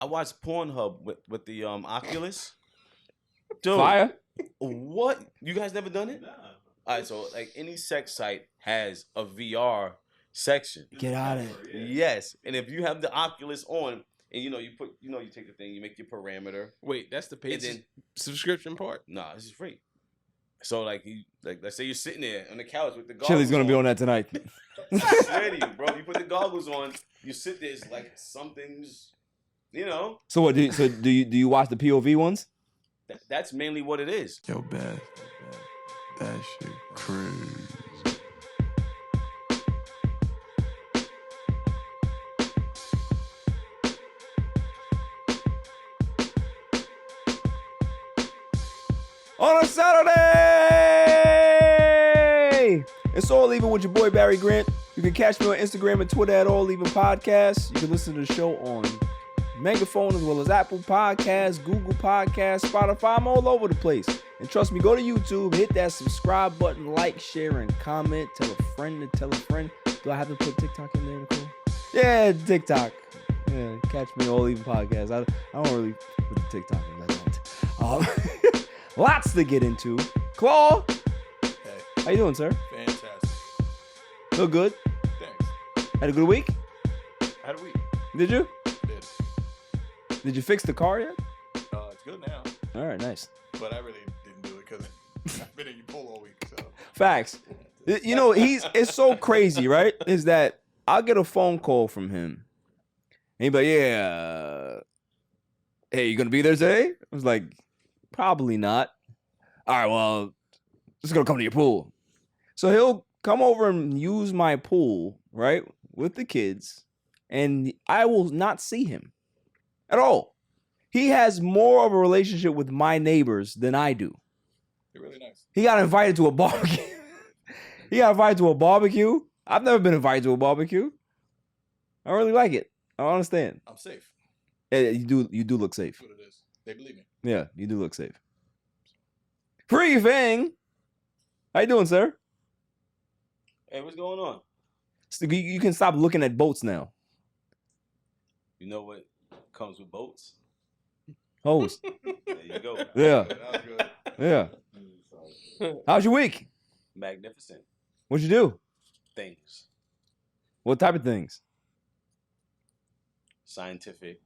I watched Pornhub with the Oculus. Dude, Fire. what? You guys never done it? Nah. All right, so like any sex site has a VR section. Get out of it. Yes, and if you have the Oculus on, and you take the thing, you make your parameter. Wait, that's the paid And then- subscription part? Nah, this is free. So like let's say you're sitting there on the couch with the goggles. Chili's gonna be on that tonight. I swear to you, bro. You put the goggles on, you sit there. It's like something's, So what? Do you watch the POV ones? That's mainly what it is. Yo, Beth, that shit crazy. On a Saturday, it's All Even with your boy Barry Grant. You can catch me on Instagram and Twitter at All Even Podcasts. You can listen to the show on Megaphone as well as Apple Podcasts, Google Podcasts, Spotify. I'm all over the place. And trust me, go to YouTube, hit that subscribe button, like, share, and comment. Tell a friend to tell a friend. Do I have to put TikTok in there, Nicole? Yeah, TikTok. Yeah, catch me All Even Podcast. I don't really put the TikTok in that. Lots to get into. Claw, Hey, how you doing, sir? fantastic. Feel good? Thanks. Had a good week? Had a week. Did you? Did. Did you fix the car yet? It's good now, All right, nice. but I really didn't do it because I've been in your pool all week. So Facts. You know, it's so crazy, right? Is that I'll get a phone call from him. And he'd be like, yeah, hey, you gonna be there today? I was like, probably not. All right, well, just gonna come to your pool. So he'll come over and use my pool, right, with the kids, and I will not see him at all. He has more of a relationship with my neighbors than I do. you're really nice. He got invited to a barbecue. He got invited to a barbecue. I've never been invited to a barbecue. I really like it. I don't understand. I'm safe. Yeah, you do look safe. That's what it is. They believe me. Yeah, you do look safe. Free Fang. How you doing, sir? Hey, what's going on? So you can stop looking at boats now. You know what comes with boats? Hose. There you go. Yeah, That was good. yeah. How's your week? Magnificent What'd you do? things. What type of things? Scientific,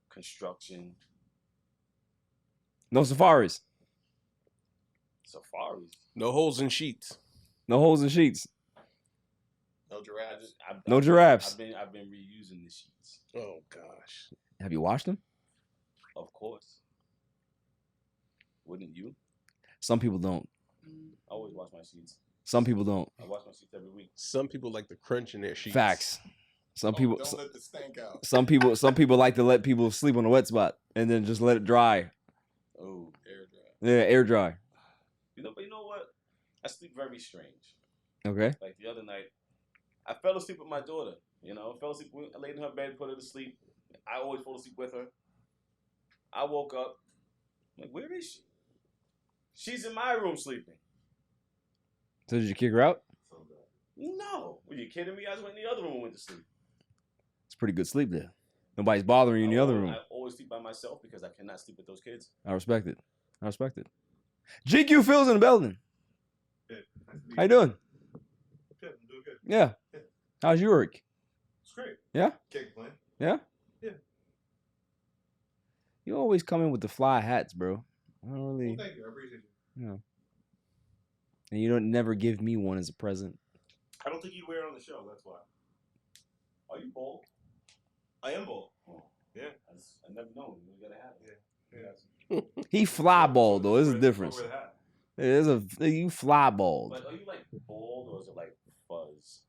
construction, No safaris. safaris. No holes in sheets. No holes in sheets. No giraffes. No giraffes. I've been reusing the sheets. Oh, gosh. Have you washed them? Of course. Wouldn't you? Some people don't. I always wash my sheets. Some people don't. I wash my sheets every week. Some people like the crunch in their sheets. Facts. Some people. Don't let the stank out. Some people like to let people sleep on a wet spot and then just let it dry. Oh, Air dry. Yeah, air dry. but you know what? I sleep very strange. Okay. Like the other night, I fell asleep with my daughter. Fell asleep. I laid in her bed, put her to sleep. I always fall asleep with her. I woke up. I'm like, where is she? She's in my room sleeping. So did you kick her out? No. Were you kidding me? I just went in the other room and went to sleep. It's pretty good sleep there. Nobody's bothering you in the other room. I always sleep by myself because I cannot sleep with those kids. I respect it. I respect it. GQ Phil's in the building. How you doing? Good, I'm doing good. Yeah. How's your work? It's great. Yeah? Can't complain. Yeah? Yeah. You always come in with the fly hats, bro. I don't really. Well, thank you. I appreciate you. Yeah. And you don't never give me one as a present. I don't think you wear it on the show. That's why. Are you bald? I am bald. Oh, Yeah. I never know. You gotta have it. Yeah. He fly bald though. There's a difference. Wear the hat. There's you fly bald. But are you like bald or is it like fuzz?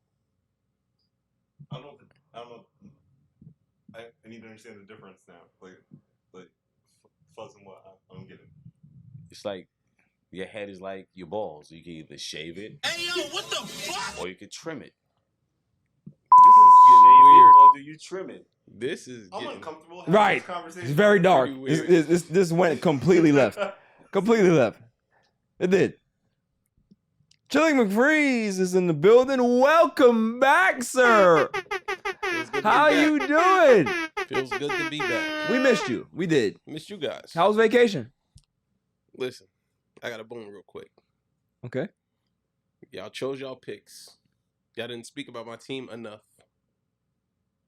I don't know. I need to understand the difference now. Like fuzz and what? I don't get it. It's like your head is like your balls. You can either shave it. Hey yo, what the fuck? Or you can trim it. This is Shave getting it or do you trim it? This is I'm getting... uncomfortable having Right. this conversation. It's very dark. Pretty weird. This went completely left. Completely left. It did. Chili McFreeze is in the building. Welcome back, sir. It's good to be How back. you doing? Feels good to be back. We missed you. We did. Missed you guys. How was vacation? Listen, I got a bone real quick. Okay. Y'all chose y'all picks. Y'all didn't speak about my team enough.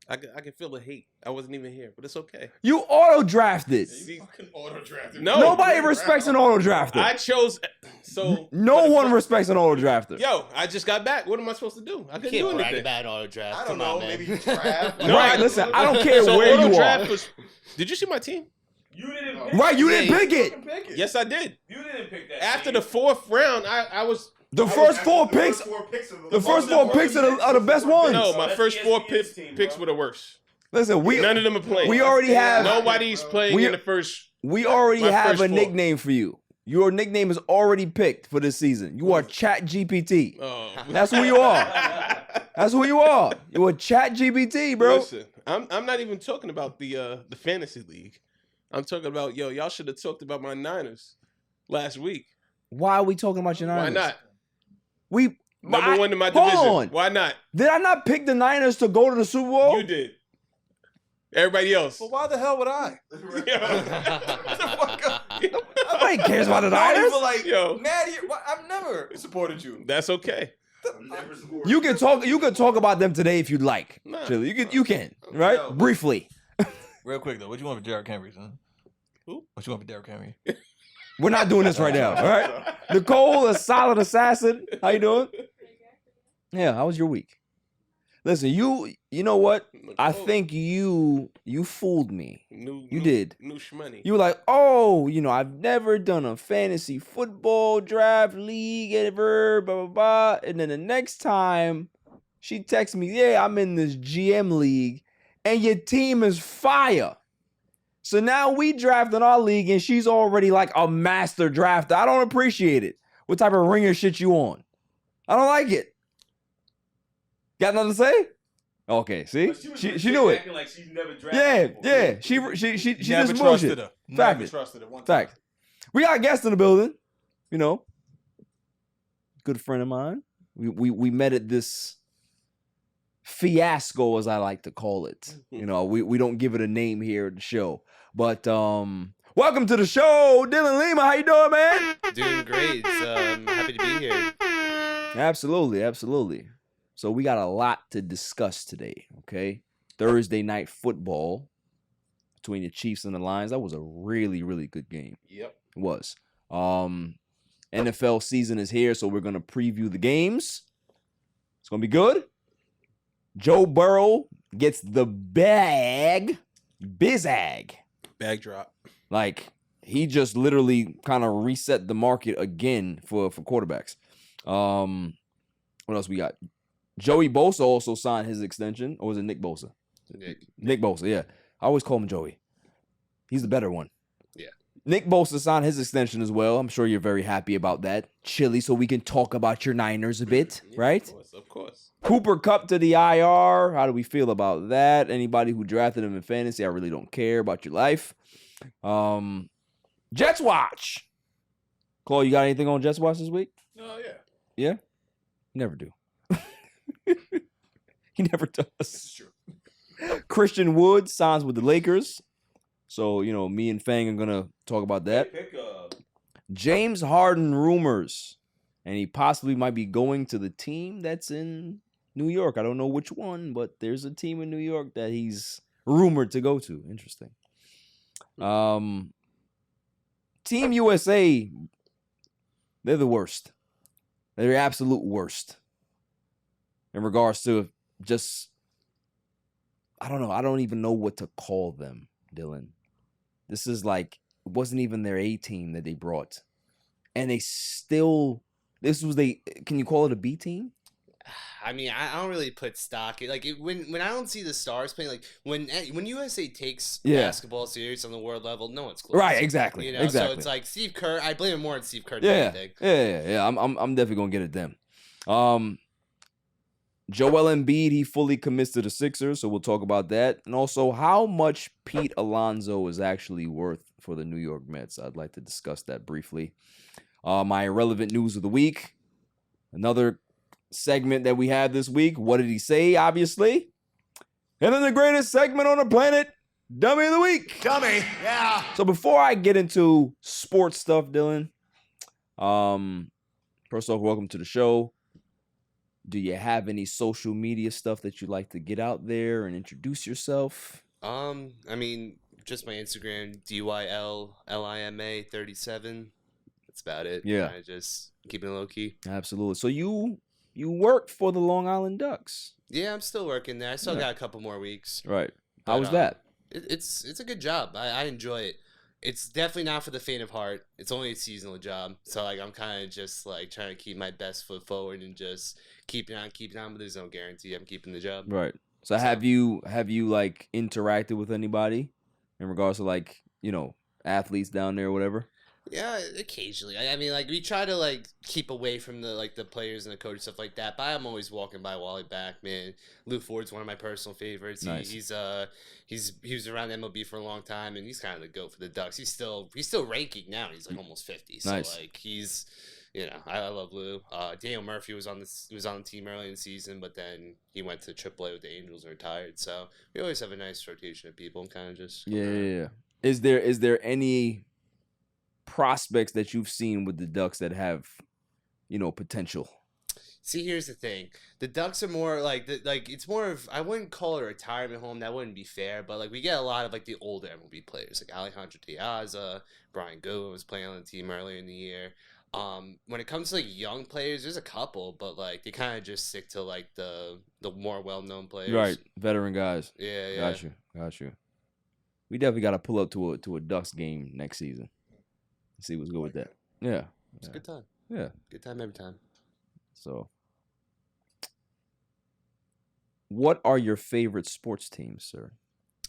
I can feel the hate. I wasn't even here, but it's okay. You auto drafted. You fucking auto-drafted. No. Nobody respects an auto drafter. I chose so No one respects an auto drafter. Yo, I just got back. What am I supposed to do? I couldn't do Can't brag anything. about auto draft. I don't Come know. on, man. Maybe draft. No, Right, listen, I don't care So where auto you draft are. was. Did you see my team? You didn't pick Right, you Yeah, didn't pick it. Pick it. Yes, I did. You didn't pick that. After team. the 4th round, I was. The first four picks, the first four picks are the best ones. No, my that's first 4 ESPN's team, picks bro. were the worst. Listen, None of them are playing. we already have Nobody's playing We- in the first. we already my have first a 4. nickname for you. Your nickname is already picked for this season. You are Chat GPT. Oh, That's who you are. That's who you are. You're a Chat GPT, bro. Listen, I'm not even talking about the fantasy league. I'm talking about y'all should have talked about my Niners last week. Why are we talking about your Niners? Why not? We Number 1 in my hold division. on. Why not? Did I not pick the Niners to go to the Super Bowl? You did. Everybody else. Well, why the hell would I? Nobody cares about the Not Niners. even like, Yo. Maddie, I've never supported you. That's okay. You can talk. You can talk about them today if you'd like. Nah. Chili. You can. Right? Yo. Briefly. Real quick though, what you want for Derrick Henry, son? Who? What you want for Derrick Henry? We're not doing this right now. All right. Nicole, a solid assassin. How you doing? Yeah. How was your week? Listen, you know what? I think you fooled me. You did. New shmoney. You were like, oh, I've never done a fantasy football draft league ever, blah, blah, blah. And then the next time she texts me, yeah, I'm in this GM league and your team is fire. So now we draft in our league and she's already like a master drafter. I don't appreciate it. What type of ringer shit you on? I don't like it. Got nothing to say? Okay, see? But She knew it. acting like she's never drafted Yeah, before. yeah. She Never just trusted bullshit. her. Fact. Never trusted her. One time. Fact. We got guests in the building. Good friend of mine. We met at this fiasco, as I like to call it. We don't give it a name here at the show. But welcome to the show, Dylan Lima. How you doing, man? Doing great. I'm happy to be here. Absolutely, absolutely. So we got a lot to discuss today, okay? Thursday night football between the Chiefs and the Lions. That was a really, really good game. Yep. It was. NFL season is here, so we're going to preview the games. It's going to be good. Joe Burrow gets the bag. Bizag. Bag drop. Like, he just literally kind of reset the market again for quarterbacks. What else we got? Joey Bosa also signed his extension. Or was it Nick Bosa? Nick Bosa, yeah. I always call him Joey. He's the better one. Yeah. Nick Bosa signed his extension as well. I'm sure you're very happy about that. Chili, so we can talk about your Niners a bit, Yeah, right? Of course. Cooper Kupp to the IR. How do we feel about that? Anybody who drafted him in fantasy, I really don't care about your life. Jets Watch. Chloe, you got anything on Jets Watch this week? Oh yeah. Yeah? You never do. He never does. It's true. Christian Wood signs with the Lakers. So, me and Fang are going to talk about that. Pick James Harden rumors. And he possibly might be going to the team that's in New York. I don't know which one, but there's a team in New York that he's rumored to go to. Interesting. Team USA, they're the worst. They're the absolute worst. In regards to just, I don't know. I don't even know what to call them, Dylan. This is like, it wasn't even their A team that they brought. And they still, can you call it a B team? I mean, I don't really put stock. When I don't see the stars playing, like when USA takes basketball serious on the world level, no one's close. Right, exactly. So it's like Steve Kerr. I blame him more on Steve Kerr than anything. Yeah. I'm definitely gonna get at them. Joel Embiid, he fully commits to the Sixers, so we'll talk about that. And also, how much Pete Alonso is actually worth for the New York Mets. I'd like to discuss that briefly. My irrelevant news of the week. Another segment that we had this week. What did he say, obviously? And then the greatest segment on the planet, Dummy of the week. Dummy. Yeah. So before I get into sports stuff, Dylan, first off, welcome to the show. Do you have any social media stuff that you'd like to get out there and introduce yourself? I mean, just my Instagram, DYLLIMA 37. That's about it. Yeah. I just keeping it low key. Absolutely. So you work for the Long Island Ducks. Yeah, I'm still working there. I still Yeah. got a couple more weeks. Right. How But, was that? It's a good job. I enjoy it. It's definitely not for the faint of heart. It's only a seasonal job, so like I'm kind of just like trying to keep my best foot forward and just keeping on. But there's no guarantee I'm keeping the job. Right. So have you like interacted with anybody in regards to like, athletes down there or whatever? Yeah, occasionally. I mean, like we try to like keep away from the players and the coach stuff like that. But I'm always walking by Wally back, man. Lou Ford's one of my personal favorites. Nice. He was around MLB for a long time, and he's kind of the GOAT for the Ducks. He's still ranking now. He's like almost 50. So Nice. like he's, I love Lou. Daniel Murphy was on the team early in the season, but then he went to AAA with the Angels and retired. So we always have a nice rotation of people and kind of just Yeah. Is there any prospects that you've seen with the Ducks that have, potential? See, here's the thing. The Ducks are more it's more of, I wouldn't call it a retirement home. That wouldn't be fair. But like we get a lot of like the older MLB players, like Alejandro Diaz, Brian Goodwin was playing on the team earlier in the year. When it comes to like young players, there's a couple, but like they kind of just stick to like the more well-known players. Right, veteran guys. Yeah. Got you. We definitely got to pull up to a Ducks game next season. See what's good with that. Yeah. It's a good time. Yeah. Good time every time. So, what are your favorite sports teams, sir?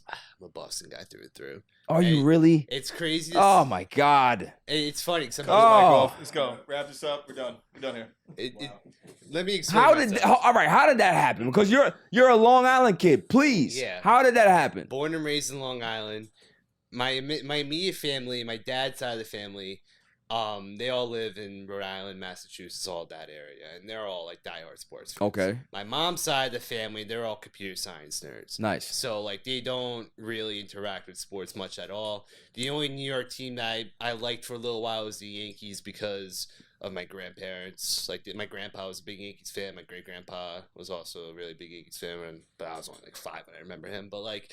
I'm a Boston guy through and through. Are you really? It's crazy. Oh my God. It's funny. Oh. Off. Let's go. Wrap this up. We're done. We're done here. Let me explain. All right, how did that happen? Because you're a Long Island kid. Please. Yeah. How did that happen? Born and raised in Long Island. My immediate family, my dad's side of the family, they all live in Rhode Island, Massachusetts, all that area, and they're all like diehard sports fans. Okay. My mom's side of the family, they're all computer science nerds. Nice. So like they don't really interact with sports much at all. The only New York team that I liked for a little while was the Yankees because of my grandparents. Like my grandpa was a big Yankees fan. My great grandpa was also a really big Yankees fan, but I was only like 5 when I remember him. But like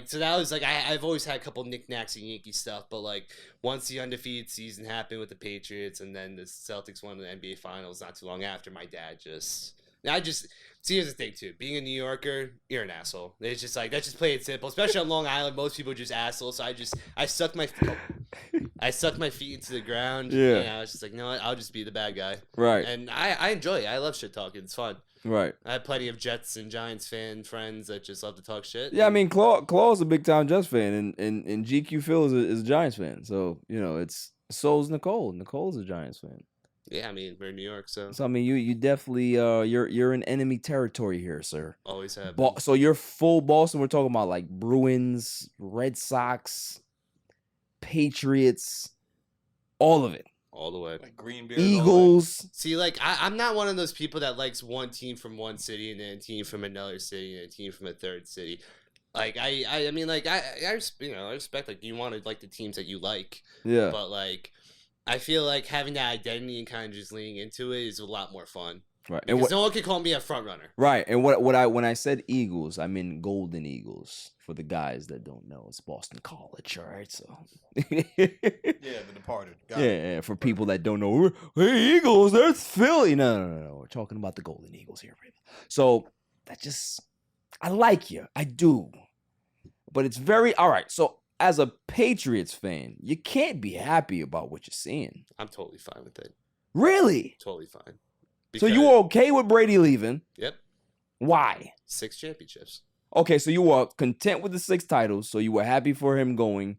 so that was like I've always had a couple knickknacks and Yankee stuff. But like once the undefeated season happened with the Patriots and then the Celtics won the NBA Finals not too long after, my dad see, here's the thing too. Being a New Yorker, you're an asshole. It's just like that's just plain simple. Especially on Long Island, most people are just assholes. So I sucked my feet into the ground. Yeah. I was just like, you know what? I'll just be the bad guy. Right. And I enjoy it. I love shit talking. It's fun. Right. I have plenty of Jets and Giants fan friends that just love to talk shit. Yeah, I mean, Claw's a big time Jets fan, and GQ Phil is a Giants fan. So so's Nicole. Nicole's a Giants fan. Yeah, I mean, we're in New York, so So I mean, you definitely you're in enemy territory here, sir. always have. So you're full Boston. We're talking about like Bruins, Red Sox, Patriots, all of it. All the way. Like Greenbeard. Eagles. See, like, I'm not one of those people that likes one team from one city and then a team from another city and a team from a third city. Like, I mean, like, I respect, like, you want to like the teams that you like. Yeah. But, like, I feel like having that identity and kind of just leaning into it is a lot more fun. Right. Because no one can call me a front runner. Right. And when I said Eagles, I mean Golden Eagles. For the guys that don't know, it's Boston College, all right? So Yeah, The Departed. Got it. yeah, for people that don't know, hey, Eagles, that's Philly. No. We're talking about the Golden Eagles here, baby. So I like you. I do. But it's all right. So as a Patriots fan, you can't be happy about what you're seeing. I'm totally fine with it. Really? Totally fine. So you were okay with Brady leaving? Yep. Why? 6 championships. Okay, so you were content with the 6 titles, so you were happy for him going.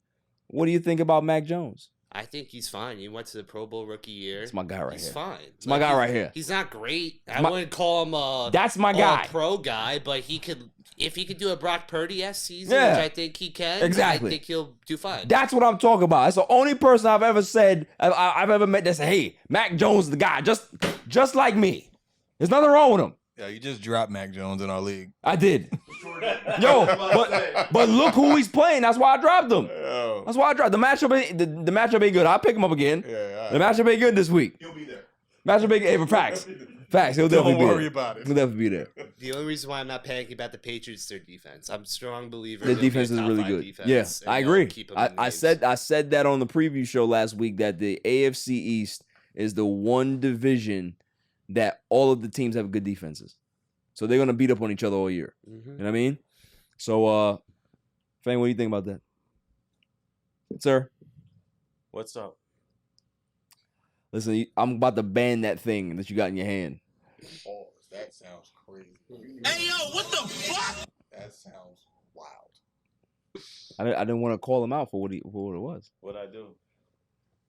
What do you think about Mac Jones? I think he's fine. He went to the Pro Bowl rookie year. It's my guy right He's here. fine. It's my guy right here. He's not great. I wouldn't call him a That's my guy. pro guy, but if he could do a Brock Purdy-esque season, Yeah. which I think he can, Exactly. I think he'll do fine. That's what I'm talking about. That's the only person I've ever said I've ever met that said, "Hey, Mac Jones is the guy, just like me. There's nothing wrong with him. Yeah, you just dropped Mac Jones in our league. I did. Yo, but look who he's playing. That's why I dropped him. Oh. That's why I dropped the matchup ain't good. I'll pick him up again. Yeah, The matchup ain't good this week. He'll be there. Matchup ain't good. Facts. Facts. He'll definitely Don't be worry there. about it. He'll definitely be there. The only reason why I'm not panicking about the Patriots is their defense. I'm a strong believer. The they'll be a defense is top really 5 good. defense, Yeah, and I they'll agree. keep 'em in I games. said that on the preview show last week that the AFC East is the one division that all of the teams have good defenses. So they're gonna beat up on each other all year. Mhm. You know what I mean? So, Fang, what do you think about that, sir? What's up? Listen, I'm about to ban that thing that you got in your hand. Oh, that sounds crazy. Hey, yo, what the fuck? That sounds wild. I didn't want to call him out for what it was. What'd I do?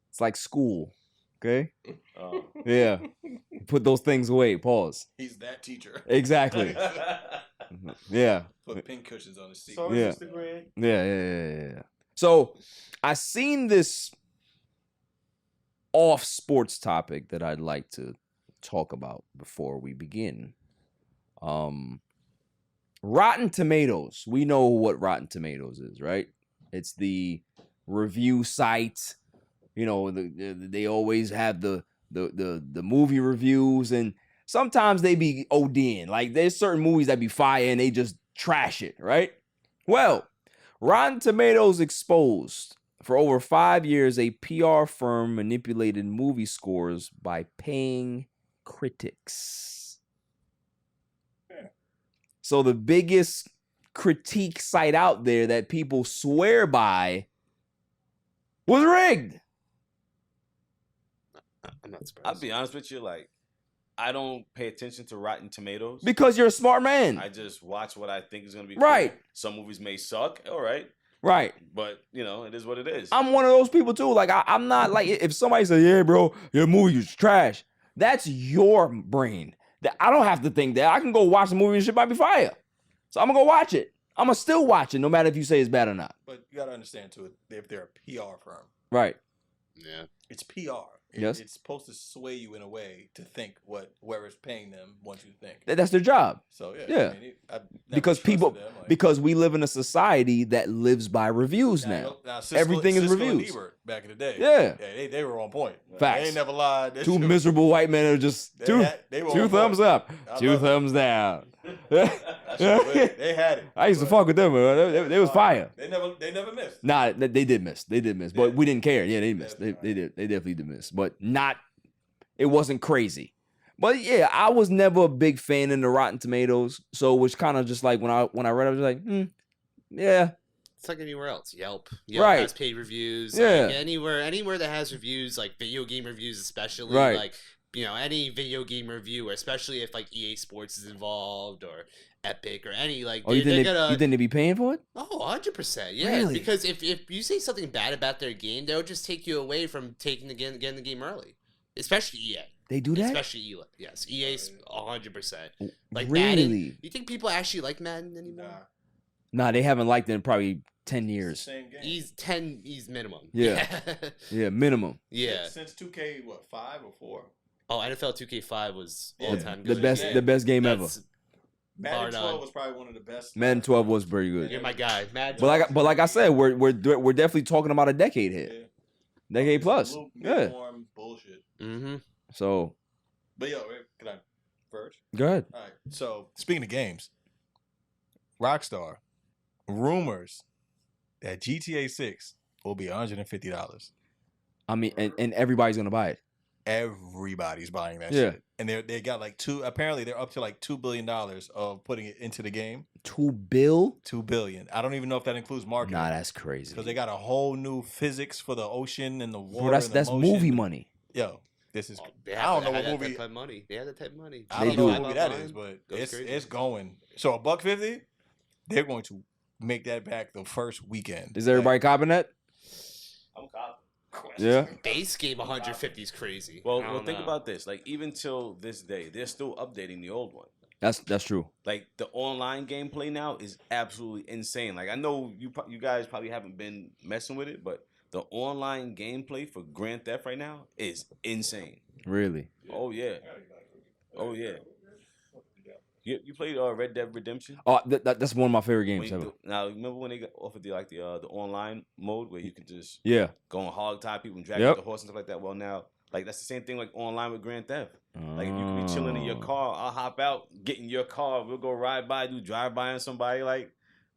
It's like school, okay? Oh. Yeah. Put those things away. Pause. He's that teacher. Exactly. Yeah. Put pink cushions on his seat. Sorry, Yeah. Mr. Grant. Yeah. So I seen this off sports topic that I'd like to talk about before we begin. Rotten Tomatoes. We know what Rotten Tomatoes is, right? It's the review site. You know, they always have the movie reviews, and sometimes they be ODing. Like there's certain movies that be fire and they just trash it, right? Well, Rotten Tomatoes exposed for over 5 years a PR firm manipulated movie scores by paying critics. So the biggest critique site out there that people swear by was rigged. I'm not surprised. I'll be honest with you, like, I don't pay attention to Rotten Tomatoes. Because you're a smart man. I just watch what I think is gonna be Right. cool. Some movies may suck, all right, Right. but you know, it is what it is. I'm one of those people too. Like I'm not like if somebody says, "Yeah, bro, your movie is trash," that's your brain. That I don't have to think that. I can go watch the movie and shit might be fire. So I'm gonna go watch it. I'm gonna still watch it, no matter if you say it's bad or not. But you gotta understand too, if they're a PR firm, Right. Yeah. it's PR. Yes. It's supposed to sway you in a way to think what whoever's paying them wants you to think. That's their job. So yeah. Yeah. I mean, I've never Because trusted people, them, like- because we live in a society that lives by reviews now. Everything is Siskel reviews. And Ebert back in the day. Yeah. they were on point. Facts. They ain't never lied. They Two should've- miserable white men are just They two were on thumbs point. up, I two love it. thumbs down. They had it. I used to fuck with them. Man. They was fire. They never missed. Nah, they did miss. They did miss, but Yeah. we didn't care. Yeah, they missed. Yeah, They did. They definitely did miss, but not. It wasn't crazy. But yeah, I was never a big fan in the Rotten Tomatoes, so it was kind of just like when I read it, I was like, yeah, It's like anywhere else. Yelp. Yelp Right. has paid reviews. Yeah. Like anywhere that has reviews, like video game reviews especially. Right. Like, you know, any video game review, or especially if like EA Sports is involved or Epic or any like Oh, you they think gotta you think they be paying for it? Oh, 100%. Yeah. Really? Because if you say something bad about their game, they'll just take you away from getting the game early. Especially EA. They do that? Especially EA. Yes. EA's 100%. Like really? Madden. You think people actually like Madden anymore? Nah, they haven't liked it in probably 10 years. Same game. He's minimum. Yeah. Yeah, minimum. Yeah. Since 2K, what, 5 or 4? Oh, NFL 2K5 was Yeah. all time The good. best, Yeah. the best game ever. That's- Madden Bar 12 none. was probably one of the best. Madden 12 was very good. You're my guy. Madden. But like I said, we're definitely talking about a decade here, Yeah. decade plus. Luke, Yeah. Warm bullshit. Mm-hmm. So But yo, can I first? go ahead. All right. So speaking of games, Rockstar rumors that GTA 6 will be $150. I mean, and everybody's gonna buy it. Everybody's buying that Yeah. shit, and they got like Apparently, they're up to like $2 billion of putting it into the game. $2 billion? $2 billion. I don't even know if that includes marketing. Nah, that's crazy. Because they got a whole new physics for the ocean and the water. Bro, and the that's motion. movie money. Yo, this is. They I don't know have what that movie. type of money. They have that type of money. I They don't know do. what movie that is, but Goes crazy. it's going. So $150, they're going to make that back the first weekend. Is everybody copping that? I'm copying. Yeah. Base game 150 is crazy. Well, I don't think know. about this. Like, even till this day, they're still updating the old one. That's true. Like, the online gameplay now is absolutely insane. Like, I know you guys probably haven't been messing with it, but the online gameplay for Grand Theft right now is insane. Really. Oh yeah. Oh yeah. You played Red Dead Redemption? Oh, that's one of my favorite games ever. Now, remember when they offered the online mode where you could just Yeah. go and hog tie people and drag Yep. the horse and stuff like that? Well, now, like that's the same thing like online with Grand Theft. Like if you could be chilling in your car, I'll hop out, get in your car, we'll go ride by, do drive by on somebody, like,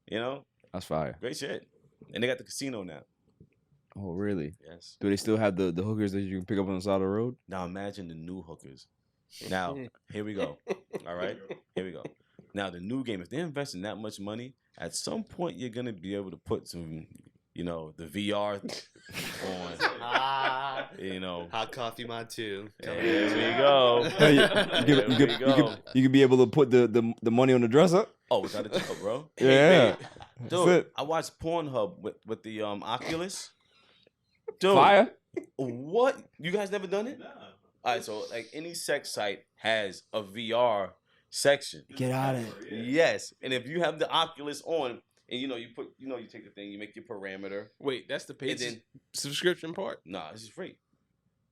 you know. That's fire. Great shit. And they got the casino now. Oh, really? Yes. Do they still have the hookers that you can pick up on the side of the road? Now imagine the new hookers. Now, here we go. All right? Here we go. Now, the new game, if they're investing that much money, at some point you're going to be able to put some, you know, the VR on, you know. Hot coffee mod 2. There we go. You could be able to put the money on the dresser. Oh, without a doubt, bro. Yeah. Dude, I watched Pornhub with the Oculus. Dude, Fire. what? You guys never done it? Nah. All right, so like any sex site has a VR section. Get out of it. Yes, and if you have the Oculus on, and you take the thing, you make your parameter. Wait, that's the paid And then- subscription part? Nah, this is free.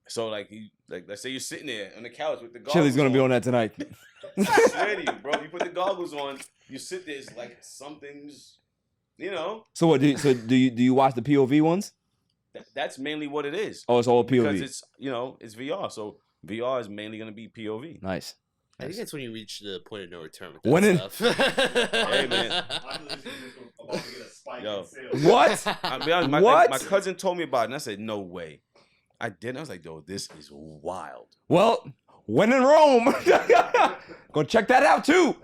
So like let's say you're sitting there on the couch with the goggles. Chili's gonna be on that tonight. I swear to you, bro. You put the goggles on, you sit there. It's like something's, you know. So what? Do you watch the POV ones? That's mainly what it is. Oh, it's all POV. Because it's it's VR. So VR is mainly gonna be POV. Nice. I think that's when you reach the point of no return with When that stuff. Hey man. Yo. What? I'll be honest, What? My cousin told me about it, and I said, no way. I didn't. I was like, yo, this is wild. Well, when in Rome, go check that out too.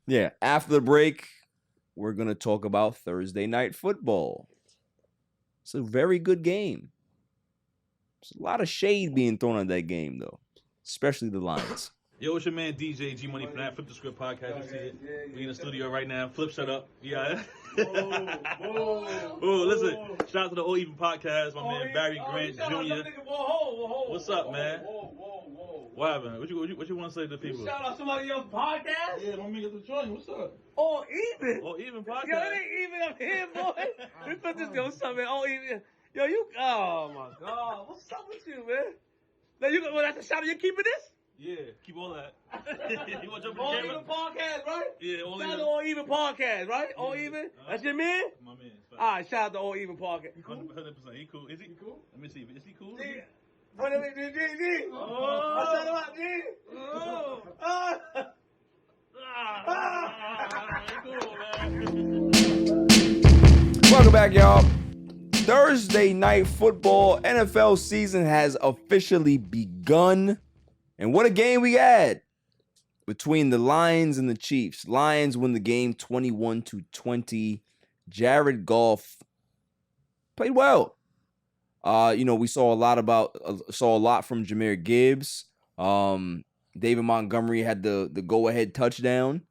Yeah. After the break, we're gonna talk about Thursday night football. It's a very good game. There's a lot of shade being thrown at that game, though, especially the Lions. Yo, it's your man DJ G Money from that Flip the Script podcast. You see it? We in the studio right now. Flip, shut up. Yeah. Oh, listen. Shout out to the All Even podcast. My man Barry Grant Jr. What's up, man? What happened? What you want to say to the people? Shout out somebody else's podcast. Yeah, my man get the joint. What's up? All even. All Even podcast. Yo, it ain't even up here, boy. We put this go. What's up, man? All even. Yo, you. Oh my God. What's up with you, man? Now you go. That's a shout out. You keeping this? Yeah, keep all that. You want to jump in the All camera? even podcast, right? Yeah, all Shout out even. to All Even podcast, right? All even. That's your man. My man. All right, shout out to All Even podcast. 100%. He cool. Is he cool? Let me see. Is he cool? G. Put him in G. Oh. I shout him out, G. Oh. Welcome back, y'all. Thursday night football NFL season has officially begun. And what a game we had between the Lions and the Chiefs. Lions win the game 21-20. Jared Goff played well. We saw a lot from Jahmyr Gibbs. David Montgomery had the go-ahead touchdown.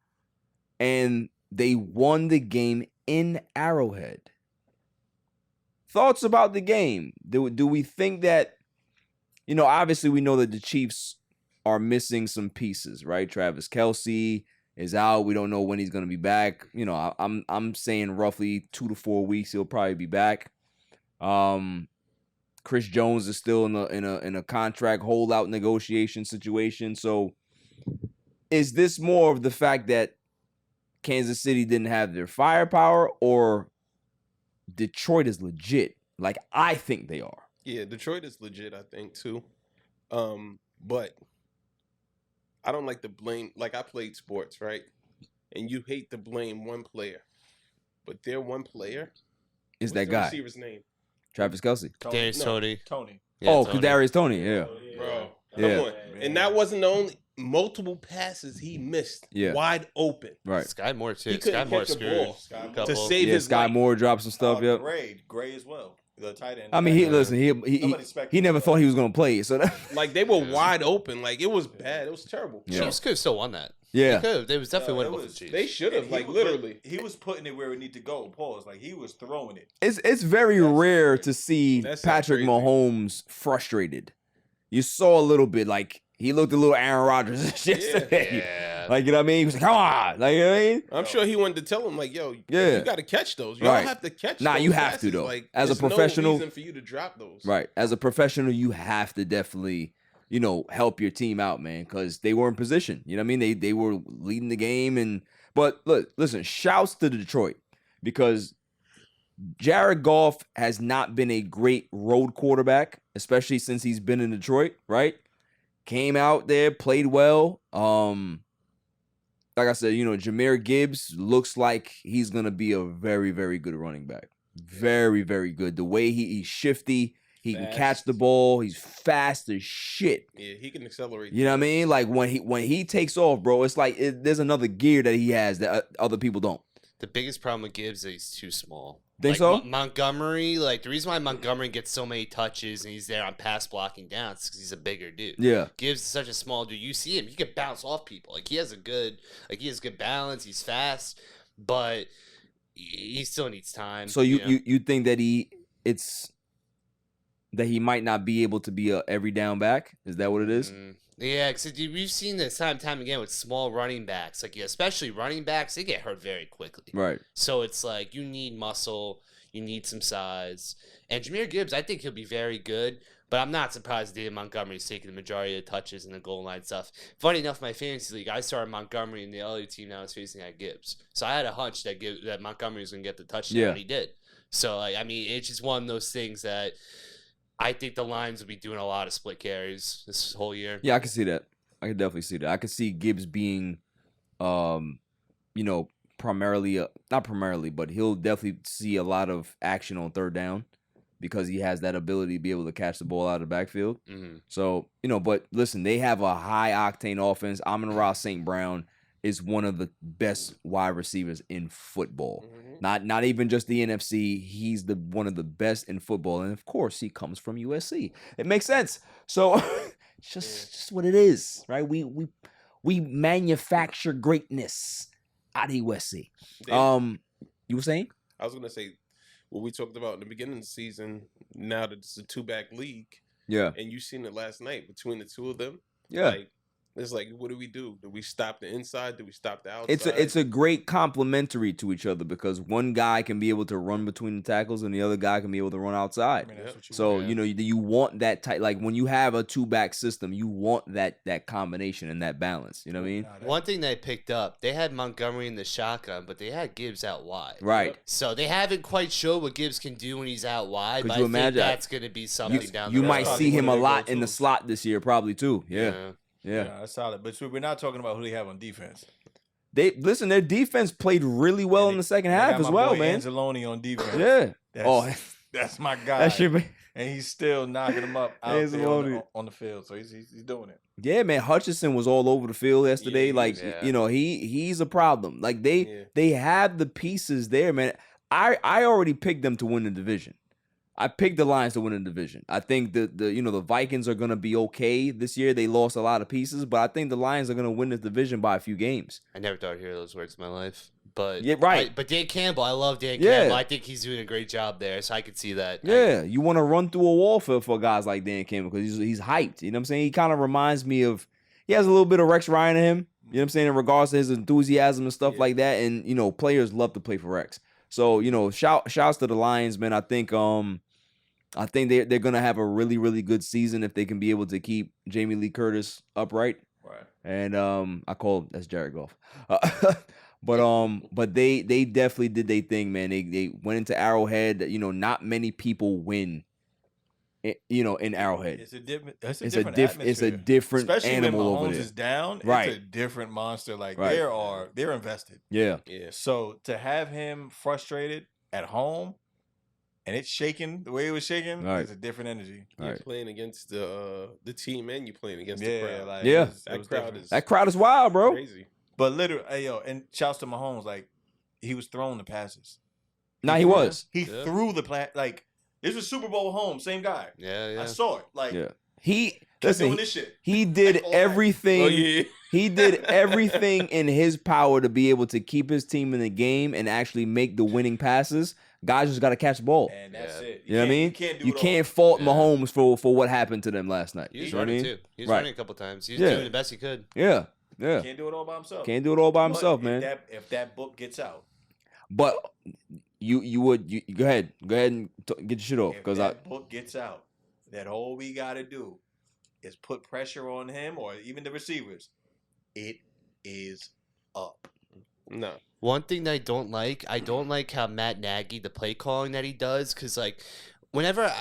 And they won the game in Arrowhead. Thoughts about the game? Do we think that, obviously we know that the Chiefs are missing some pieces, right? Travis Kelce is out. We don't know when he's going to be back. I'm saying roughly 2 to 4 weeks he'll probably be back. Chris Jones is still in a contract holdout negotiation situation. So is this more of the fact that Kansas City didn't have their firepower, or Detroit is legit? Like I think they are. Yeah, Detroit is legit, I think, too. But I don't like to blame. Like, I played sports, right? And you hate to blame one player. But their one player Is what's that the guy? receiver's name? Travis Kelce. Darius Tony. Tony. Yeah, Oh, Tony. Kadarius Toney. Yeah. Bro, Yeah. come on. And that wasn't the only multiple passes he missed. Yeah. Wide open. Right. Sky Moore, too. He Sky couldn't Moore catch a screwed ball a to couple. save Yeah, his Sky life. Moore dropped some stuff. Yep. Gray as well. The tight end. I mean, he Nobody expected he never that. thought he was gonna play. So that, Like, they were wide open. Like, it was bad. It was terrible. Yeah. Chiefs could have still won that. yeah. They could have. They was definitely No, it winnable for was- the Chiefs. They should have, He like, was- literally. He was putting it where it need to go. Pause. Like he was throwing it. It's very rare to see That's Patrick crazy. Mahomes frustrated. You saw a little bit, like he looked a little Aaron Rodgers yesterday. Yeah. Like, you know what I mean? He was like, come on. Like, you know what I mean? I'm sure he wanted to tell him, like, yo, Yeah. you got to catch those. You Right. don't have to catch Nah, those you have to, passes. though. Like, As a there's professional- no reason for you to drop those. Right. As a professional, you have to definitely help your team out, man, because they were in position. You know what I mean? They were leading the game, but look, listen, shouts to Detroit because Jared Goff has not been a great road quarterback, especially since he's been in Detroit, right? Came out there, played well. Like I said, Jahmyr Gibbs looks like he's going to be a very, very good running back. Very, very good. The way he's shifty, he can catch the ball. He's fast as shit. Yeah, he can accelerate. You know what I mean? Like when he takes off, bro, it's like there's another gear that he has that other people don't. The biggest problem with Gibbs is he's too small. Think so? Montgomery, the reason why Montgomery gets so many touches and he's there on pass blocking down is because he's a bigger dude. Yeah. Gibbs is such a small dude. You see him, he can bounce off people. He has good balance. He's fast, but he still needs time. So you think that he might not be able to be a every down back? Is that what it is? Yeah, because we've seen this time and time again with small running backs. Especially running backs, they get hurt very quickly. Right. So it's like you need muscle, you need some size. And Jahmyr Gibbs, I think he'll be very good, but I'm not surprised David Montgomery's taking the majority of the touches and the goal line stuff. Funny enough, my fantasy league, I started Montgomery in the other team now is facing at Gibbs. So I had a hunch that Montgomery was going to get the touchdown, and he did. So, it's just one of those things that I think the Lions will be doing a lot of split carries this whole year. Yeah, I can see that. I can definitely see that. I could see Gibbs being, primarily, not primarily, but he'll definitely see a lot of action on third down because he has that ability to be able to catch the ball out of the backfield. Mm-hmm. So, but listen, they have a high-octane offense. Amon-Ra St. Brown is one of the best wide receivers in football. Not even just the NFC. He's one of the best in football, and of course, he comes from USC. It makes sense. So, it's just what it is, right? We manufacture greatness out of USC. You were saying? I was gonna say what we talked about in the beginning of the season. Now that it's a 2-back league, and you seen it last night between the two of them. Yeah. It's like, what do? Do we stop the inside? Do we stop the outside? It's a great complementary to each other because one guy can be able to run between the tackles and the other guy can be able to run outside. So you want that type. Like when you have a 2-back system, you want that combination and that balance. You know what I mean? One thing they picked up, they had Montgomery in the shotgun, but they had Gibbs out wide. Right. So they haven't quite showed what Gibbs can do when he's out wide. Could but you I imagine? think that's going to be something down the You road. might see him a lot in the slot this year, probably too. Yeah. That's solid. But we're not talking about who they have on defense. Their defense played really well in the second half as well, man. Anzalone on defense. Yeah. That's my guy. That should be. And he's still knocking them up out there on the field. So he's doing it. Yeah, man. Hutchinson was all over the field yesterday. He's a problem. Like they have the pieces there, man. I already picked them to win the division. I picked the Lions to win the division. I think the Vikings are going to be okay this year. They lost a lot of pieces, but I think the Lions are going to win this division by a few games. I never thought I'd hear those words in my life. But but Dan Campbell, I love Dan Campbell. I think he's doing a great job there, so I could see that. Yeah, you want to run through a wall for guys like Dan Campbell because he's hyped. You know what I'm saying? He kind of reminds me of he has a little bit of Rex Ryan in him. You know what I'm saying? In regards to his enthusiasm and stuff like that, and players love to play for Rex. So shouts to the Lions, man. I think they're gonna have a really, really good season if they can be able to keep Jamie Lee Curtis upright. Right. And that's Jared Goff. But they definitely did their thing, man. They went into Arrowhead. Not many people win. In Arrowhead. It's a different especially when animal over Mahomes there. is down. Right. It's a different monster. Like Right. they're invested. Yeah. So to have him frustrated at home. And it's shaking the way it was shaking. Right. It's a different energy. You're playing against the team and you're playing against Yeah, the crowd. like, Yeah. That crowd is wild, bro. crazy. But literally, and shouts to Mahomes, like he was throwing the passes. He was. He threw the like this was Super Bowl home, same guy. Yeah. I saw it. Like He kept doing this shit. He did Like, all night. everything. Oh yeah. He did everything in his power to be able to keep his team in the game and actually make the winning passes. Guys just got to catch the ball. And that's it. You know what I mean? You can't fault Mahomes for what happened to them last night. He was You know what I running mean? too. He was running a couple times. He was doing the best he could. Yeah. Can't do it all by himself. Can't do it all by But himself, man. If that book gets out, But you would go ahead and get your shit off if because that book gets out, that all we got to do is put pressure on him or even the receivers, it is up. No. One thing that I don't like how Matt Nagy, the play calling that he does, because, like, whenever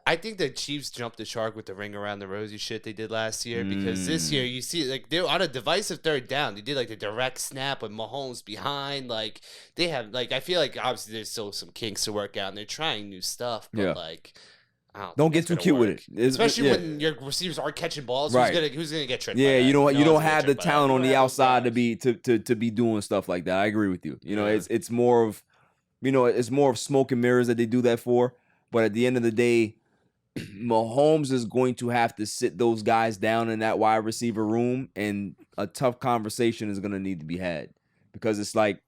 I think the Chiefs jumped the shark with the ring around the rosy shit they did last year, because this year you see, like, they're on a divisive third down. They did, like, the direct snap with Mahomes behind. Like, they have, like, I feel like obviously there's still some kinks to work out, and they're trying new stuff, but, like, don't get too cute with it, especially when your receivers aren't catching balls. Right. Who's gonna get tripped? Yeah, by you that? don't have the talent on the outside to be doing stuff like that. I agree with you. You know, it's more of, it's more of smoke and mirrors that they do that for. But at the end of the day, Mahomes is going to have to sit those guys down in that wide receiver room, and a tough conversation is going to need to be had, because it's like,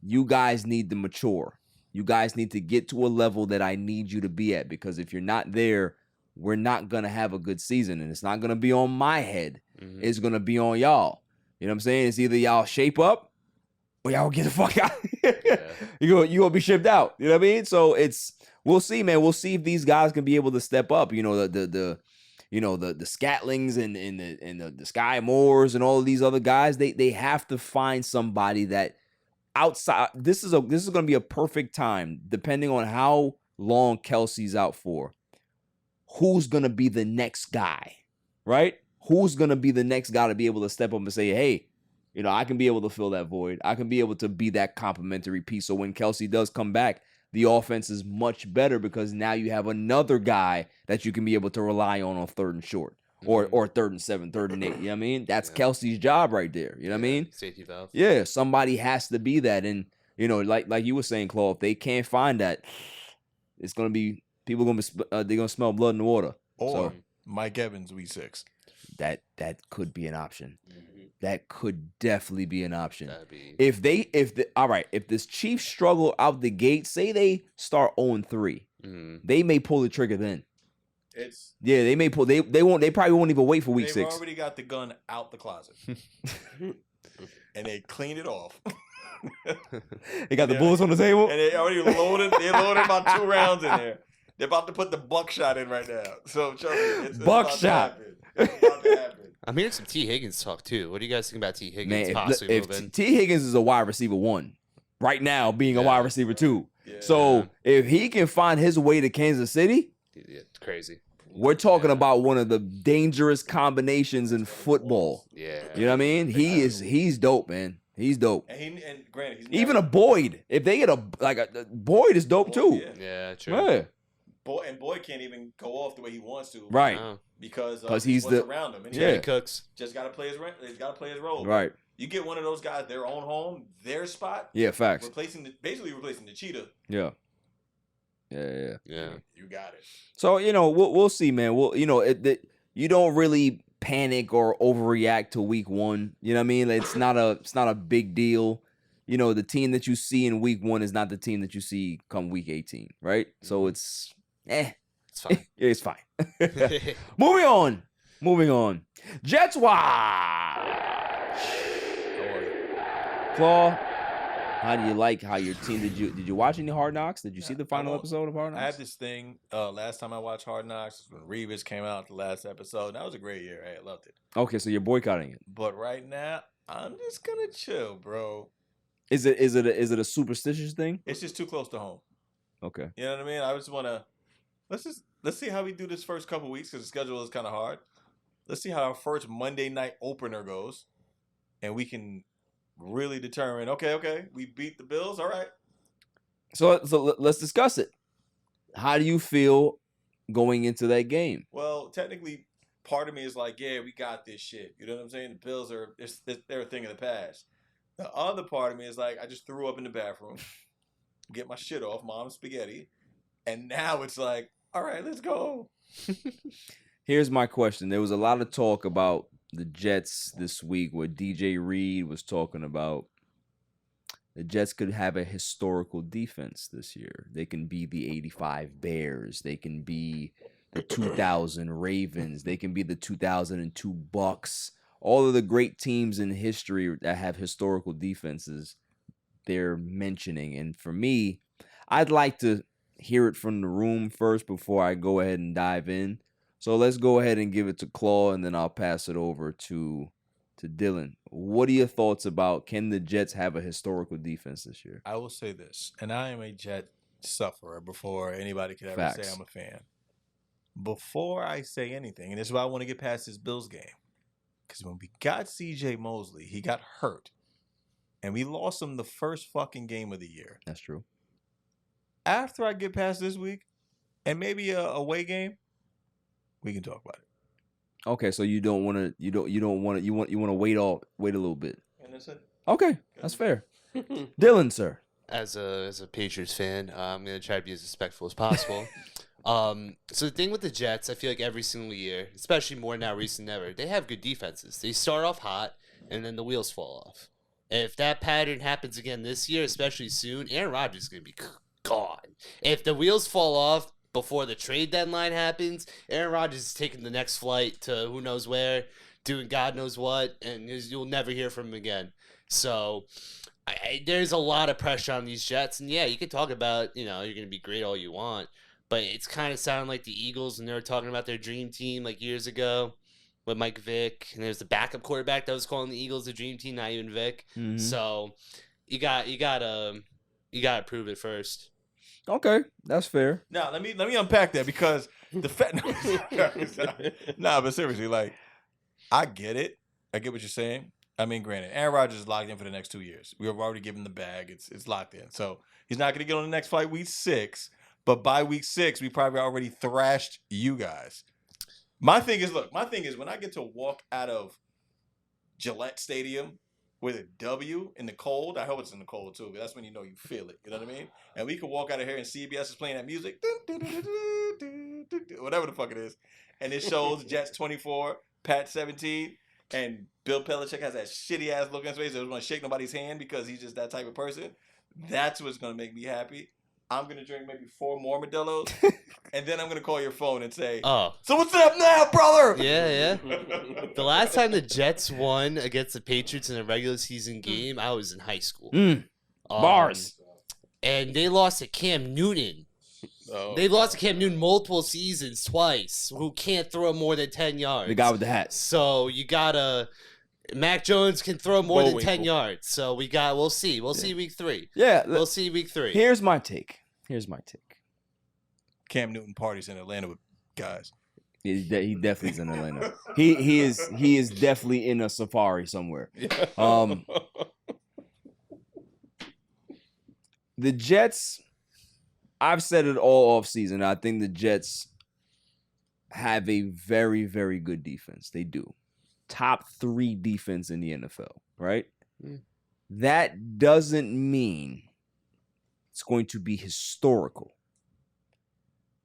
you guys need to mature. You guys need to get to a level that I need you to be at, because if you're not there, we're not going to have a good season, and it's not going to be on my head. It's going to be on y'all. You know what I'm saying? It's either y'all shape up or y'all get the fuck out. You're going to be shipped out. You know what I mean? So we'll see, man. We'll see if these guys can be able to step up. You know, the Scatlings and the Sky Moores and all of these other guys, they have to find somebody that outside. This is going to be a perfect time, depending on how long Kelsey's out for. Who's going to be the next guy, right? Who's going to be the next guy to be able to step up and say, hey, I can be able to fill that void. I can be able to be that complementary piece. So when Kelsey does come back, the offense is much better, because now you have another guy that you can be able to rely on third and short, or third and 7, third and 8. You know what I mean? That's Kelsey's job right there. You know what I mean? Safety valve. Yeah, somebody has to be that. And, like you were saying, Claude, if they can't find that, it's going to be, people going to be, they're going to smell blood in the water. Or Mike Evans, week 6. That could be an option. That could definitely be an option. Be... If this Chiefs struggle out the gate, say they start 0-3, they may pull the trigger then. They may pull. They won't. They probably won't even wait for week 6. They've already got the gun out the closet, and they cleaned it off. They got the bullets on the table, and they already loaded. They loaded about 2 rounds in there. They're about to put the buckshot in right now. So trust me, it's buckshot. It's about to happen. I'm hearing some T. Higgins talk too. What do you guys think about T. Higgins Man, possibly if moving? T. Higgins is a wide receiver 1 right now, being a wide receiver 2. Yeah. So if he can find his way to Kansas City, it's crazy. We're talking about one of the dangerous combinations in football. Yeah. You know what I mean? He's dope, man. He's dope. And granted, even a Boyd. If they get a Boyd is dope too. Yeah, true. Yeah. Boyd can't even go off the way he wants to. Right. Because he's what's around him. And he cooks. Just got to play his role. Right. You get one of those guys, their own home, their spot. Yeah, facts. Basically replacing the cheetah. Yeah. Yeah. You got it. So we'll see, man. You don't really panic or overreact to week 1. You know what I mean? It's not a big deal. The team that you see in week 1 is not the team that you see come week 18, right? So it's fine. It's fine. Moving on. Jets watch. Claw, how do you like how your team? Did you watch any Hard Knocks? Did you see the final episode of Hard Knocks? I had this thing last time I watched Hard Knocks when Revis came out the last episode. That was a great year. I loved it. Okay, so you're boycotting it. But right now, I'm just gonna chill, bro. Is it a superstitious thing? It's just too close to home. Okay. You know what I mean? I just wanna let's see how we do this first couple weeks, because the schedule is kind of hard. Let's see how our first Monday night opener goes, and we can really determine. Okay, we beat the Bills. All right. So let's discuss it. How do you feel going into that game? Well, technically, part of me is like, yeah, we got this shit. You know what I'm saying? The Bills they're a thing of the past. The other part of me is like, I just threw up in the bathroom, get my shit off, mom's spaghetti, and now it's like, all right, let's go. Here's my question. There was a lot of talk about the Jets this week where DJ Reed was talking about the Jets could have a historical defense this year. They can be the 85 Bears. They can be the 2000 Ravens. They can be the 2002 Bucks. All of the great teams in history that have historical defenses, they're mentioning. And for me, I'd like to hear it from the room first before I go ahead and dive in. So let's go ahead and give it to Claw, and then I'll pass it over to Dylan. What are your thoughts about, can the Jets have a historical defense this year? I will say this, and I am a Jet sufferer before anybody could ever Facts. say I'm a fan. Before I say anything, and this is why I want to get past this Bills game, because when we got C.J. Mosley, he got hurt, and we lost him the first fucking game of the year. That's true. After I get past this week, and maybe a away game, we can talk about it. Okay, so you don't want to you want to wait a little bit. And that's it. Okay, that's fair. Dylan, sir. As a Patriots fan, I'm gonna try to be as respectful as possible. So the thing with the Jets, I feel like every single year, especially more now recent than ever, they have good defenses. They start off hot, and then the wheels fall off. And if that pattern happens again this year, especially soon, Aaron Rodgers is gonna be gone. If the wheels fall off before the trade deadline happens, Aaron Rodgers is taking the next flight to who knows where, doing God knows what, and you'll never hear from him again. So there's a lot of pressure on these Jets, and yeah, you can talk about, you're going to be great all you want, but it's kind of sounding like the Eagles when they were talking about their dream team like years ago with Mike Vick, and there's the backup quarterback that was calling the Eagles the dream team, not even Vick. Mm-hmm. So you gotta prove it first. Okay, that's fair. Now let me unpack that, because the but seriously, like, I get it. I get what you're saying. I mean, granted, Aaron Rodgers is locked in for the next 2 years. We have already given the bag. It's locked in. So he's not going to get on the next flight week 6. But by week 6, we probably already thrashed you guys. My thing is when I get to walk out of Gillette Stadium with a W in the cold, I hope it's in the cold too, but that's when you know you feel it. You know what I mean? And we could walk out of here and CBS is playing that music, whatever the fuck it is. And it shows Jets 24, Pat 17. And Bill Belichick has that shitty ass look in his face. He doesn't want to shake nobody's hand because he's just that type of person. That's what's going to make me happy. I'm going to drink maybe 4 more Modelo's. And then I'm going to call your phone and say, oh, so what's up now, brother? Yeah. The last time the Jets won against the Patriots in a regular season game, I was in high school. Bars. And they lost to Cam Newton. Oh. They lost to Cam Newton multiple seasons, twice, who can't throw more than 10 yards. The guy with the hat. So you gotta. Mac Jones can throw more than 10 yards. So we'll see. We'll see week 3. Yeah. We'll see week 3. Here's my take. Cam Newton parties in Atlanta with guys. He definitely is in Atlanta. He is definitely in a safari somewhere. The Jets, I've said it all offseason. I think the Jets have a very, very good defense. They do. Top 3 defense in the NFL, right? That doesn't mean it's going to be historical.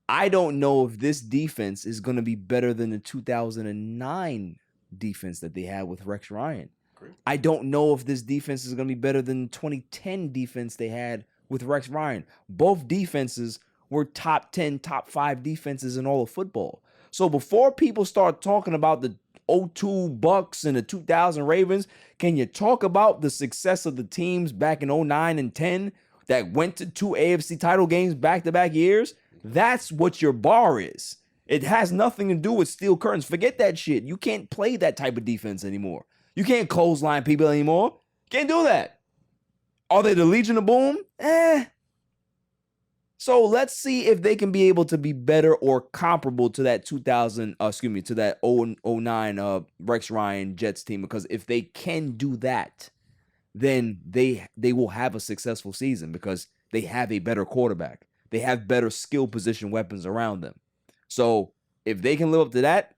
I don't know if this defense is going to be better than the 2009 defense that they had with Rex Ryan. Great. I don't know if this defense is going to be better than the 2010 defense they had with Rex Ryan. Both defenses were top 10, top 5 defenses in all of football. So before people start talking about the 02 Bucks and the 2000 Ravens, can you talk about the success of the teams back in 09 and 10 that went to 2 AFC title games back-to-back years? That's what your bar is. It has nothing to do with steel curtains. Forget that shit. You can't play that type of defense anymore. You can't clothesline people anymore. Can't do that. Are they the Legion of Boom? So let's see if they can be able to be better or comparable to that 09 Rex Ryan Jets team. Because if they can do that, then they will have a successful season because they have a better quarterback. They have better skill position weapons around them. So if they can live up to that,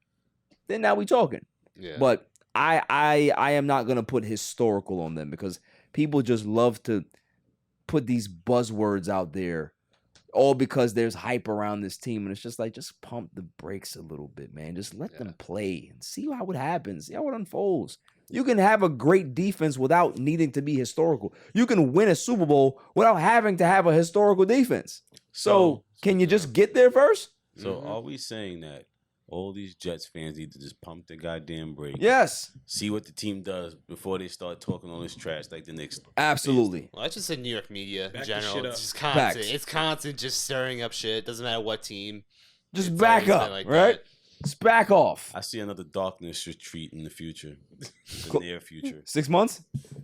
then now we talking. Yeah. But I am not going to put historical on them because people just love to put these buzzwords out there all because there's hype around this team. And it's just like, just pump the brakes a little bit, man. Just let them play and see how it happens. See how it unfolds. You can have a great defense without needing to be historical. You can win a Super Bowl without having to have a historical defense. So can you just get there first? So are we saying that all these Jets fans need to just pump the goddamn brakes? Yes. See what the team does before they start talking all this trash like the Knicks. Absolutely. Well, that's just in New York media Back in the general. shit It's up. just constant. Facts. It's constant just stirring up shit. Doesn't matter what team. Just It's back always up, been like right? that. Back off. I see another darkness retreat in the future, the Cool. near future. 6 months?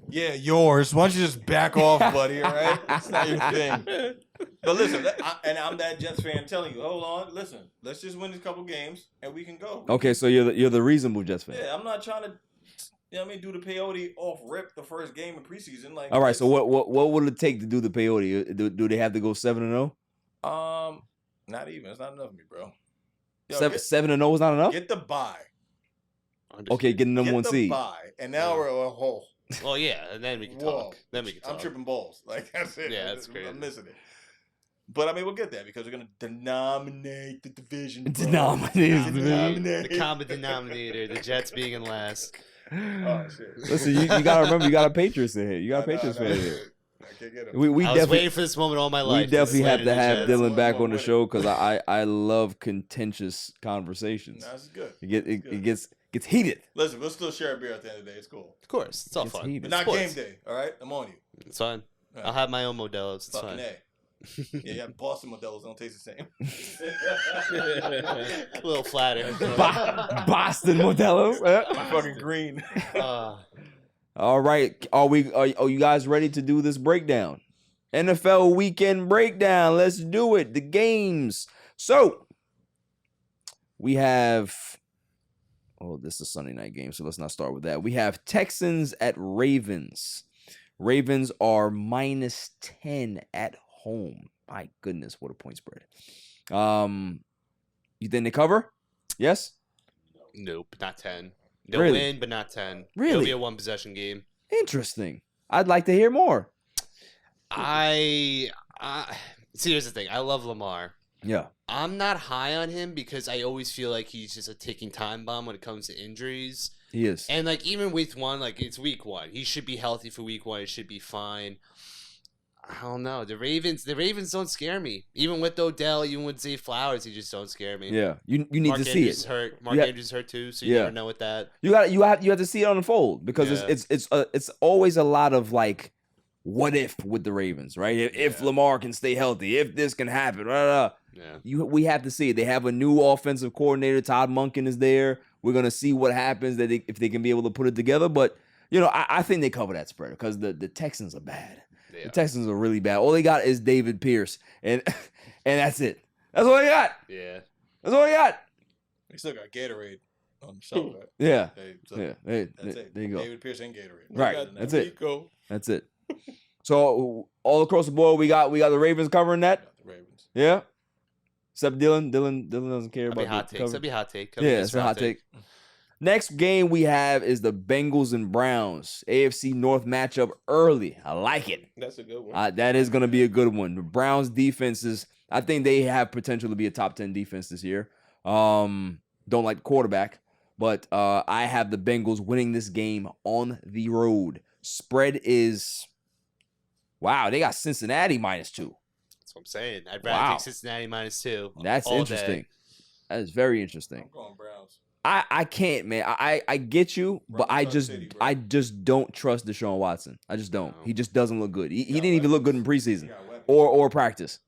Yeah, yours. Why don't you just back off, buddy? All right, it's not your thing. But listen, I'm that Jets fan telling you, hold on, listen, let's just win these couple games and we can go. Okay, so you're the reasonable Jets fan. Yeah, I'm not trying to, do the peyote off rip the first game in preseason. Like, All right, so what would it take to do the peyote? Do they have to go 7-0? Not even. It's not enough for me, bro. 7-0 is not enough? Get the bye. Okay, get the number one seed. Bye. And now we're a whole. Well, yeah, and then we can Whoa. talk. Then we can talk. I'm tripping balls. Like, that's it. Yeah, that's crazy. I'm missing it. But I mean, we'll get there because we're gonna denominate the division. Bro. Denominate. The common denominator, the Jets being in last. Oh shit! Listen, you gotta remember, you got a Patriots in here. You got a Patriots fan here. I can't get him. We I was definitely waiting for this moment all my life. we definitely have to have Jets. Dylan back on the Win. show because I love contentious conversations. Nah, this is good. It gets heated. Listen, we'll still share a beer at the end of the day. It's cool. Of course, it's all It's fun. heated. But not Sports. game day. All right, I'm on you. It's fine. Right. I'll have my own Modelo's. It's Fucking fine. A. Yeah, Boston Modelo's don't taste the same. A little flatter. Boston Modelo's. Fucking green. All right, are you guys ready to do this breakdown? NFL weekend breakdown. Let's do it. The games. So we have. Oh, this is a Sunday night game, so let's not start with that. We have Texans at Ravens. Ravens are -10 at home. My goodness, what a point spread. You think they cover? Yes? Nope, not 10. They'll Really? win, but not 10. Really? It'll be a one possession game. Interesting. I'd like to hear more. I see. Here's the thing. I love Lamar. Yeah. I'm not high on him because I always feel like he's just a ticking time bomb when it comes to injuries. He is. And like even week one, like it's week one. He should be healthy for week one. It should be fine. I don't know. The Ravens don't scare me. Even with Odell, even with Zay Flowers, they just don't scare me. Yeah. You need Mark to see Andrews it. is hurt. Mark Yeah. Andrews is hurt too, so you Yeah. never know with that. You have to see it unfold because Yeah. it's always a lot of like what if with the Ravens, right? If Yeah. Lamar can stay healthy, if this can happen, blah, blah. Yeah. We have to see it. They have a new offensive coordinator. Todd Monken is there. We're gonna see what happens if they can be able to put it together. But I think they cover that spread because the Texans are bad. Yeah. The Texans are really bad. All they got is David Pierce, and that's it. That's all they got. Yeah. That's all they got. They still got Gatorade on the shelf, right? Yeah. So Yeah. That's it. There you go. David Pierce and Gatorade. Right. That's it. Go. That's it. So all across the board, we got the Ravens covering that. The Ravens. Yeah. Except Dylan. Dylan doesn't care That'd be about hot the takes. cover. That'd be hot take. Yeah, it's a hot take. Next game we have is the Bengals and Browns. AFC North matchup early. I like it. That's a good one. That is going to be a good one. The Browns defense I think they have potential to be a top 10 defense this year. Don't like the quarterback, but I have the Bengals winning this game on the road. Spread is, wow, they got Cincinnati -2. That's what I'm saying. I'd rather Wow. take Cincinnati -2. That's all interesting. day. That is very interesting. I'm going Browns. I can't, man. I get you, but I Browns just City, bro. I just don't trust Deshaun Watson. I just don't. No. He just doesn't look good. He got didn't even look good in He preseason got weapons. or practice.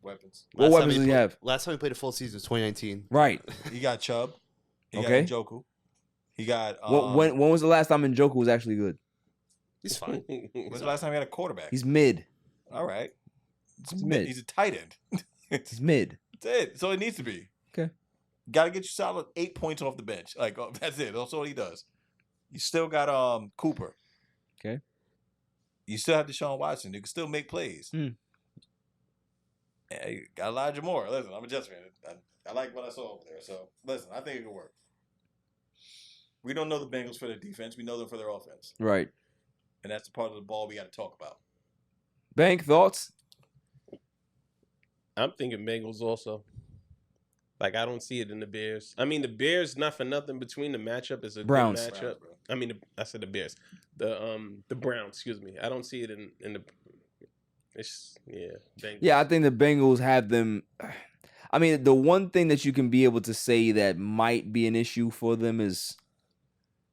Weapons. What Last time weapons does he have? Last time he played a full season was 2019. Right. He got Chubb. He Okay. got Njoku. He got. When was the last time Njoku was actually good? He's fine. When's the last time he had a quarterback? He's mid. All right. He's mid. He's a tight end. He's mid. That's it. So it needs to be. Okay. Got to get you solid 8 points off the bench. Like that's it. That's all he does. You still got Cooper. Okay. You still have Deshaun Watson. You can still make plays. Hmm. Yeah, you got Elijah Moore. Listen, I'm a Jets fan. I like what I saw over there. So listen, I think it could work. We don't know the Bengals for their defense. We know them for their offense, Right. and that's the part of the ball we got to talk about. Bank thoughts? I'm thinking Bengals also. Like, I don't see it in the Bears. I mean, the Bears, not for nothing, between the matchup is a Browns. good matchup. Browns, bro. I mean, I said the Bears. The Browns, excuse me. I don't see it in the. It's Bengals. Yeah, I think the Bengals have them. I mean, the one thing that you can be able to say that might be an issue for them is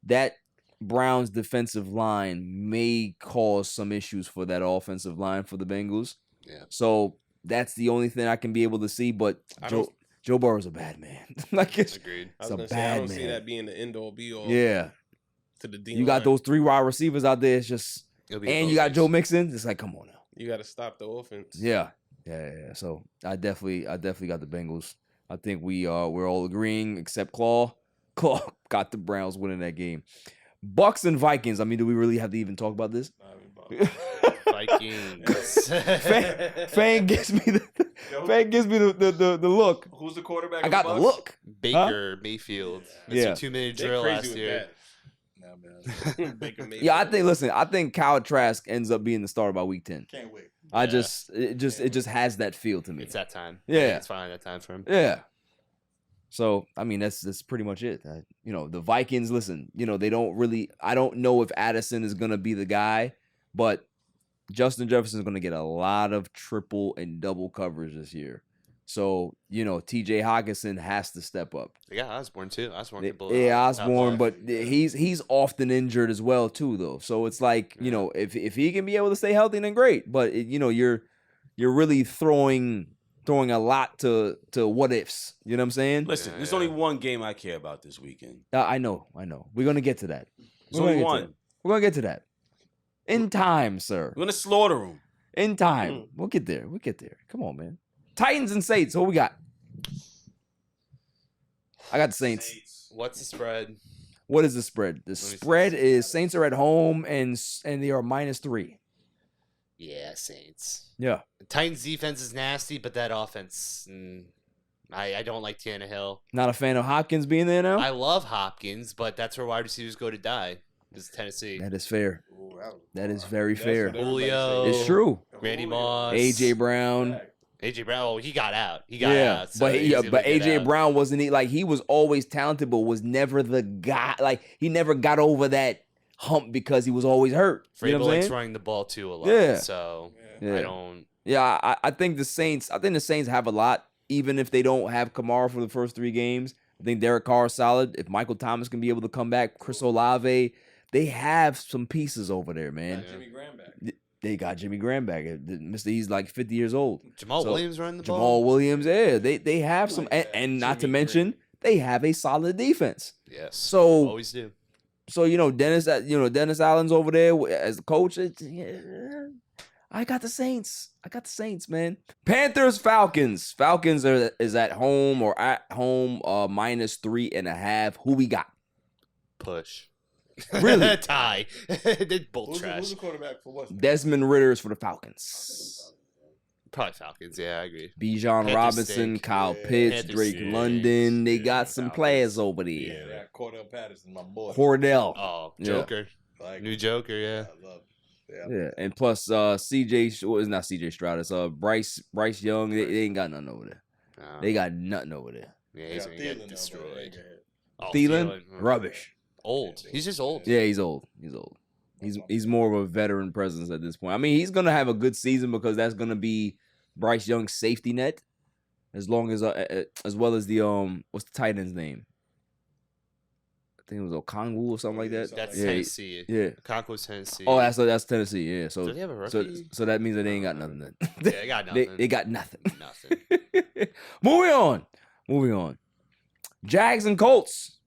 that Browns defensive line may cause some issues for that offensive line for the Bengals. Yeah. So that's the only thing I can be able to see. But I don't- Joe Burrow's a bad man. Like it's Agreed. I It's was a gonna say I bad don't see man. that being the end all be all. yeah. To the D. You got those 3 wide receivers out there. It's just It'll be a and you got Bosa's. Joe Mixon. It's like, come on now. You got to stop the offense. Yeah. So I definitely got the Bengals. I think we're all agreeing except Claw. Claw got the Browns winning that game. Bucks and Vikings. I mean, do we really have to even talk about this? Vikings. Fang gives me the look. Who's the quarterback? I of got the the Bucks? look. Baker Mayfield. Yeah. It's a 2-minute They're drill crazy last with year. Nah, man. that. Baker Mayfield. Yeah, I think Kyle Trask ends up being the starter by week 10. Can't wait. It just has that feel to me. It's that time. Yeah. It's finally that time for him. Yeah. So I mean that's pretty much it. The Vikings. Listen, they don't really. I don't know if Addison is gonna be the guy, but Justin Jefferson is gonna get a lot of triple and double coverage this year. So T.J. Hawkinson has to step up. They got Osborne too. Osborne can blow Yeah, out Osborne, left. but he's often injured as well too, though. So it's like if he can be able to stay healthy, then great. But you're really throwing a lot to what ifs. You know what I'm saying? Listen, there's only one game I care about this weekend. I know. We're gonna get to that. There's only one. We're gonna get to that in time, sir. We're gonna slaughter them. In time, we'll get there. Come on, man. Titans and Saints. What we got? I got the Saints. What's the spread? What is the spread? The spread is Saints are at home and they are -3. Yeah, Saints. Yeah. The Titans defense is nasty, but that offense, I don't like Tannehill. Not a fan of Hopkins being there now? I love Hopkins, but that's where wide receivers go to die. This is Tennessee. That is fair. That is very That's fair. what everybody Julio. says. It's true. Randy Moss. AJ Brown. AJ Brown. Oh, he got out. out. So but he's able to get AJ out. Brown wasn't he was always talented, but was never the guy. Like he never got over that hump because he was always hurt. You know Vrabel what I'm likes saying? running the ball too a lot. Yeah. So Yeah. I don't. Yeah, I think the Saints. I think the Saints have a lot, even if they don't have Kamara for the first 3 games. I think Derek Carr is solid. If Michael Thomas can be able to come back, Chris Olave, they have some pieces over there, man. Jimmy Graham back. They got Jimmy Graham back. He's like 50 years old. Jamal So, Williams running the ball. Jamal Williams, yeah, they have some, and not to Jimmy mention they have a solid defense. Yes. So Always do. Dennis Allen's over there as the coach. I got the Saints. Man. Panthers, Falcons. Falcons is at home -3.5. Who we got? Push. Really? Tie. They're both Who's trash. the quarterback for what? Desmond Ritter's for the Falcons. Probably Falcons. Yeah, I agree. Bijan Panthers Robinson, stink. Kyle Yeah, Pitts, Panthers Drake stink. London. They Yeah, got some Falcons. players over there. Yeah, that Cordell Patterson, my boy. Cordell. Oh, Yeah. Joker. Like, New Joker. Yeah. I love. Yeah, and plus CJ, well, it's not CJ Stroud. It's Bryce Young. They ain't got nothing over there. They got nothing over there. Yeah, he's got gonna get Thielen, though, destroyed. but Oh, Thielen, rubbish. Old. He's just old. Yeah, he's old. He's more of a veteran presence at this point. I mean, he's gonna have a good season because that's gonna be Bryce Young's safety net, as long as well as the what's the tight end's name? I think it was Okongwu or something like that. That's Yeah, Tennessee. Yeah. Conco's Tennessee. Oh, that's Tennessee. Yeah. So Do they have a so rookie? so that means that they ain't got nothing. Then. Yeah, they got nothing. They got nothing. Nothing. Moving on. Jags and Colts.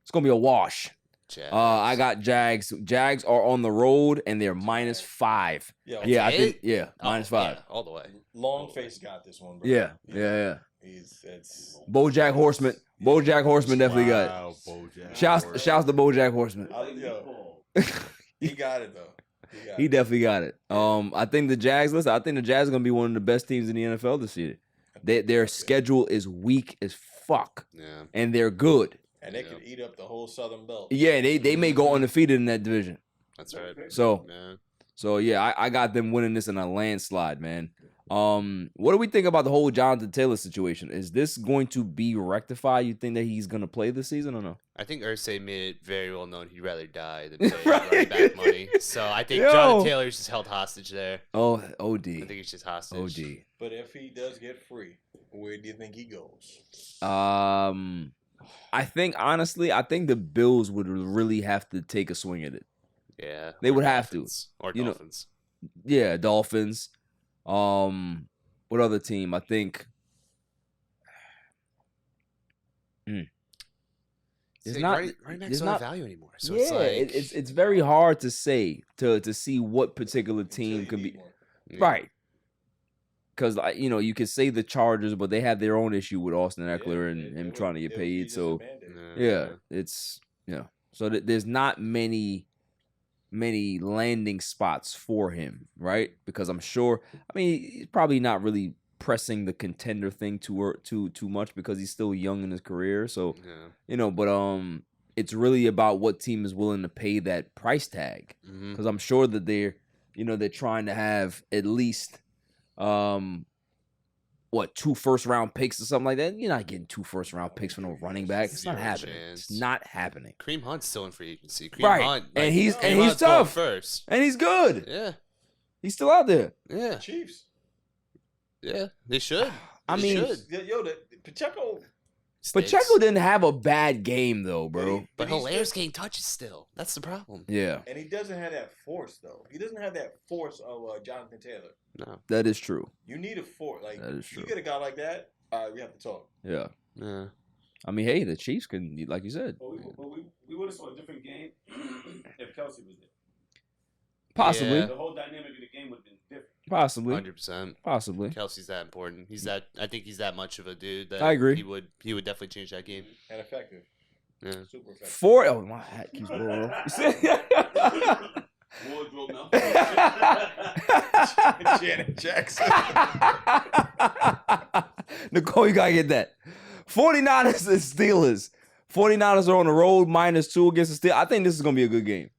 It's gonna be a wash. Jags. I got Jags. Jags are on the road and they're -5. Yeah, Yeah, I it? think Oh, -5. yeah, all the way. Long face got this one, bro. Yeah. It's BoJack Horseman. BoJack Horseman definitely got it. Wow, Bojack. Shouts to BoJack Horseman. he got it though. He definitely got it. I think the Jags. Listen, I think the Jags are gonna be one of the best teams in the NFL this year. Their schedule is weak as fuck, Yeah. and they're good. And they could eat up the whole Southern Belt. Yeah, they may go undefeated in that division. That's right. So Yeah. So yeah, I got them winning this in a landslide, man. What do we think about the whole Jonathan Taylor situation? Is this going to be rectified? You think that he's gonna play this season or no? I think Irsay made it very well known he'd rather die than pay Right. running back money. So I think Yo. Jonathan Taylor's just held hostage there. Oh, I OD, think he's just hostage. OD. But if he does get free, where do you think he goes? I think honestly, I think the Bills would really have to take a swing at it. Yeah. They or would have to. Dolphins. Or You know- Dolphins. Yeah, Dolphins. What other team? I think It's like not running backs it's don't not have value anymore. So yeah, it's like it's very hard to say to see what particular team could be right. Because you could say the Chargers, but they have their own issue with Austin Eckler and him trying to get paid. So yeah, it's So there's not many landing spots for him, right? Because I'm sure. I mean, he's probably not really pressing the contender thing too much because he's still young in his career. So but it's really about what team is willing to pay that price tag. Because I'm sure that they're trying to have at least 2 first-round picks or something like that. You're not getting 2 first-round picks for no running back. It's not happening. It's not happening. Kareem Hunt's still in free agency. Right. Hunt, and he's tough first. And he's good. Yeah. He's still out there. Yeah. Chiefs. Yeah, they should. Pacheco didn't have a bad game though, bro. But Hilaire's getting touches still. That's the problem. Yeah. And he doesn't have that force though. He doesn't have that force of Jonathan Taylor. No. That is true. You need a force. Like that is true. You get a guy like that, we have to talk. Yeah. Yeah. I mean, hey, the Chiefs can, like you said. But we would have saw a different game if Kelsey was there. Possibly. Yeah. The whole dynamic of the game would have been different. Possibly. 100%. Possibly. Kelsey's that important. I think he's that much of a dude that I agree. He would definitely change that game. And effective. Yeah. Super effective. Oh, my hat keeps blowing. Wardrobe now. Janet Jackson. Nicole, you gotta get that. 49ers and Steelers. 49ers are on the road, -2 against the Steelers. I think this is gonna be a good game.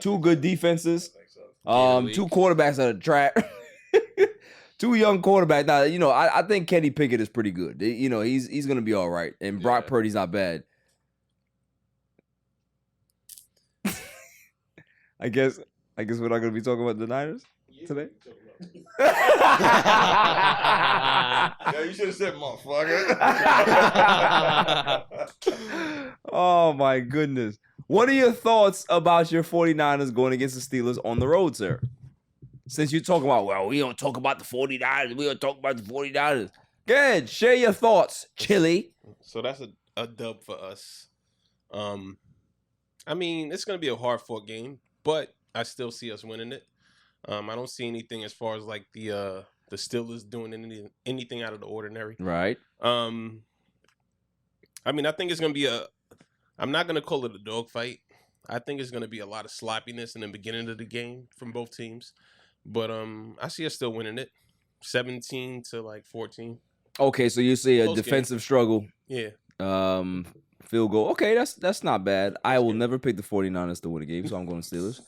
2 good defenses. 2 quarterbacks at a track. 2 young quarterbacks. Now, I think Kenny Pickett is pretty good. He's gonna be all right. And Brock Purdy's not bad. I guess we're not gonna be talking about the Niners today. Yo, you should have said motherfucker. Oh my goodness. What are your thoughts about your 49ers going against the Steelers on the road, sir? Since you're talking about, well, we don't talk about the 49ers. We don't talk about the 49ers. Go ahead, share your thoughts, Chili. So that's a dub for us. I mean, it's going to be a hard-fought game, but I still see us winning it. I don't see anything as far as like the Steelers doing anything out of the ordinary. Right. I mean, I think it's going to be I'm not going to call it a dogfight. I think it's going to be a lot of sloppiness in the beginning of the game from both teams. But I see us still winning it. 17-14. Okay, so you see a Close defensive struggle. Yeah. Field goal. Okay, that's not bad. I will never pick the 49ers to win a game, so I'm going Steelers.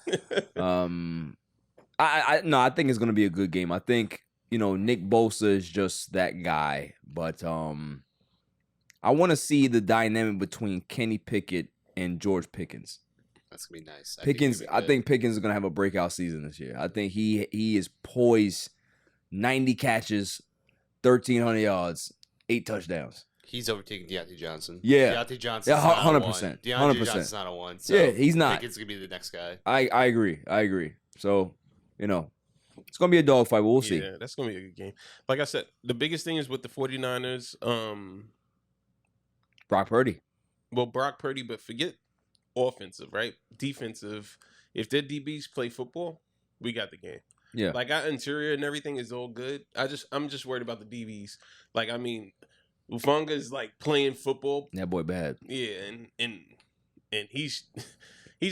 I think it's going to be a good game. I think, Nick Bosa is just that guy. But I want to see the dynamic between Kenny Pickett and George Pickens. That's going to be nice. I think Pickens is going to have a breakout season this year. I think he is poised. 90 catches, 1,300 yards, 8 touchdowns. He's overtaking Deontay Johnson. Yeah. Deontay Johnson. Yeah, 100%. Deontay Johnson's not a 1. So yeah, he's not. Pickens going to be the next guy. I agree. So, it's going to be a dogfight, but we'll see. Yeah, that's going to be a good game. Like I said, the biggest thing is with the 49ers, Brock Purdy. Well, Brock Purdy, but forget offensive, right? Defensive. If their DBs play football, we got the game. Yeah. Like our interior and everything is all good. I'm just worried about the DBs. Like, I mean, Ufunga is like playing football. That boy bad. Yeah, and he's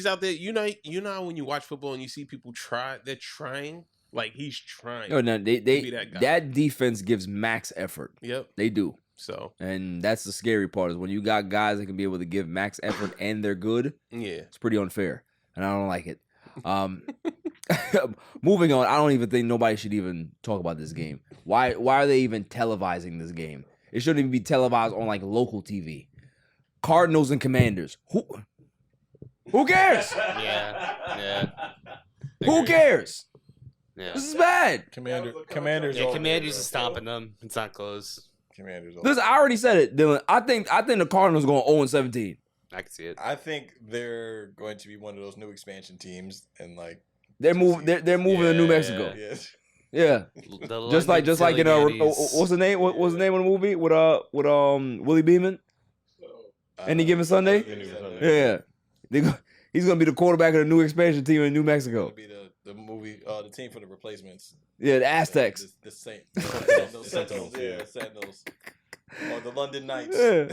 out there. You know how when you watch football and you see people try, they're trying. Like he's trying. Oh no, they be that guy. That defense gives max effort. Yep. They do. So, and that's the scary part is when you got guys that can be able to give max effort and they're good. Yeah. It's pretty unfair, and I don't like it. Moving on, I don't even think nobody should even talk about this game. Why are they even televising this game? It shouldn't even be televised on like local TV. Cardinals and Commanders. Who cares? Yeah. Who cares? Yeah. This is bad. Commanders. Yeah, Commanders is stomping them. It's not close. Commanders. Listen, I already said it, Dylan. I think the Cardinals are going 0-17. I can see it. I think they're going to be one of those new expansion teams, and like they're moving to New Mexico. Yeah. Just like in what's the name? What's the name of the movie with Willie Beeman? Any given Sunday? Yeah. He's going to be the quarterback of the new expansion team in New Mexico. It's gonna be the movie, the team for the replacements. Yeah, the Aztecs. The Sentinels, yeah, Sentinels. Or the London Knights. Yeah.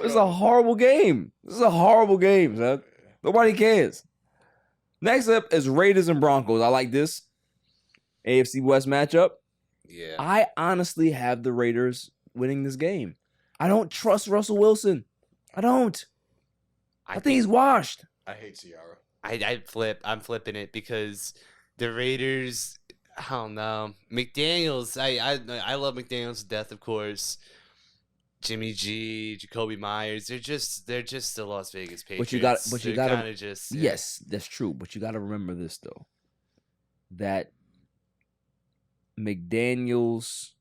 It's a horrible game. This is a horrible game, son. Nobody cares. Next up is Raiders and Broncos. I like this. AFC West matchup. Yeah. I honestly have the Raiders winning this game. I don't trust Russell Wilson. I don't. I think he's washed. I hate Ciara. I'm flipping it because the Raiders, I don't know. McDaniels, I love McDaniels to death, of course. Jimmy G, Jacoby Myers, they're just the Las Vegas Patriots. But you gotta kind of just Yes, that's true. But you gotta remember this though. That McDaniels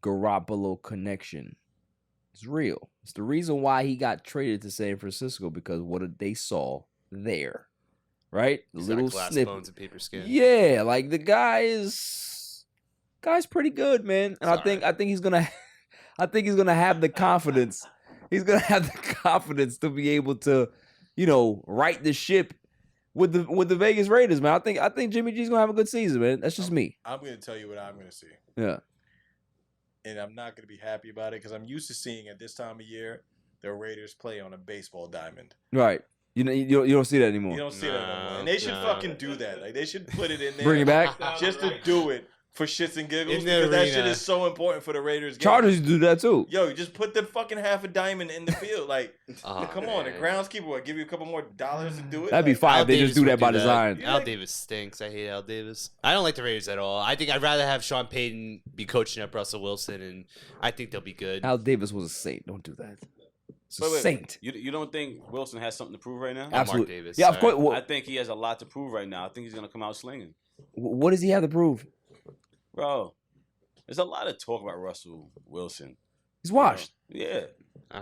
Garoppolo connection is real. It's the reason why he got traded to San Francisco, because what they saw there. Right? He's Little got glass snippet. bones and paper skin. Yeah, like the guy's pretty good, man. And I think he's gonna have the confidence. He's gonna have the confidence to be able to, right the ship with the Vegas Raiders, man. I think Jimmy G's gonna have a good season, man. That's just me. I'm gonna tell you what I'm gonna see. Yeah. And I'm not gonna be happy about it because I'm used to seeing at this time of year the Raiders play on a baseball diamond. Right. You don't see that anymore. You don't see that anymore. And they should fucking do that. Like they should put it in there. Bring it back just to do it for shits and giggles, In the because that arena. shit is so important for the Raiders game. Chargers do that too. Yo, you just put the fucking half a diamond in the field. Like, Oh, come on, the man. groundskeeper will give you a couple more dollars to do it. That'd be Like, fine Al if they Davis just do would that by design. Al Davis stinks. I hate Al Davis. I don't like the Raiders at all. I think I'd rather have Sean Payton be coaching up Russell Wilson, and I think they'll be good. Al Davis was a saint. Don't do that. It's a Wait. saint. You don't think Wilson has something to prove right now? Mark Absolutely. Davis, Yeah, of sorry. course. I think he has a lot to prove right now. I think he's gonna come out slinging, What does he have to prove? bro. There's a lot of talk about Russell Wilson. He's washed. Yeah.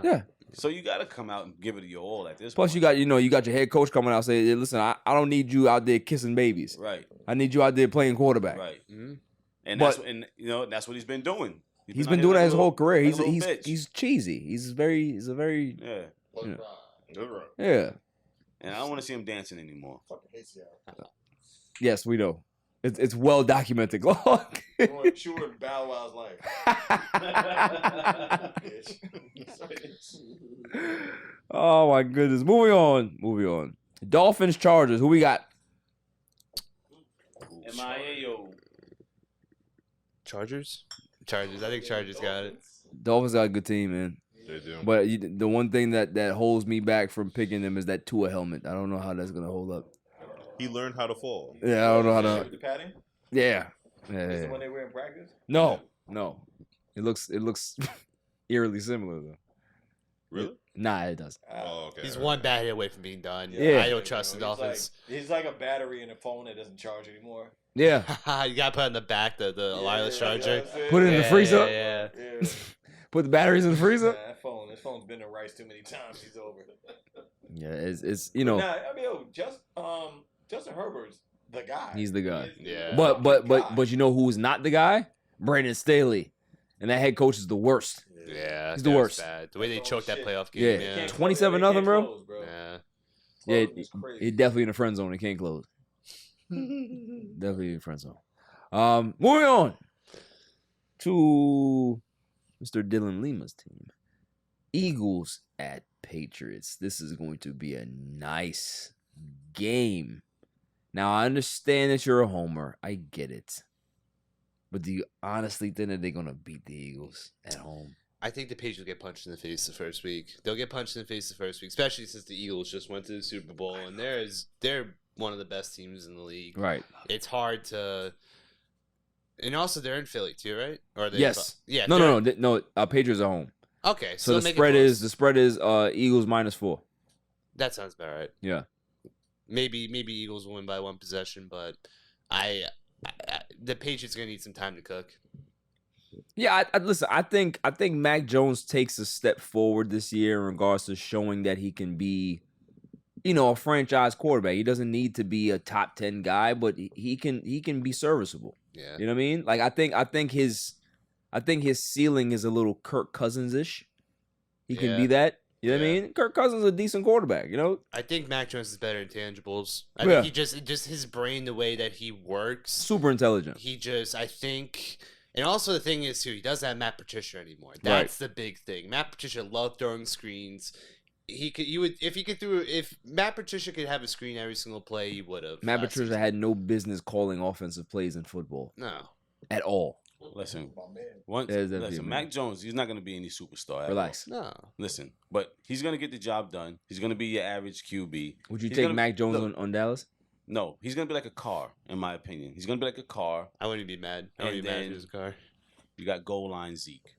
Yeah. So you got to come out and give it your all at this Plus, point. you got your head coach coming out saying, hey, "Listen, I don't need you out there kissing babies. Right. I need you out there playing quarterback." Right. Mhm. And But- that's what he's been doing. He's out been here doing like that a his little- whole career. like a little bitch. He's cheesy. He's a very Yeah. Yeah. Good run. yeah. And I don't want to see him dancing anymore. Fucking hate Seattle. Yes, we know. It's well documented. Sure, Bow Wow's life. Oh my goodness. Moving on. Dolphins, Chargers. Who we got? MIA. Chargers. I think Chargers got it. Dolphins got a good team, man. They do. But the one thing that holds me back from picking them is that Tua helmet. I don't know how that's gonna hold up. He learned how to fall. Yeah, I don't know how With to. the padding? Yeah. Is it when they were in practice? No. It looks eerily similar though. Really? Nah, it doesn't. Oh, okay. He's one bad hit away from being done. Yeah. I don't trust the Dolphins. He's like a battery in a phone that doesn't charge anymore. Yeah. You gotta put it in the back the wireless charger. Put it in the freezer. Yeah. Yeah. Put the batteries in the freezer. Nah, this phone's been to rice too many times. He's over. Yeah, it's Nah, I mean, Justin Herbert's the guy. he's the guy. Yeah. But you know who's not the guy? Brandon Staley, and that head coach is the worst. Yeah, He's the that was worst. bad. The way they choked that playoff Yeah. game. Yeah. 27-0, bro. Yeah. Yeah, Close is crazy. he definitely in the friend zone. He can't close. Definitely in the friend zone. Moving on to Mr. Dylan Lima's team. Eagles at Patriots. This is going to be a nice game. Now, I understand that you're a homer. I get it. But do you honestly think that they're going to beat the Eagles at home? I think the Patriots will get punched in the face the first week. They'll get punched in the face the first week, especially since the Eagles just went to the Super Bowl and they're one of the best teams in the league. Right. It's hard to, and also they're in Philly too, right? Or are they? Yes. Yeah. No. Patriots are home. Okay, So the make it spread close. is Eagles -4. That sounds about right. Yeah. Maybe Eagles will win by one possession, but the Patriots are gonna need some time to cook. Yeah, listen. I think Mac Jones takes a step forward this year in regards to showing that he can be, a franchise quarterback. He doesn't need to be a top 10 guy, but he can be serviceable. Yeah. You know what I mean? Like I think his ceiling is a little Kirk Cousins-ish. He can be that. You know what I mean? Kirk Cousins is a decent quarterback. You know, I think Mac Jones is better in tangibles. I Yeah. think he just his brain, the way that he works, super intelligent. I think, and also the thing is too, he doesn't have Matt Patricia anymore. That's the big thing. Matt Patricia loved throwing screens. If Matt Patricia could have a screen every single play, he would have. Matt Patricia had no business calling offensive plays in football. No. At all. Listen, Listen, Mac Jones, he's not going to be any superstar. Relax. No. Listen, but he's going to get the job done. He's going to be your average QB. Would you take Mac Jones on Dallas? No, he's going to be like a car, in my opinion. He's going to be like a car. I wouldn't be mad. I wouldn't be mad if he was a car. You got goal line Zeke.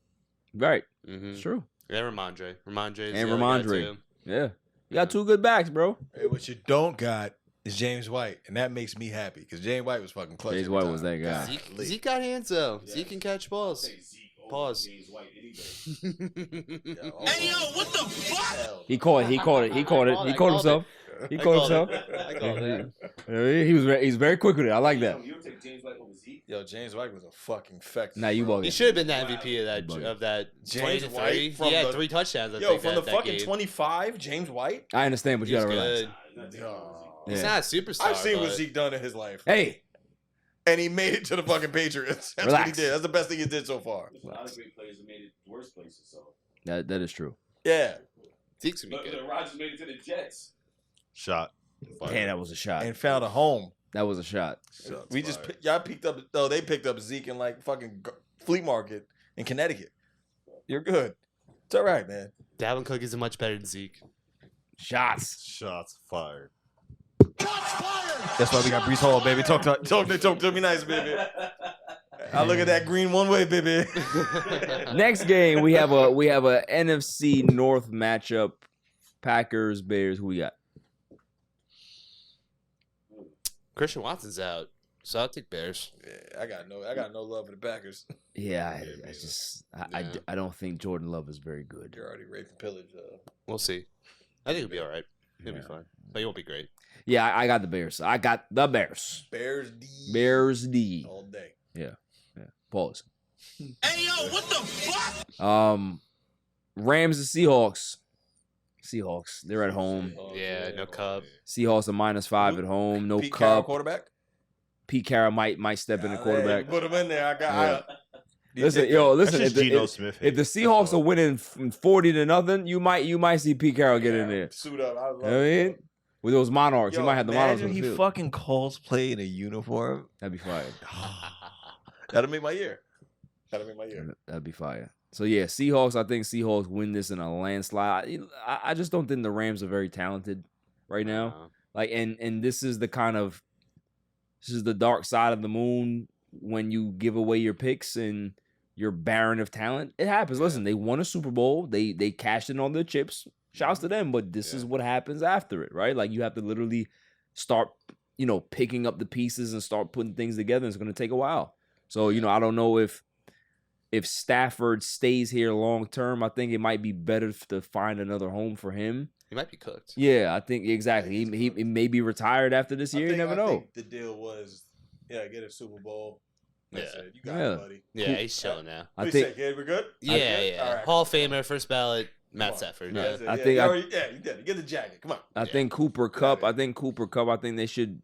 Right. Mm-hmm. It's true. Yeah, Ramondre. Ramondre. Yeah. You got two good backs, bro. Hey, what you don't got is James White, and that makes me happy because James White was fucking clutch. James White was that guy. Zeke got hands though. Yeah. Zeke can catch balls. Pause. James White any day. Hey, yo, what the fuck? He caught it. He caught himself. He caught himself. I called it. He's very quick with it. I like that. You would take James White over Zeke? Yo, James White was a fucking feck. Nah, you bugging. He should have been the MVP of that James 20-3. White from He had the- 3 touchdowns. I Yo, think, from the that fucking game. 25, James White. I understand, but you He's gotta relax. good. He's Yeah. not a superstar. I've seen what but- Zeke done in his life. Hey, And he made it to the fucking Patriots. That's what he Relax. did. That's the best thing he did so far. There's a lot of great players that made it worse places. So, that is true. Yeah. Zeke's gonna but be good. Rodgers made it to the Jets. Shot. Man, that was a shot. And found a home. That was a shot. Shots We just fired. y'all picked up. No, they picked up Zeke in like fucking flea market in Connecticut. You're good. It's all right, man. Dalvin Cook is much better than Zeke. Shots. Shots fired. That's why we got Brees Hall, baby. Talk to me nice, baby. I look at that green one way, baby. Next game, we have a NFC North matchup. Packers, Bears. Who we got? Christian Watson's out, so I'll take Bears. Yeah, I got no love for the Packers. Yeah, Yeah. I don't think Jordan Love is very good. You're already raping pillage. We'll see. I think he'll be all right. He'll be fine, but he won't be great. Yeah, I got the Bears. I got the Bears. Bears D. Bears D. All day. Yeah. Pause. Hey, yo, what the fuck? Rams and Seahawks. Seahawks. They're at home. Yeah, no Cub. Seahawks are -5 at home. No Pete Carroll Cup. quarterback. Pete Carroll might step in the quarterback. Put him in there. I got. Yeah. Listen. That's just Geno Smith. If the Seahawks are winning 40-0, you might see Pete Carroll get in there. Suit up. I love You know what I mean? With those Monarchs, you might have the Monarchs on the he field. fucking calls play in a uniform. That'd be fire. That'll make my year. That'd be fire. So yeah, Seahawks. I think Seahawks win this in a landslide. I just don't think the Rams are very talented right now. Like, and this is the dark side of the moon when you give away your picks and you're barren of talent. It happens. Listen, they won a Super Bowl. They cashed in on their chips. Shouts to them. But this is what happens after it, right? Like, you have to literally start, picking up the pieces and start putting things together. It's going to take a while. So, I don't know if Stafford stays here long term. I think it might be better to find another home for him. He might be cooked. Yeah, I think exactly. He may be retired after this year. You never know. I think the deal was, get a Super Bowl. That's it. You got it, buddy. Yeah, he's chilling now. I What think. you say, kid? We're good? Yeah. All right. Hall of Famer, first ballot, Matt Stafford. No, Yeah. That's it. I Yeah, think you did it. Get the jacket. Come on. I think Cooper Cup. I think they should,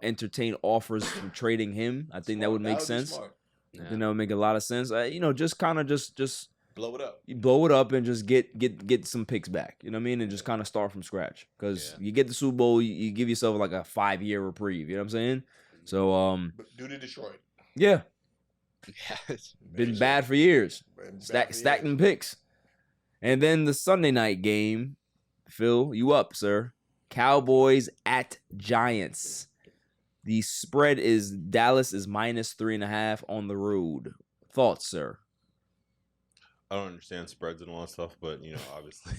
entertain offers from trading him. I think that would make sense. Smart. I think that would make a lot of sense. Just kind of just Blow it up. you blow it up and just get some picks back. You know what I mean? And just kind of start from scratch. Because you get the Super Bowl, you give yourself like a 5-year reprieve. You know what I'm saying? So But due to Detroit. yeah, Yeah. been bad for years. Been bad Stack for them picks. And then the Sunday night game, Phil, you up, sir? Cowboys at Giants. The spread is Dallas is -3.5 on the road. Thoughts, sir? I don't understand spreads and all that stuff, but obviously.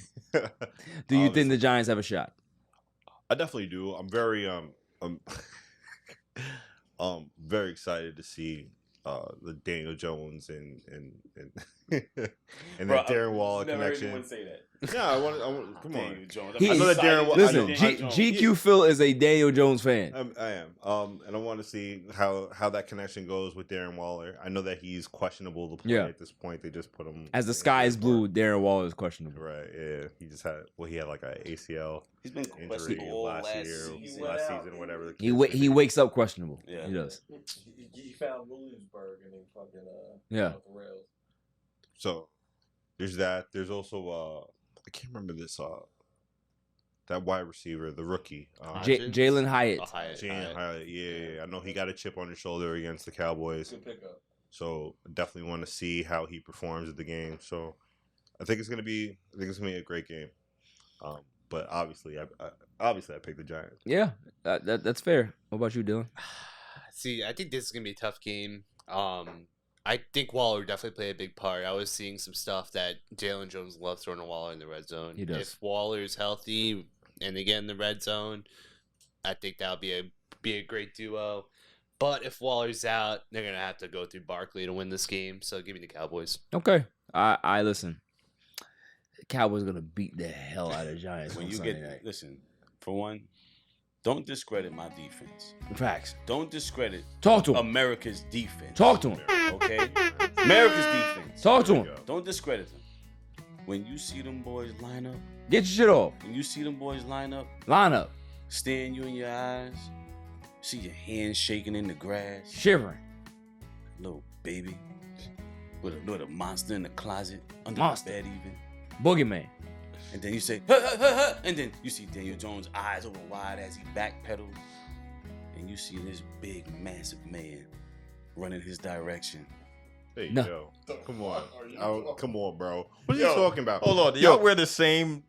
Do you think the Giants have a shot? I definitely do. I'm very very excited to see the Daniel Jones and and Bro, that Darren Waller never heard connection. anyone say that. Yeah, I want. Come on. Daniel Jones. He- I know that Darren Waller. Listen, Daniel Jones. GQ Phil is a Daniel Jones fan. I am. And I want to see how that connection goes with Darren Waller. I know that he's questionable to play at this point. They just put him As the sky is blue, Darren Waller is questionable. Right. Yeah. He just had. Well, he had like a ACL He's been injury questionable all last year, season. last season, whatever. the He case may he be. wakes up questionable. Yeah. He does. He found Williamsburg and then fucking Yeah. off the rails. So there's that. There's also I can't remember this that wide receiver, the rookie. Jalen Hyatt. Jalen Hyatt. Yeah. I know he got a chip on his shoulder against the Cowboys. Good pickup. So definitely want to see how he performs at the game. So I think it's gonna be a great game. But obviously I picked the Giants. Yeah, that's fair. What about you, Dylan? See, I think this is gonna be a tough game. I think Waller definitely played a big part. I was seeing some stuff that Jalen Jones loves throwing to Waller in the red zone. He does. If Waller's healthy and they get in the red zone, I think that'll be a great duo. But if Waller's out, they're gonna have to go through Barkley to win this game. So give me the Cowboys. Okay, I listen. The Cowboys gonna beat the hell out of Giants When on you Sunday get night. listen, for one, don't discredit my defense. Facts. Don't discredit Talk to him. America's defense. Talk to him. Okay? America's defense. Talk to him. Don't discredit them. When you see them boys line up, Get your shit off. when you see them boys line up, Line up. staring you in your eyes, see your hands shaking in the grass, Shivering. little baby, with a monster in the closet, under Monster. the bed even. Boogeyman. And then you say, ha, ha, ha, ha, and then you see Daniel Jones' eyes open wide as he backpedals, and you see this big, massive man running his direction. Hey, No. yo, come on, come on, bro. What are you talking about? Hold on. Do y'all wear the same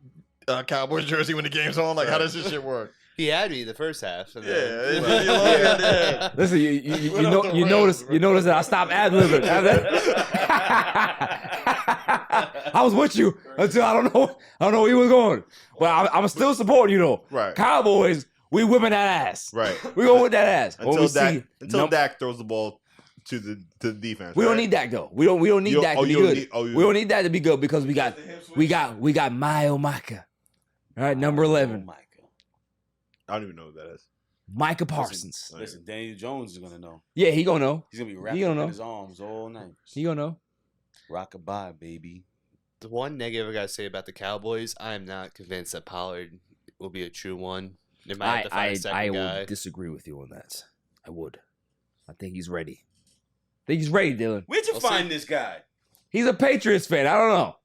Cowboys jersey when the game's on? Like, how does this shit work? He had me the first half. And Yeah, then- yeah. Listen, you notice that I stopped ad-libbing. I was with you until I don't know where you was going. But I'm still supporting you though. Right. Cowboys, we whipping that ass. Right. We going with that ass. When we Until see Dak throws the ball to the defense. we don't right? need Dak though. We don't need You- Dak oh, to be you don't good. need- oh, you We don't need that to be good because we got Mile Micah. All right, number 11. Micah. I don't even know what that is. Micah Parsons. Listen, Daniel Jones is gonna know. Yeah, he gonna know. He's gonna be He wrapped gonna up know. in his arms all night. He gonna know. Rockabye, baby. The one negative I gotta say about the Cowboys, I am not convinced that Pollard will be a true one. They might have to find a second I guy. would disagree with you on that. I would. I think he's ready. I think he's ready, Dylan. Where'd you We'll find see. this guy? He's a Patriots fan. I don't know.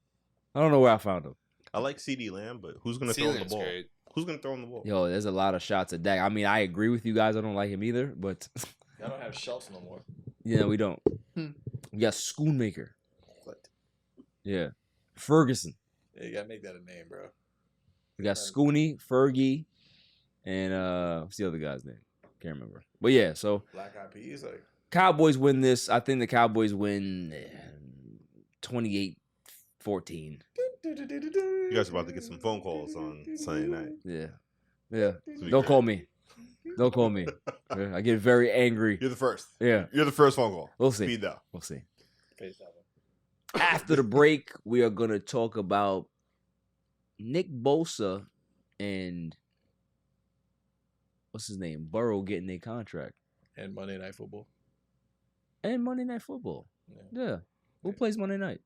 I don't know where I found him. I like CD Lamb, but who's gonna throw the Ceiling's ball? great. Who's gonna throw him the ball? Yo, there's a lot of shots at Dak. I mean, I agree with you guys. I don't like him either, but Y'all don't have Schultz no more. yeah, we don't. We got Schoonmaker. Yeah. Ferguson. Yeah, you gotta make that a name, bro. We got Scooney, Fergie, and what's the other guy's name? Can't remember. But yeah, so Black Eyed Peas, like Cowboys win this. I think the Cowboys win 28-14. You guys are about to get some phone calls on Sunday night. Yeah. Yeah. It's gonna be Don't great. call me. Don't call me. Yeah, I get very angry. You're the first. Yeah. You're the first phone call. We'll see. Speed dial. We'll see. face that one. After the break, we are going to talk about Nick Bosa and what's his name? Burrow getting a contract. And Monday Night Football. And Monday Night Football. Yeah. Yeah. Who plays Monday night?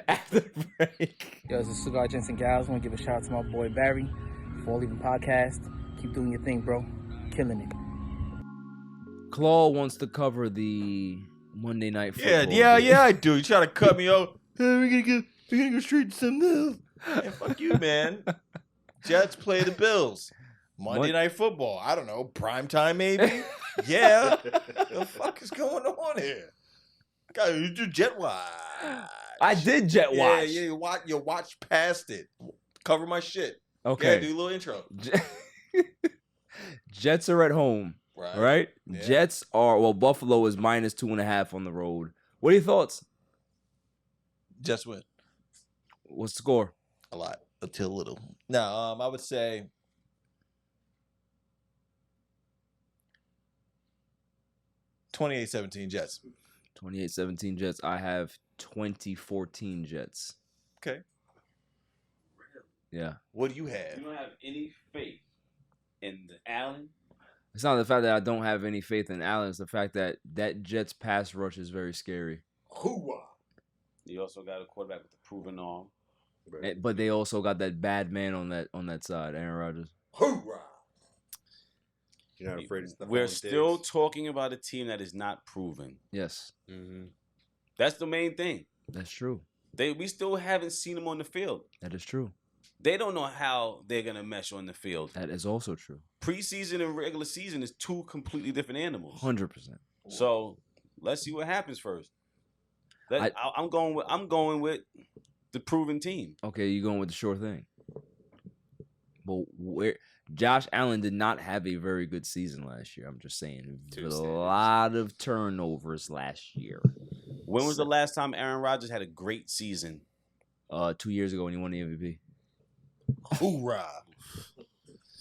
After the break. Yo, this is Cigar Gents and Gals. I want to give a shout out to my boy Barry for All Even Podcast. Keep doing your thing, bro. Killing it. Claw wants to cover the Monday Night Football. Yeah, I do. You try to cut me off. Hey, we're gonna go straight to something else. Man, fuck you, man. Jets play the Bills. Monday Night Football. I don't know. Prime time, maybe? Yeah. The fuck is going on here? God, you do Jet Watch. I did Jet Watch. Yeah, you watch past it. Cover my shit. Okay. Yeah, do a little intro. Jets are at home. Right? Yeah. Jets are, well, Buffalo is minus 2.5 on the road. What are your thoughts? Jets win. What's the score? A lot. Until little. No, I would say 28-17 Jets. 28-17 Jets. I have 2014 Jets. Okay. Yeah. What do you have? You don't have any faith in the Allen? It's not the fact that I don't have any faith in Allen. It's the fact that that Jets pass rush is very scary. Hoorah. You also got a quarterback with a proven arm. But they also got that bad man on that side, Aaron Rodgers. Hoorah. You're not afraid of Stephon We're Diggs? still talking about a team that is not proven. Yes. That's the main thing. That's true. We still haven't seen them on the field. That is true. They don't know how they're gonna mesh on the field. That is also true. Preseason and regular season is two completely different animals. 100%. So let's see what happens first. I'm going with the proven team. Okay, you're going with the sure thing. But Josh Allen did not have a very good season last year. I'm just saying. A lot of turnovers last year. When was the last time Aaron Rodgers had a great season? 2 years ago when he won the MVP. Hoorah.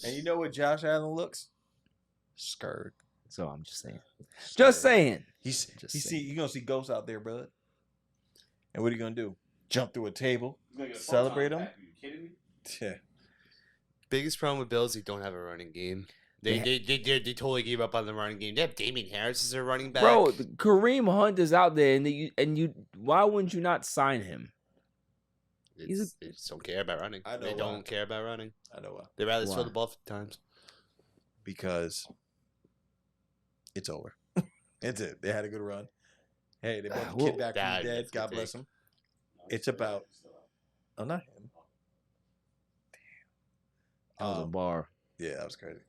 And you know what Josh Allen looks? Scared. So I'm just saying. Just saying. You're going to see ghosts out there, bud. And what are you going to do? Jump through a table? Celebrate them? Are you kidding me? Yeah. Biggest problem with Bills, they don't have a running game. They totally gave up on the running game. They have Damian Harris as their running back. Bro, Kareem Hunt is out there, and you why wouldn't you not sign him? They just don't care about running. They don't care about running. I know why. They rather throw the ball 50 times. Because it's over. It's it. They had a good run. Hey, they brought the kid back from the dead. God bless him. It's about... Oh, not him. That was a bar. Yeah, that was crazy.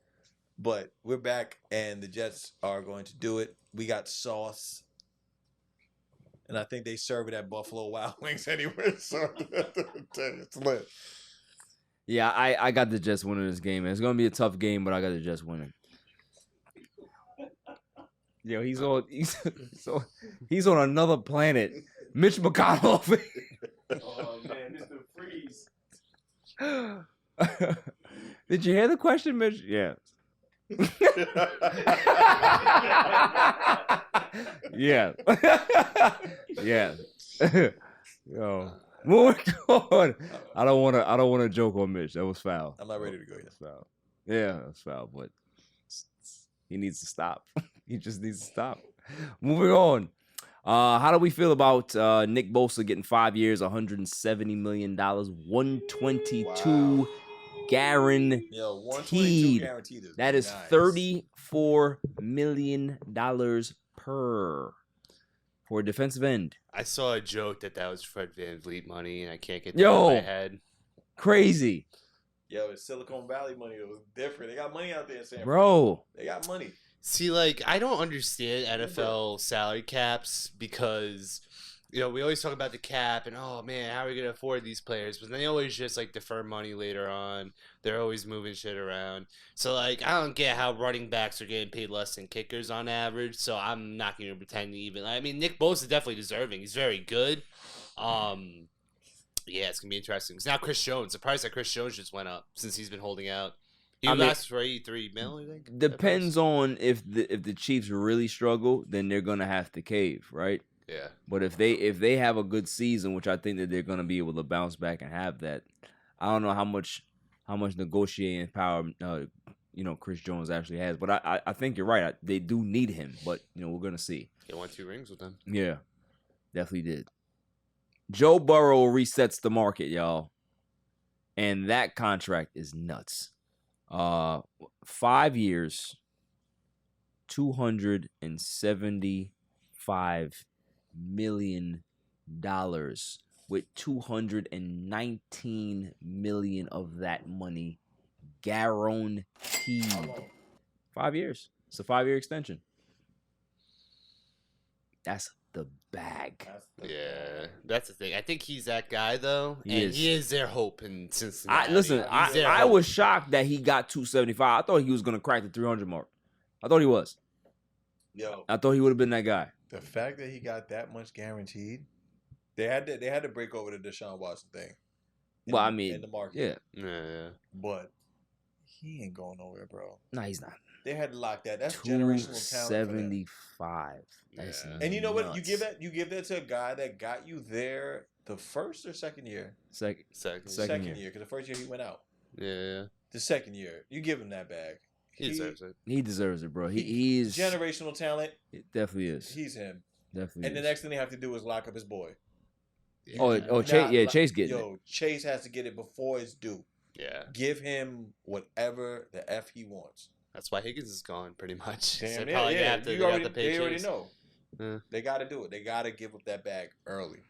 But we're back, and the Jets are going to do it. We got sauce. And I think they serve it at Buffalo Wild Wings anywhere. So it's lit. Yeah, I got the Jets winning this game. It's gonna be a tough game, but I got the Jets winning. Yo, he's on another planet. Mitch McConnell. Oh man, Mr. Freeze. Did you hear the question, Mitch? Yeah. Yeah. Yeah. Yo. Moving on. I don't wanna joke on Mitch. That was foul. I'm not ready to go yet. That's foul. Yeah, that's foul, but he needs to stop. He just needs to stop. Moving on. How do we feel about Nick Bosa getting 5 years, $170 million, 122 guaranteed? Yo, 122 guaranteed is that is nice. $34 million per for a defensive end. I saw a joke that was Fred VanVleet money, and I can't get that out of my head. Crazy. Yo, it's Silicon Valley money. It was different. They got money out there in San Francisco. Bro. They got money. See, like, I don't understand NFL salary caps because, you know, we always talk about the cap and, oh, man, how are we going to afford these players? But they always just, like, defer money later on. They're always moving shit around. So, like, I don't get how running backs are getting paid less than kickers on average, so I'm not going to pretend to even. I mean, Nick Bosa is definitely deserving. He's very good. Yeah, it's going to be interesting. Because now Chris Jones, the price that Chris Jones just went up since he's been holding out. He lasts for $83 million, I think. Depends on if the Chiefs really struggle, then they're gonna have to cave, right? Yeah. But if they have a good season, which I think that they're gonna be able to bounce back and have that, I don't know how much negotiating power Chris Jones actually has. But I think you're right. They do need him, but we're gonna see. He won 2 rings with them. Yeah, definitely did. Joe Burrow resets the market, y'all, and that contract is nuts. 5 years, $275 million, with $219 million of that money guaranteed. 5 years. It's a 5-year extension. That's the bag. Yeah, that's the thing. I think he's that guy though, He is their hope in Cincinnati. I was shocked that he got 275. I thought he was gonna crack the 300 mark. I thought he was. Yo, I thought he would have been that guy. the fact that he got that much guaranteed, they had to break over the Deshaun Watson thing. In the market. Yeah. Yeah. But He ain't going nowhere, bro. No, he's not. They had to lock that. That's generational talent. 275. That's And you know what? nuts. You give that to a guy that got you there the first or second year? Second Second year, because the first year he went out. Yeah. The second year, you give him that bag. He deserves it. He deserves it, bro. He's generational talent. It definitely is. He's him. Definitely. And the next thing they have to do is lock up his boy. Chase getting it. Chase has to get it before it's due. Yeah. Give him whatever the F he wants. That's why Higgins is gone, pretty much. Damn, So they probably yeah. have to, They pay already Chase. know. Yeah. They got to do it. They got to give up that bag early.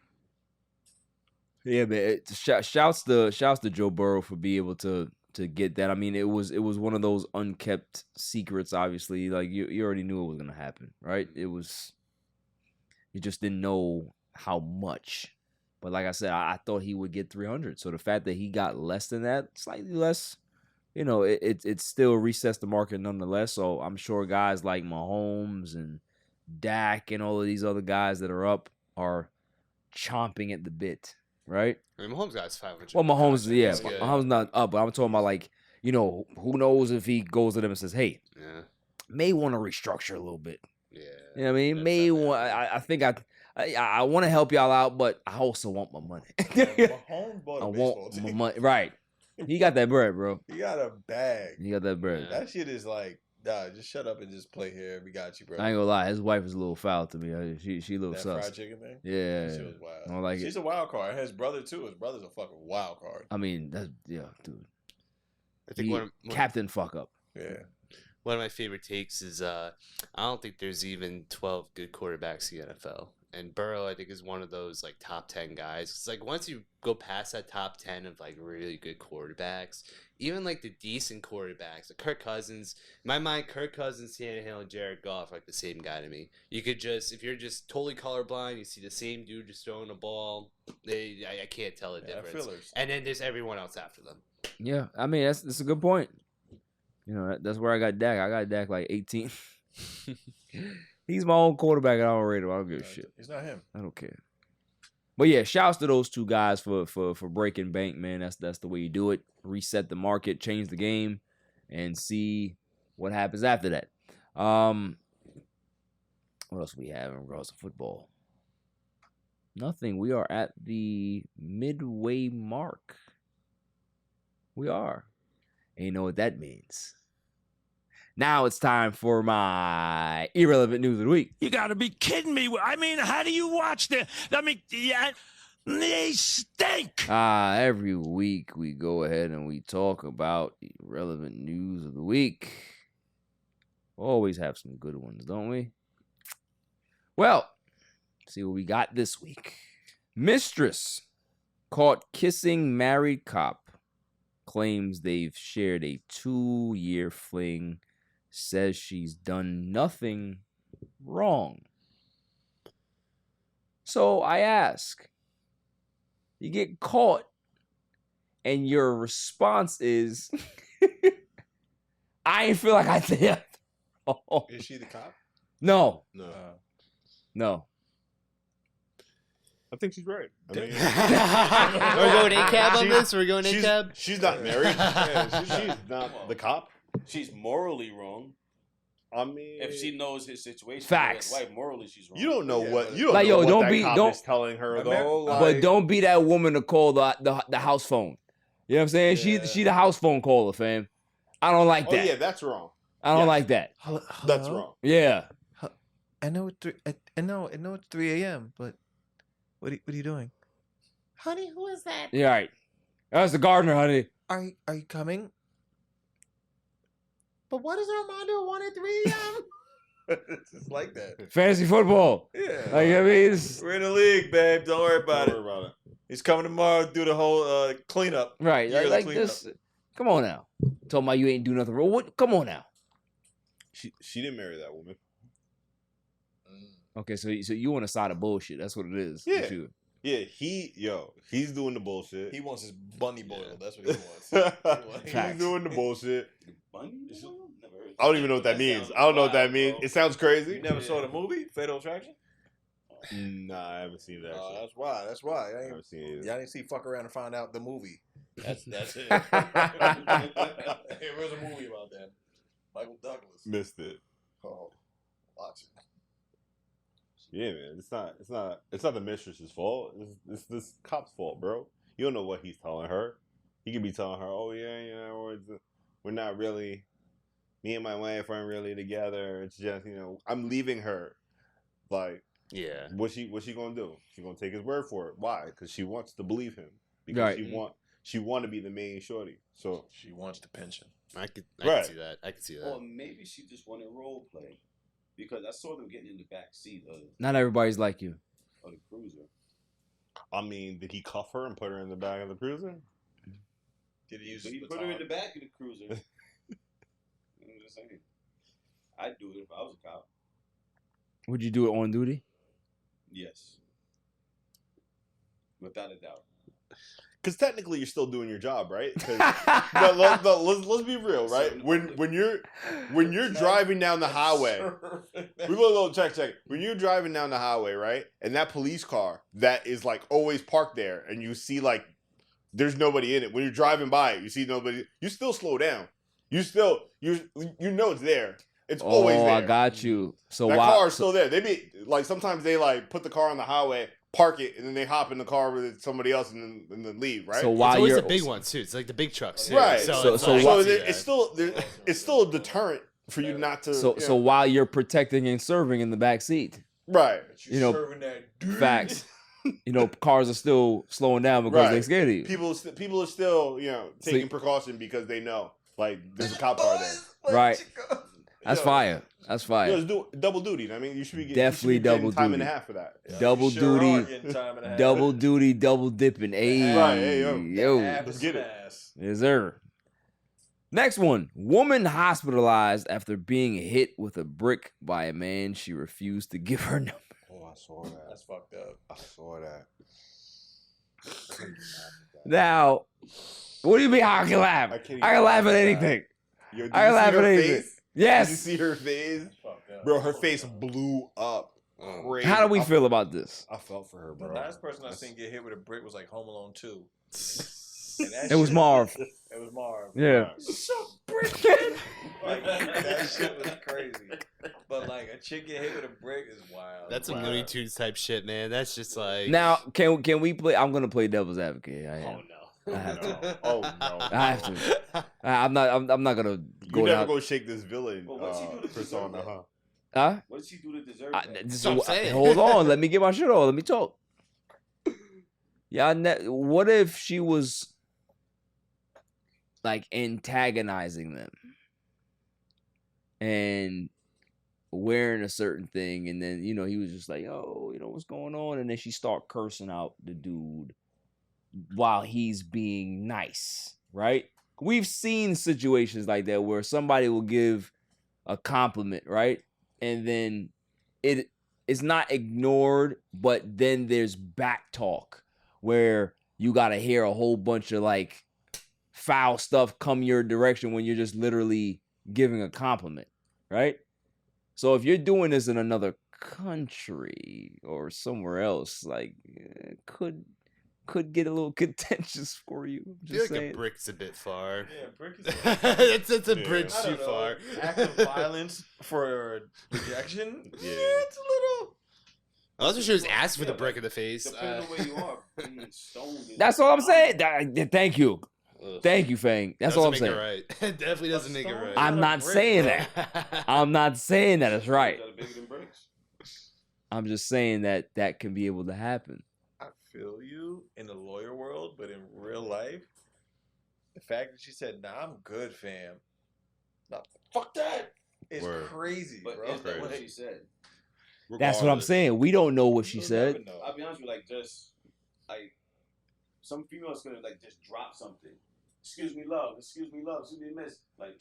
Yeah, man. Shouts to Joe Burrow for being able to get that. I mean, it was one of those unkept secrets. Obviously, like you already knew it was gonna happen, right? You just didn't know how much. But like I said, I thought he would get 300. So the fact that he got less than that, slightly less, it still resets the market nonetheless. So I'm sure guys like Mahomes and Dak and all of these other guys that are up are chomping at the bit, right? I mean, Mahomes got his 500. Well, Mahomes, yeah, That's good. Mahomes not up, but I'm talking about like, who knows if he goes to them and says, "Hey, may want to restructure a little bit." Yeah, you know what I mean. May want. I think I want to help y'all out, but I also want my money. Mahomes bought a baseball team. My money, right? He got that bread, bro. He got a bag. He got that bread. That shit is like, nah, just shut up and just play here. We got you, bro. I ain't gonna lie, his wife is a little foul to me. She a little that sus. fried chicken thing? Yeah, She was wild. I don't like She's it. a wild card. His brother too. His brother's a fucking wild card. I mean, dude. I think Captain fuck up. Yeah. One of my favorite takes is I don't think there's even 12 good quarterbacks in the NFL. And Burrow, I think, is one of those like top 10 guys. It's like once you go past that top 10 of like really good quarterbacks, even like the decent quarterbacks, like Kirk Cousins. In my mind, Kirk Cousins, Tannehill, and Jared Goff are like the same guy to me. You could just, if you're just totally colorblind, you see the same dude just throwing a ball. I can't tell the difference. fillers. And then there's everyone else after them. Yeah, I mean that's a good point. That's where I got Dak. I got Dak like 18. He's my own quarterback, and I don't rate him. I don't give a shit. It's not him. I don't care. But yeah, shouts to those two guys for breaking bank, man. That's the way you do it. Reset the market, change the game, and see what happens after that. What else we have in regards to football? Nothing. We are at the midway mark. We are. And you know what that means. Now it's time for my irrelevant news of the week. You gotta be kidding me. I mean, how do you watch the... I mean, yeah, they stink. Every week we go ahead and we talk about irrelevant news of the week. We always have some good ones, don't we? Well, see what we got this week. Mistress caught kissing married cop. Claims they've shared a 2-year fling. Says she's done nothing wrong. So I ask, you get caught and your response is, I ain't feel like I did it. Oh. Is she the cop? No. No. I think she's right. I mean, We're going ACAB on this? We're going ACAB? She's not married. She's not the cop. She's morally wrong. I mean, if she knows his situation, facts. Like morally, she's wrong. You don't know what you don't like, know yo, what don't that cop is telling her though. But don't be that woman to call the house phone. You know what I'm saying? Yeah. She the house phone caller, fam. I don't like that. Oh yeah, that's wrong. I don't like that. Hello? That's wrong. Yeah. I know it's 3 a.m., but what are you doing? Honey, who is that? Yeah, right. That's the gardener, honey. Are you coming? But what does Armando want at 3 a.m.? It's just like that. Fantasy football. Yeah. Like, I mean, it's... We're in the league, babe. Don't worry about Don't worry about it. He's coming tomorrow to do the whole cleanup. Right. Yearly Like cleanup. this. Come on now. Talking about you ain't do nothing wrong. What? Come on now. She didn't marry that woman. Okay, so you on the side of bullshit. That's what it is. Yeah. With you. Yeah, he's doing the bullshit. He wants his bunny boiled. That's what he wants. He's doing the bullshit. Bunny? Never heard I don't even know what that means. I don't know what that means. It sounds crazy. You never saw the movie Fatal Attraction? Nah, I haven't seen that. That's why. I haven't seen it either. Y'all didn't see Fuck Around and Find Out the movie. That's it. Hey, where's a movie about that? Michael Douglas. Missed it. Oh, watch it. Yeah, man. It's not the mistress's fault. It's this cop's fault, bro. You don't know what he's telling her. He could be telling her, "Oh yeah, we're not really. Me and my wife aren't really together. It's just I'm leaving her." Like, Yeah. what's she gonna do? She gonna take his word for it? Why? Because she wants to believe him. Because Right. she want to be the main shorty. So She wants the pension. I could Right. see that. I could see that. Or maybe she just wanted role play. Because I saw them getting in the back seat Not everybody's like you. of the cruiser. I mean, did he cuff her and put her in the back of the cruiser? Did he use But he the put her in the baton? back of the cruiser. I'm just saying. I'd do it if I was a cop. Would you do it on duty? Yes. Without a doubt. Because technically, you're still doing your job, right? 'Cause- let's be real, right? When you're driving down the highway, check. When you're driving down the highway, right, and that police car that is like always parked there, and you see like there's nobody in it. When you're driving by it, you see nobody. You still slow down. You know it's there. It's always there. I got you. So that why? car is still there. They be like sometimes they like put the car on the highway, park it, and then they hop in the car with somebody else and then leave. Right. So It's while always you're the big ones too. It's like the big trucks too. Right. So it's still a deterrent for you not to. so while you're protecting and serving in the back seat, right. Serving that dude. facts. Cars are still slowing down because they're scared of you. People are still taking precaution because they know like there's a cop car there. Right. That's fire. That's fire. It's double duty. I mean, you should be Definitely getting double time duty. and a half for that. Double duty, double duty, double dipping. Hey, Right, hey, yo. Let's get it. Yes, sir. Next one. Woman hospitalized after being hit with a brick by a man she refused to give her number. Oh, I saw that. That's fucked up. I saw that. Now, what do you mean I can laugh? I can't can even laugh at laugh at anything. Yo, did I can you laugh see at her anything. face? Yes. Did you see her face? Bro, her face blew up. Crazy. How do we feel about this? I felt for her, The bro. last person I seen get hit with a brick was like Home Alone 2. It was Marv. It was Marv. Yeah. So bricking. Like that shit was crazy. But like a chick get hit with a brick is wild. That's some Looney Tunes type shit, man. That's just like Now, can we play? I'm gonna play devil's advocate. I am. no. I have to. Oh no. I have to. I'm not gonna go You never down. gonna shake this villain Well, what'd she do to deserve persona, that? huh? Huh? What did she do to deserve I, that? this what I'm is- saying. hold on, let me get my shit on. Let me talk. Yeah, what if she was like antagonizing them and wearing a certain thing, and then he was just like, "Oh, what's going on?" And then she start cursing out the dude while he's being nice, right? We've seen situations like that where somebody will give a compliment, right? And then it is not ignored, but then there's back talk where you got to hear a whole bunch of like foul stuff come your direction when you're just literally giving a compliment, right? So if you're doing this in another country or somewhere else, like could get a little contentious for you. I Just feel like saying. a brick's a bit far. Yeah, brick is That's a bridge I too don't know. far. Act of violence for rejection? Yeah, it's a little. I wasn't sure he was asked for the brick in the face. Depending on where you are, being stoned. That's all I'm saying. Thank you. Ugh. Thank you, Fang. That's all I'm Doesn't saying. make it right. It definitely doesn't make it right. I'm not saying that. I'm not saying that it's right. That are bigger than bricks. I'm just saying that can be able to happen. I feel you in the lawyer world, but in real life, the fact that she said, "Nah, I'm good, fam." Nah, fuck that. It's Word. crazy, But bro. is that what Like, she said? That's what I'm saying. We don't know what she you'll said. never know. I'll be honest with you, like just like some females gonna like just drop something. Excuse me, love. Excuse me, love. Excuse me, miss. Like,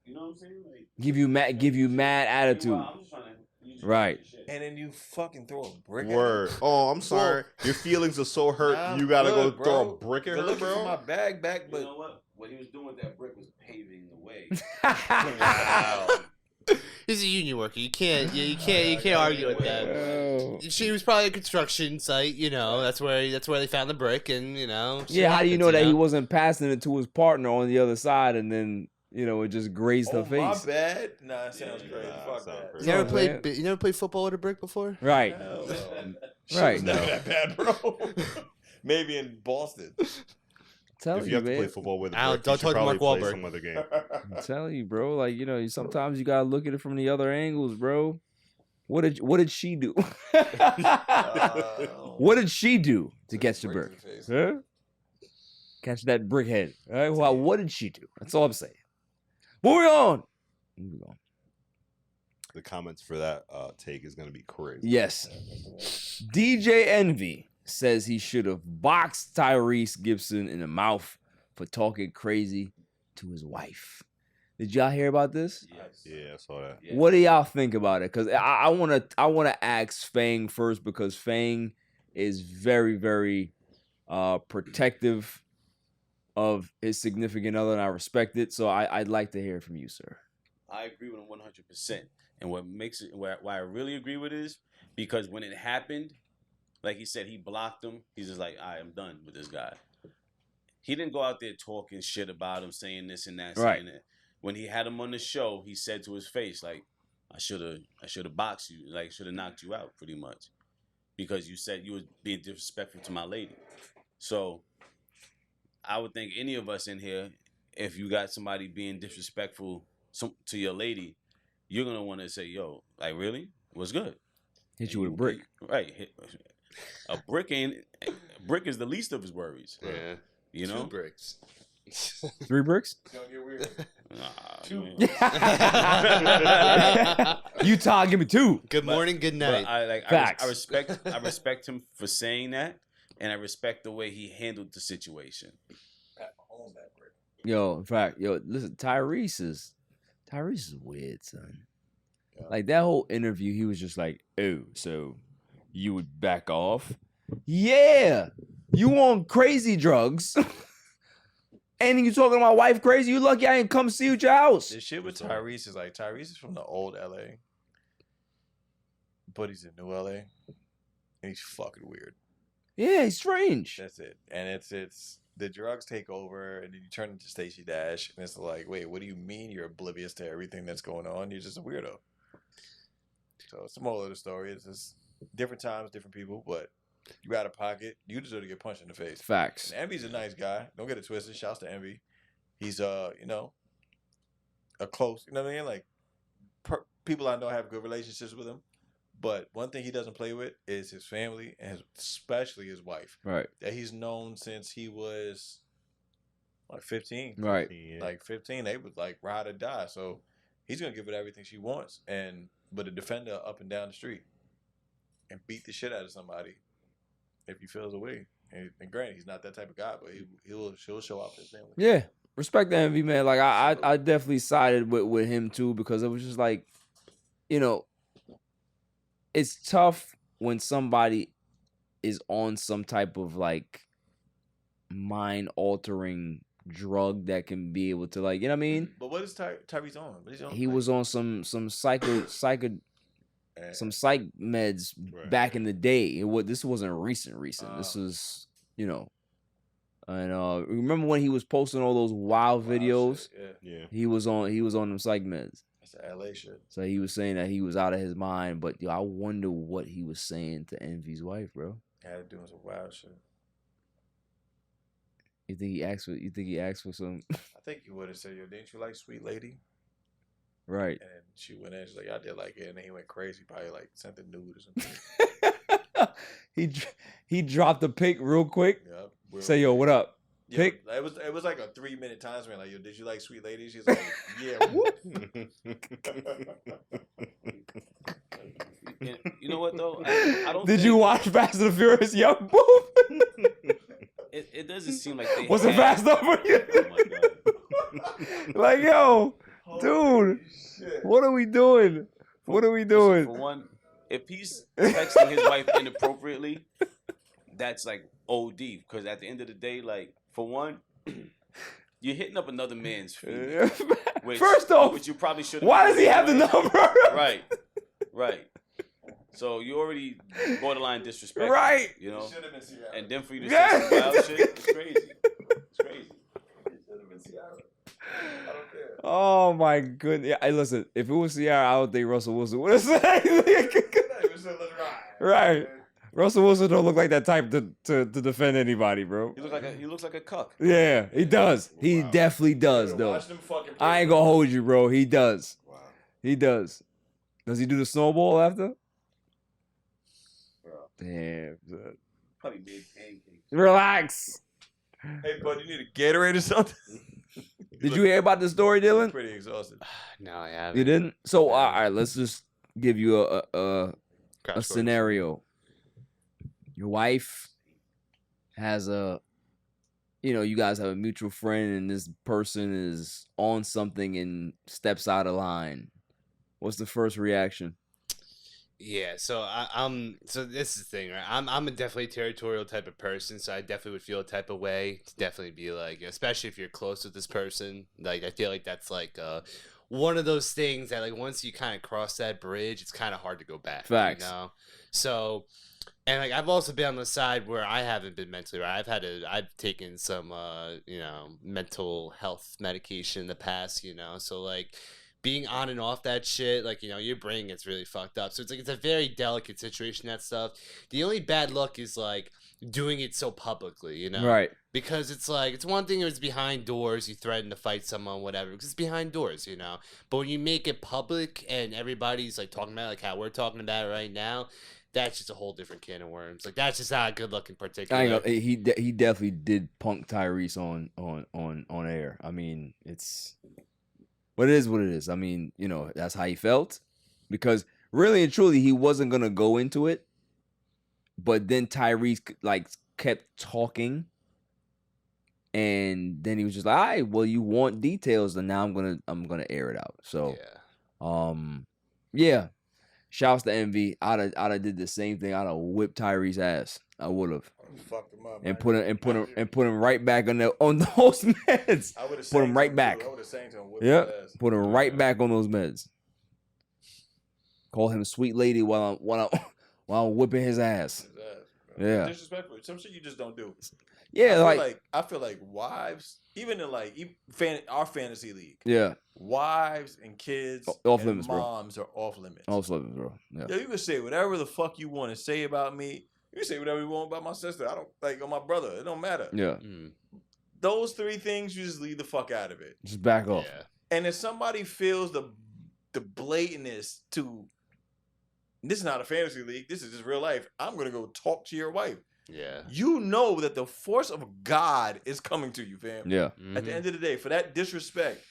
you know what I'm saying? Like, Give you mad attitude. meanwhile, I'm just trying to use Right. your shit. And then you fucking throw a brick at Word. her. Oh, I'm sorry. Your feelings are so hurt. Nah, You gotta good, go throw bro. a brick at Good her, looking for my bro. bag back, You but know what? What he was doing with that brick was paving the way. wow. He's a union worker. You can't argue with that. She was probably a construction site. You know, that's where they found the brick, and you know. Yeah, how do you know that he wasn't passing it to his partner on the other side, and then it just grazed her face? My bad. Nah, it sounds crazy. Fuck that. You never played football with a brick before? Right. Right. Not that bad, bro. Maybe in Boston. If you have to play football with a brick, don't you should talk to probably Mark play Wahlberg. some other game. I'm telling you, bro. Like sometimes you gotta look at it from the other angles, bro. What did she do? What did she do to catch the brick? Huh? Catch that brick head. All right. Well, what did she do? That's all I'm saying. Moving on. The comments for that take is gonna be crazy. Yes. DJ Envy says he should have boxed Tyrese Gibson in the mouth for talking crazy to his wife. Did y'all hear about this? Yes. Yeah, I saw that. Yeah. What do y'all think about it? Because I wanna ask Fang first, because Fang is very, very protective of his significant other, and I respect it. So I'd like to hear from you, sir. I agree with him 100%. And what makes it why I really agree with it is because when it happened, like he said, he blocked him. He's just like, I'm done with this guy. He didn't go out there talking shit about him, saying this and that, saying that. When he had him on the show, he said to his face, like, I should have boxed you, like, should have knocked you out, pretty much, because you said you were being disrespectful to my lady. So I would think any of us in here, if you got somebody being disrespectful to your lady, you're gonna want to say, "Yo, like, really? What's good?" Hit you with a brick, right? A brick is the least of his worries. Yeah, you know, 2 bricks. 3 bricks. It's gonna get weird. 2. Utah, give me 2. Good morning, good night. I respect him for saying that, and I respect the way he handled the situation. Yo, in fact, listen, Tyrese is weird, son. Yeah. Like that whole interview, he was just like, "Oh, so you would back off? Yeah, you on crazy drugs." And you talking to my wife crazy? You lucky I ain't come see you at your house. The shit with Tyrese is like, Tyrese is from the old LA, but he's in new LA, and he's fucking weird. Yeah, he's strange. That's it. And it's the drugs take over, and then you turn into Stacey Dash, and it's like, wait, what do you mean you're oblivious to everything that's going on? You're just a weirdo. So it's the moral of the story. It's just different times, different people, but you out of pocket, you deserve to get punched in the face. Facts. And Envy's a nice guy. Don't get it twisted. Shouts to Envy. He's a close, you know what I mean? Like people I know have good relationships with him. But one thing he doesn't play with is his family, and especially his wife. Right. That he's known since he was like 15. Right. Like 15, they would like ride or die. So he's gonna give it everything she wants, but a defender up and down the street and beat the shit out of somebody if he feels a way. And granted, he's not that type of guy, but he'll show out for his family. Yeah, respect the Envy, man. Like I definitely sided with him too, because it was just like, it's tough when somebody is on some type of like mind altering drug that can be able to, like, you know what I mean? But what is Tyrese on? What is he on? He was on some psych meds back in the day. This wasn't recent. This was, and remember when he was posting all those wild videos? Shit, yeah. He was on them psych meds. That's the LA shit. So he was saying that he was out of his mind, but I wonder what he was saying to Envy's wife, bro. Had to do some wild shit. You think he asked for some? I think he would have said, "Yo, didn't you like Sweet Lady?" Right. And she went in. She's like, "I did like it," and then he went crazy. Probably like sent the nude or something. he dropped the pic real quick. Yep. Say, "Yo, what up?" Pic. It was like a 3-minute time span. Like, "Yo, did you like Sweet Lady?" She's like, "Yeah." Whoop. You know what though? I don't. Did you watch Fast and the Furious, Young Boom? It doesn't seem like they. Was it fast enough for you? Oh my God. Like, yo, dude, what are we doing? What are we doing? For one, if he's texting his wife inappropriately, that's like OD. Because at the end of the day, like, for one, You're hitting up another man's feet. First off, which you probably should. Why does he have the number? Right. So you already borderline disrespect. Right. You know. Should have been Seattle. And then for you to say some wild shit, it's crazy. It's crazy. It should have been Seattle. I don't care. Oh my goodness! Yeah, listen. If it was Sierra, I don't think Russell Wilson would have said. Right. Russell Wilson don't look like that type to defend anybody, bro. He looks like a cuck. Yeah, he does. He definitely does, though. I ain't gonna hold you, bro. He does. Wow. He does. Does he do the snowball after? Bro. Damn. Son. Probably made pancakes. Relax. Hey, bud, you need a Gatorade or something? Did you hear about the story, Dylan? Pretty exhausted. No, I haven't. You didn't? So, all right, let's just give you a scenario. Your wife has you guys have a mutual friend, and this person is on something and steps out of line. What's the first reaction? Yeah, so so this is the thing, right? I'm a definitely territorial type of person, so I definitely would feel a type of way to definitely be like, especially if you're close with this person. Like, I feel like that's like one of those things that, like, once you kind of cross that bridge, it's kind of hard to go back. Facts. You know? So, and like, I've also been on the side where I haven't been mentally right. I've taken some mental health medication in the past, so like being on and off that shit, like, your brain gets really fucked up. So it's like, it's a very delicate situation, that stuff. The only bad luck is like doing it so publicly, Right. Because it's like, it's one thing if it's behind doors, you threaten to fight someone, whatever, because it's behind doors, But when you make it public and everybody's like talking about it, like how we're talking about it right now, that's just a whole different can of worms. Like, that's just not a good look in particular. I know he definitely did punk Tyrese on air. I mean, it's what it is. What it is. I mean, that's how he felt, because really and truly he wasn't gonna go into it, but then Tyrese like kept talking, and then he was just like, "All right, well, you want details, and now I'm gonna air it out." So, yeah. Shouts to Envy. I'd have did the same thing. I'd have whipped Tyrese's ass. I would have. Fucked him up. And put him right back on those meds. I would have put him right back. I would have sang to him. Yeah. Put him right back on those meds. Call him sweet lady while I'm whipping his ass. Yeah. Disrespectful. Some shit you just don't do. Yeah, I feel like wives, even in like our fantasy league. Yeah. Wives and kids off and limits, moms are off limits. Off limits, bro. Yeah. Yo, you can say whatever the fuck you want to say about me. You can say whatever you want about my sister. I don't like, or my brother. It don't matter. Yeah. Those three things, you just leave the fuck out of it. Just back off. Yeah. And if somebody feels the blatantness to, this is not a fantasy league, this is just real life, I'm going to go talk to your wife. Yeah. You know that the force of God is coming to you, fam. Yeah. At the end of the day, for that disrespect,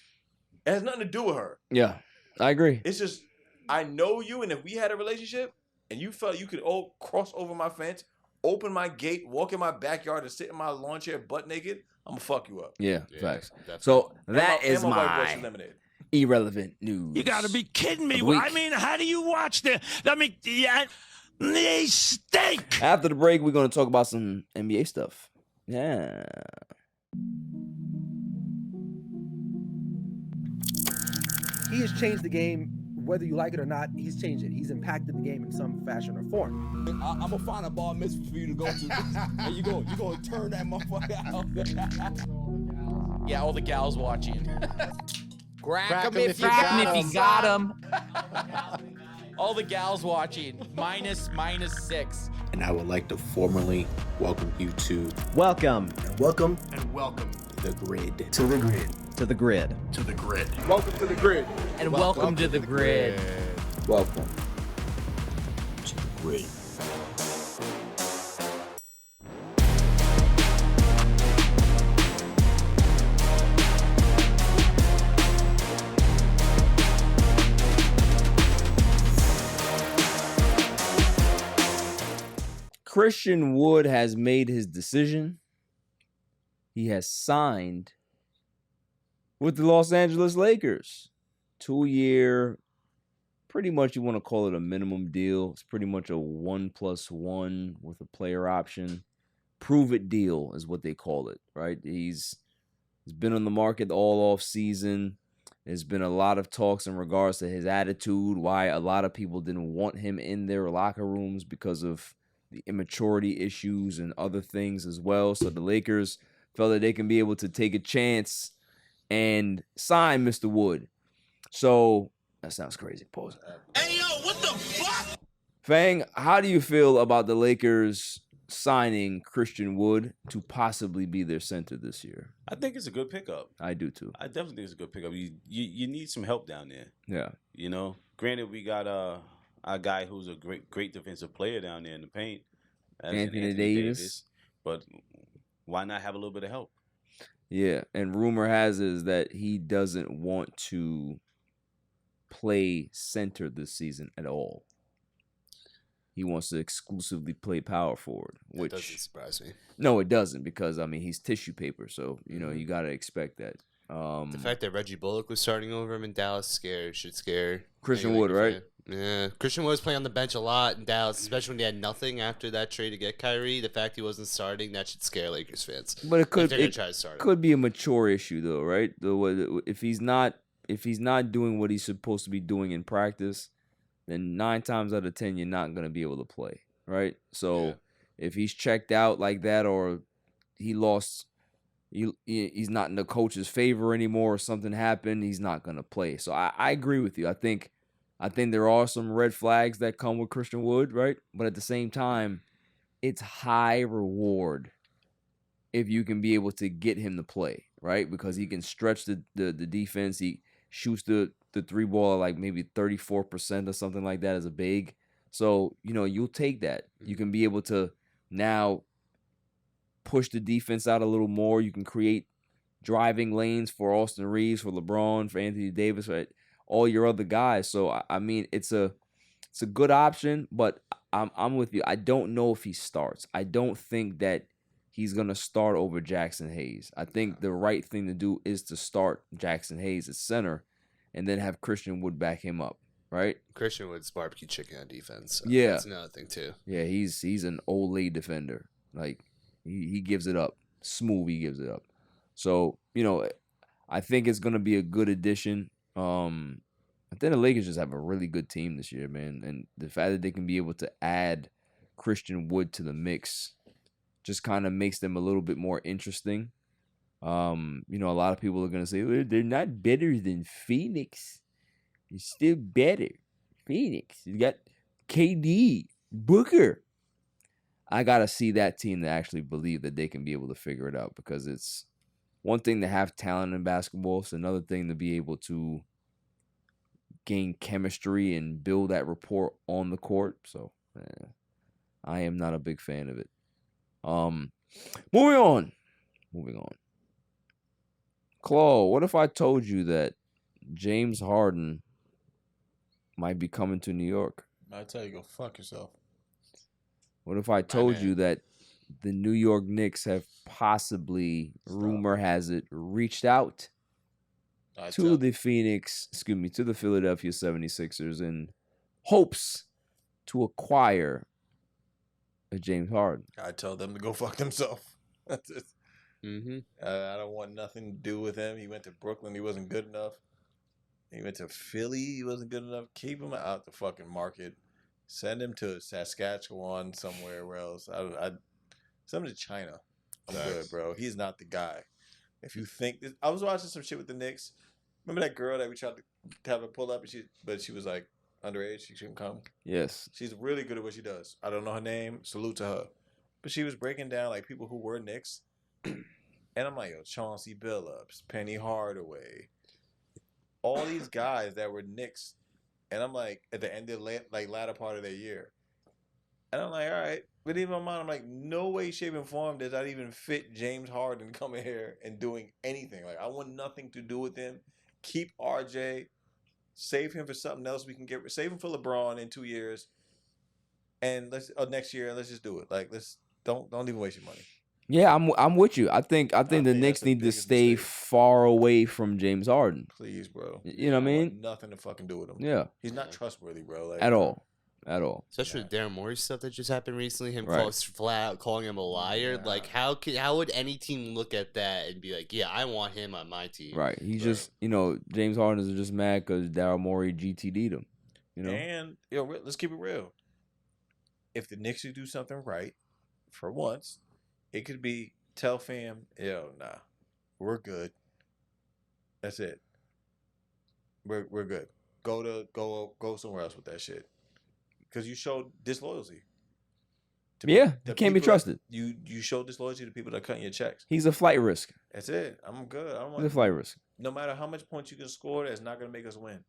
it has nothing to do with her. Yeah. I agree. It's just, I know you, and if we had a relationship and you felt you could cross over my fence, open my gate, walk in my backyard, and sit in my lawn chair butt naked, I'm going to fuck you up. Yeah, facts. Definitely. So that is my white boy my should eliminate. irrelevant news. You gotta be kidding me. Of the week. I mean, how do you watch they stink. After the break, we're going to talk about some NBA stuff. Yeah. He has changed the game, whether you like it or not. He's changed it. He's impacted the game in some fashion or form. I'm gonna find a bar mitzvah for you to go to, and you gonna turn that motherfucker out. Yeah, all the gals watching. Crack 'em if you got 'em. All the gals watching. Minus 6. And I would like to formally welcome you to Welcome. Welcome. and welcome the grid. To the grid. To the grid. To the grid. Welcome to the grid. And welcome to the grid. Welcome to the grid. Christian Wood has made his decision. He has signed with the Los Angeles Lakers. 2-year, pretty much you want to call it a minimum deal. It's pretty much a 1+1 with a player option. Prove it deal is what they call it, right? He's He's been on the market all off season. There's been a lot of talks in regards to his attitude, why a lot of people didn't want him in their locker rooms because of the immaturity issues and other things as well. So the Lakers felt that they can be able to take a chance and sign Mr. Wood. So that sounds crazy. Pause. Hey, yo, what the fuck? Fang, how do you feel about the Lakers signing Christian Wood to possibly be their center this year? I think it's a good pickup. I do too. I definitely think it's a good pickup. You need some help down there. Yeah. You know, granted, we got a guy who's a great defensive player down there in the paint, Anthony Davis. But why not have a little bit of help? Yeah, and rumor has it is that he doesn't want to play center this season at all. He wants to exclusively play power forward, which doesn't surprise me. No, it doesn't, because I mean he's tissue paper, so you know you got to expect that. The fact that Reggie Bullock was starting over him in Dallas should scare Christian any Wood, Laker right? fan. Yeah, Christian Wood was playing on the bench a lot in Dallas, especially when they had nothing after that trade to get Kyrie. The fact he wasn't starting, that should scare Lakers fans. But it could If they're gonna try to start him. could be a mature issue though, right? If he's not doing what he's supposed to be doing in practice, then 9 times out of 10 you're not going to be able to play, right? So if he's checked out like that, or he's not in the coach's favor anymore, or something happened, he's not going to play. So I agree with you. I think there are some red flags that come with Christian Wood, right? But at the same time, it's high reward if you can be able to get him to play, right? Because he can stretch the defense. He shoots the 3 ball at like maybe 34% or something like that as a big. So, you know, you'll take that. You can be able to now push the defense out a little more. You can create driving lanes for Austin Reeves, for LeBron, for Anthony Davis, right? All your other guys. So I mean, it's a good option, but I'm with you. I don't know if he starts. I don't think that he's gonna start over Jackson Hayes. I think the right thing to do is to start Jackson Hayes at center, and then have Christian Wood back him up, right? Christian Wood's barbecue chicken on defense. So Yeah, that's another thing too. Yeah, he's an old lady defender. Like he gives it up, smooth. He gives it up. So you know, I think it's gonna be a good addition. I think the Lakers just have a really good team this year, man. And the fact that they can be able to add Christian Wood to the mix just kind of makes them a little bit more interesting. You know, a lot of people are going to say, well, they're not better than Phoenix. You're still better. Phoenix. You got KD, Booker. I got to see that team to actually believe that they can be able to figure it out, because it's one thing to have talent in basketball. It's another thing to be able to gain chemistry and build that rapport on the court. So I am not a big fan of it. Moving on. Claw, what if I told you that James Harden might be coming to New York? I tell you, go fuck yourself. What if I told you that the New York Knicks have possibly, rumor has it, reached out to the Philadelphia 76ers in hopes to acquire a James Harden? I tell them to go fuck themselves. That's it. Mm-hmm. I don't want nothing to do with him. He went to Brooklyn. He wasn't good enough. He went to Philly. He wasn't good enough. Keep him out the fucking market. Send him to Saskatchewan, somewhere else. Send him to China. I'm good, bro. He's not the guy. If you think this, I was watching some shit with the Knicks. Remember that girl that we tried to have her pull up, but she was like underage. She shouldn't come. Yes. She's really good at what she does. I don't know her name. Salute to her. But she was breaking down like people who were Knicks. And I'm like, yo, Chauncey Billups, Penny Hardaway, all these guys that were Knicks. And I'm like, at the end of latter part of their year. And I'm like, all right. But even in my mind, I'm like, no way, shape, and form does that even fit James Harden coming here and doing anything. Like, I want nothing to do with him. Keep RJ. Save him for something else we can get. Save him for LeBron in 2 years. And next year, let's just do it. Like, don't even waste your money. Yeah, I'm with you. I think the Knicks need to stay far away from James Harden. Please, bro. You know what I mean? Want nothing to fucking do with him. Yeah. He's not trustworthy, bro. Like, At all. at all. Especially with Daryl Morey stuff that just happened recently, him Right. flat out calling him a liar. Like, how would any team look at that and be like, yeah, I want him on my team? Right. He's just, James Harden is just mad because Daryl Morey GTD'd him. And let's keep it real. If the Knicks do something right, for once, it could be tell fam, nah, we're good. That's it. We're good. Go somewhere else with that shit. Because you showed disloyalty. Yeah, he can't be trusted. You showed disloyalty to people that are cutting your checks. He's a flight risk. That's it. I'm good. I don't He's a want. flight risk. No matter how much points you can score, that's not going to make us win.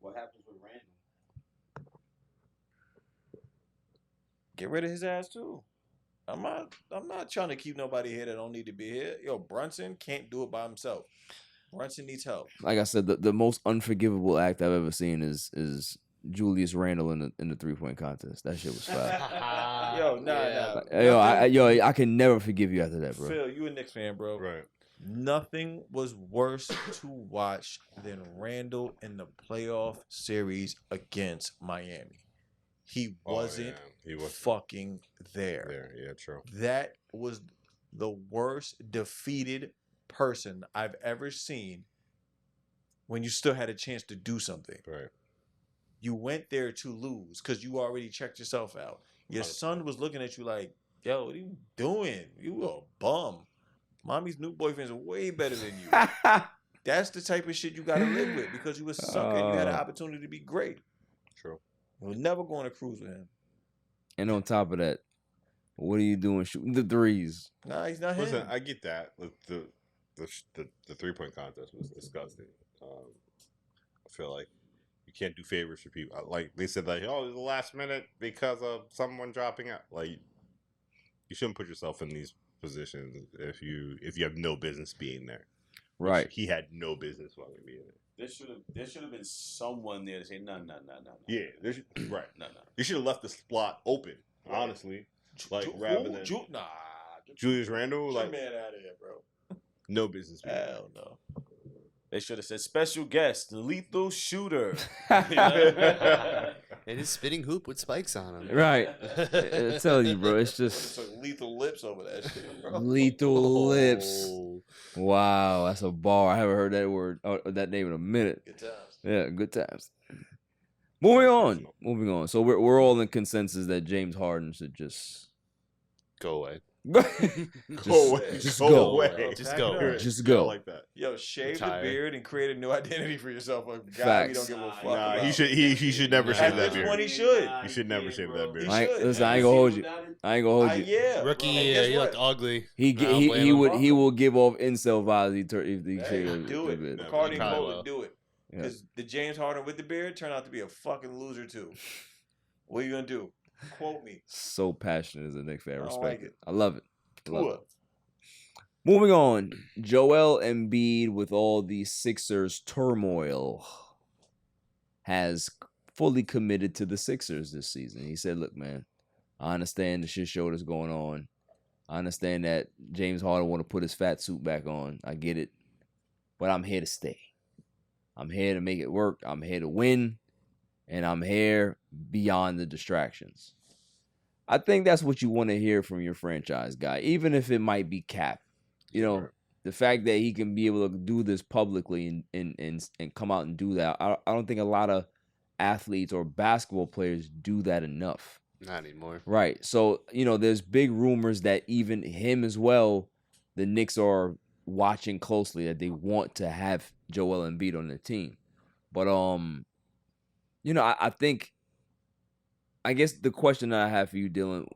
What happens with Randall? Get rid of his ass too. I'm not trying to keep nobody here that don't need to be here. Brunson can't do it by himself. Brunson needs help. Like I said, the most unforgivable act I've ever seen is Julius Randle in the 3-point contest. That shit was foul. Nah. I can never forgive you after that, bro. Phil, you a Knicks fan, bro. Right. Nothing was worse to watch than Randle in the playoff series against Miami. He wasn't fucking there. Yeah, true. That was the worst defeated person I've ever seen when you still had a chance to do something. Right. You went there to lose because you already checked yourself out. Your son was looking at you like, yo, what are you doing? You a bum. Mommy's new boyfriend's way better than you. That's the type of shit you got to live with because you was sucker and you had an opportunity to be great. True. We'll never go on a cruise with him. And on top of that, what are you doing shooting the threes? Nah, he's not Listen, him. I get that. The 3-point contest was disgusting. I feel like you can't do favors for people. Like they said, like, oh, it's the last minute because of someone dropping out. Like, you shouldn't put yourself in these positions if you have no business being there. Right. He had no business fucking being there. There should have been someone there to say no. Yeah, right. No. You should have left the slot open, honestly. Like rather than Julius Randle, like man out of here, bro. No business being there. Hell no. They should have said special guest, the lethal shooter. And his spinning hoop with spikes on him. Right. I tell you, bro, it's just lethal lips over that shit, bro. lethal lips. Wow, that's a bar. I haven't heard that word, that name in a minute. Good times. Yeah, good times. Moving on. So we're all in consensus that James Harden should just go away. Just go. Just go. Like that. Yo, shave the beard and create a new identity for yourself. A guy Facts. we don't give a fuck Nah, about. he should never shave that At this beard. point, he should. He should never shave that beard. Listen, I ain't gonna hold you. Yeah. Rookie year, he looked ugly. He will give off incel vibes if he Do it. beard. McCartney and Cole would do it. Yeah. Because the James Harden with the beard turned out to be a fucking loser too. What are you gonna do? Quote me. So passionate as a Knicks fan. I I don't respect like it. it. I love it. Cool. Moving on, Joel Embiid, with all the Sixers turmoil, has fully committed to the Sixers this season. He said, look, man, I understand the shit show that's going on. I understand that James Harden want to put his fat suit back on. I get it. But I'm here to stay. I'm here to make it work. I'm here to win. And I'm here beyond the distractions. I think that's what you want to hear from your franchise guy, even if it might be cap. The fact that he can be able to do this publicly and come out and do that. I don't think a lot of athletes or basketball players do that enough. Not anymore. Right. So, there's big rumors that even him as well, the Knicks are watching closely, that they want to have Joel Embiid on their team. But, I guess the question that I have for you, Dylan,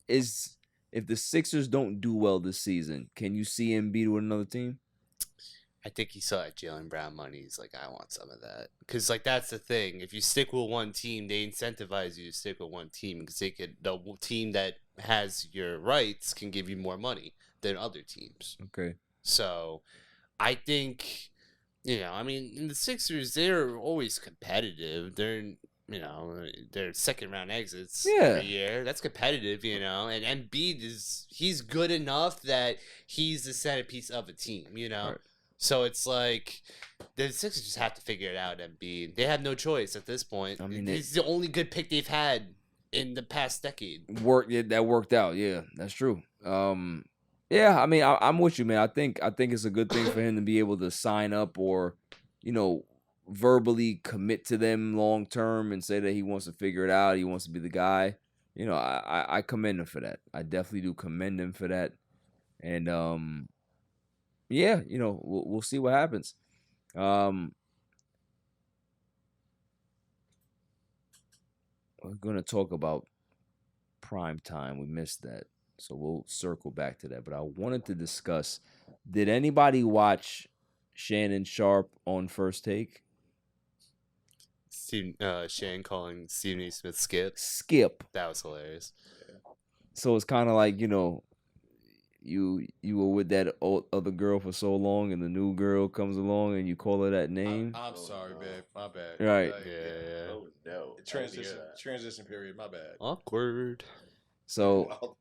is if the Sixers don't do well this season, can you see Embiid with another team? I think he saw that Jaylen Brown money. He's like, I want some of that. Because, that's the thing. If you stick with one team, they incentivize you to stick with one team because the team that has your rights can give you more money than other teams. Okay. So, I think, in the Sixers, they're always competitive. They're second-round exits every year. That's competitive, And Embiid he's good enough that he's the centerpiece of a team, Right. So it's like the Sixers just have to figure it out. Embiid, they have no choice at this point. I mean, he's the only good pick they've had in the past decade. That worked out. Yeah, that's true. Yeah, I mean, I'm with you, man. I think it's a good thing for him to be able to sign up or, verbally commit to them long term and say that he wants to figure it out. He wants to be the guy. I commend him for that. I definitely do commend him for that. And yeah, we'll see what happens. We're gonna talk about prime time. We missed that, so we'll circle back to that. But I wanted to discuss: did anybody watch Shannon Sharpe on First Take? Shane calling Stephen A. Smith Skip. Skip. That was hilarious. So it's kind of like, you were with that other girl for so long, and the new girl comes along, and you call her that name. I'm sorry, babe. My bad. Right. Yeah. Oh no. Transition period. My bad. Awkward. So,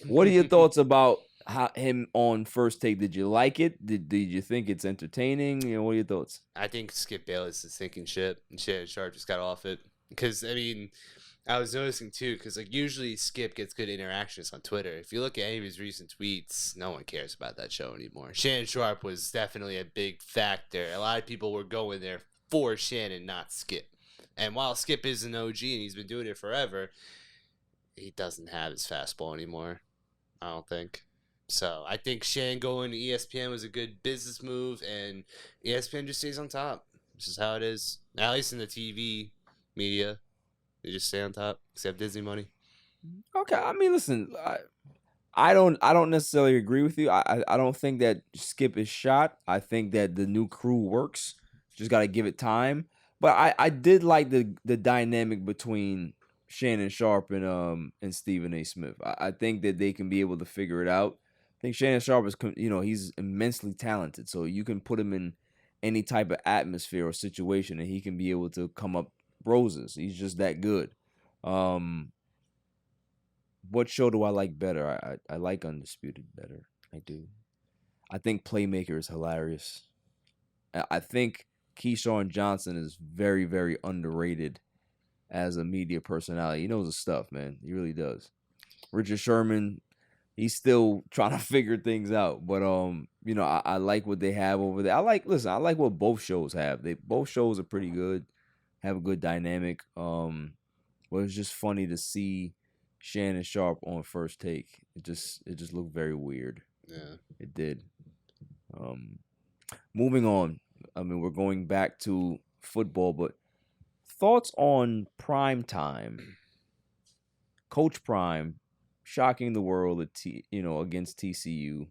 what are your thoughts about him on First Take? Did you like it? Did you think it's entertaining? What are your thoughts? I think Skip Bayless is sinking ship, and Shannon Sharpe just got off it. Because, I mean, I was noticing, too, because, usually Skip gets good interactions on Twitter. If you look at any of his recent tweets, no one cares about that show anymore. Shannon Sharpe was definitely a big factor. A lot of people were going there for Shannon, not Skip. And while Skip is an OG and he's been doing it forever, he doesn't have his fastball anymore, I don't think. So I think Shannon going to ESPN was a good business move, and ESPN just stays on top. This is how it is. At least in the TV media, they just stay on top, except Disney money. Okay, I mean, listen, I don't necessarily agree with you. I don't think that Skip is shot. I think that the new crew works. Just got to give it time. But I did like the dynamic between Shannon Sharpe and Stephen A. Smith. I think that they can be able to figure it out. I think Shannon Sharpe is, he's immensely talented. So you can put him in any type of atmosphere or situation, and he can be able to come up roses. He's just that good. What show do I like better? I like Undisputed better. I do. I think Playmaker is hilarious. I think Keyshawn Johnson is very, very underrated as a media personality. He knows his stuff, man. He really does. Richard Sherman, he's still trying to figure things out. But I like what they have over there. I like what both shows have. Both shows are pretty good, have a good dynamic. But it's just funny to see Shannon Sharpe on First Take. It just looked very weird. Yeah. It did. Moving on. I mean, we're going back to football, but thoughts on prime time. Coach Prime shocking the world against TCU,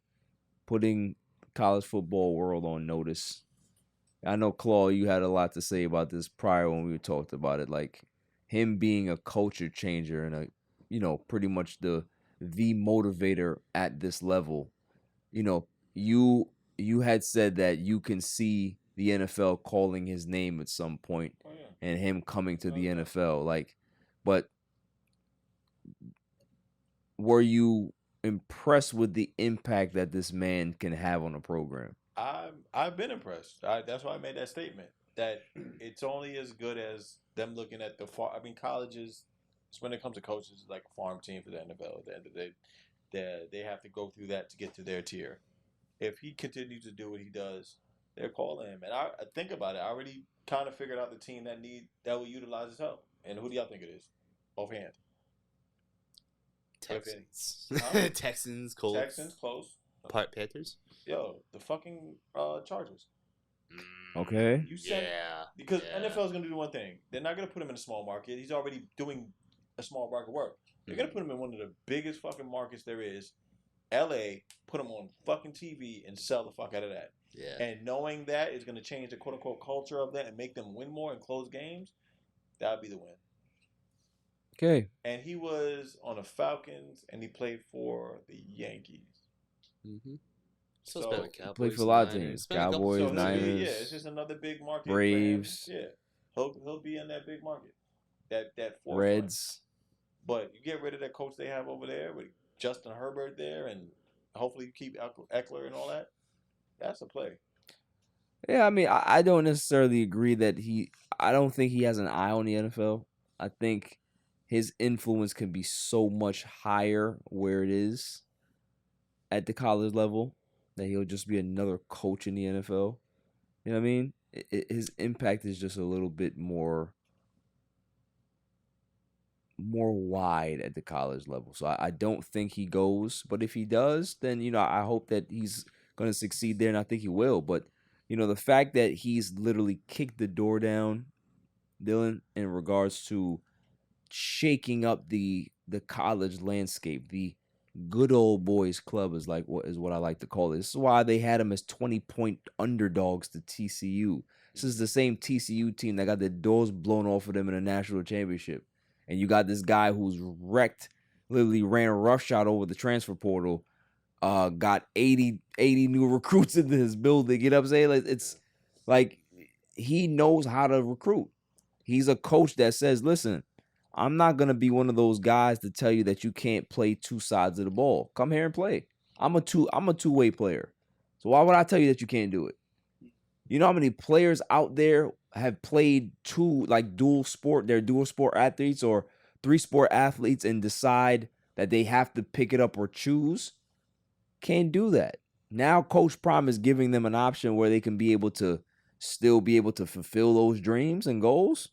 putting college football world on notice. I know, Claw, you had a lot to say about this prior when we talked about it, like him being a culture changer and pretty much the motivator at this level. You had said that you can see the NFL calling his name at some point and him coming to the NFL. But were you impressed with the impact that this man can have on a program? I've been impressed. That's why I made that statement, that it's only as good as them looking at the farm. I mean, colleges, when it comes to coaches, it's like a farm team for the NFL. At the end of the day, they have to go through that to get to their tier. If he continues to do what he does, they're calling him. And I think about it. I already kind of figured out the team that will utilize his help. And who do y'all think it is? Offhand. Texans. Huh? Texans, Colts. Texans, close. Panthers? Yo, the fucking Chargers. Okay. You said because NFL is going to do one thing. They're not going to put him in a small market. He's already doing a small market work. They're going to put him in one of the biggest fucking markets there is. LA, put him on fucking TV and sell the fuck out of that. Yeah. And knowing that is going to change the quote unquote culture of that and make them win more and close games, that would be the win. Okay. And he was on the Falcons and he played for the Yankees. Mm-hmm. So it's been with Cowboys, played for a lot of teams. Cowboys, Niners. Yeah, it's just another big market. Braves. Yeah. He'll be in that big market. That forefront. Reds. But you get rid of that coach they have over there with Justin Herbert there, and hopefully you keep Eckler and all that. That's a play. Yeah, I mean, I don't necessarily agree that I don't think he has an eye on the NFL. I think his influence can be so much higher where it is at the college level that he'll just be another coach in the NFL. You know what I mean? His impact is just a little bit more wide at the college level. So I don't think he goes. But if he does, then, you know, I hope that he's going to succeed there, and I think he will. But, you know, the fact that he's literally kicked the door down, Dylan, in regards to shaking up the college landscape, the good old boys club is what I like to call it. This is why they had him as 20-point underdogs to TCU. This is the same TCU team that got the doors blown off of them in a national championship. And you got this guy who's wrecked, literally ran a roughshod over the transfer portal, got 80 new recruits into his building. You know what I'm saying? Like, it's like he knows how to recruit. He's a coach that says, listen, I'm not going to be one of those guys to tell you that you can't play two sides of the ball. Come here and play. I'm a two-way player. So why would I tell you that you can't do it? You know how many players out there have played dual sport athletes or 3-sport athletes and decide that they have to pick it up or choose? Can't do that. Now Coach Prime is giving them an option where they can be able to still be able to fulfill those dreams and goals.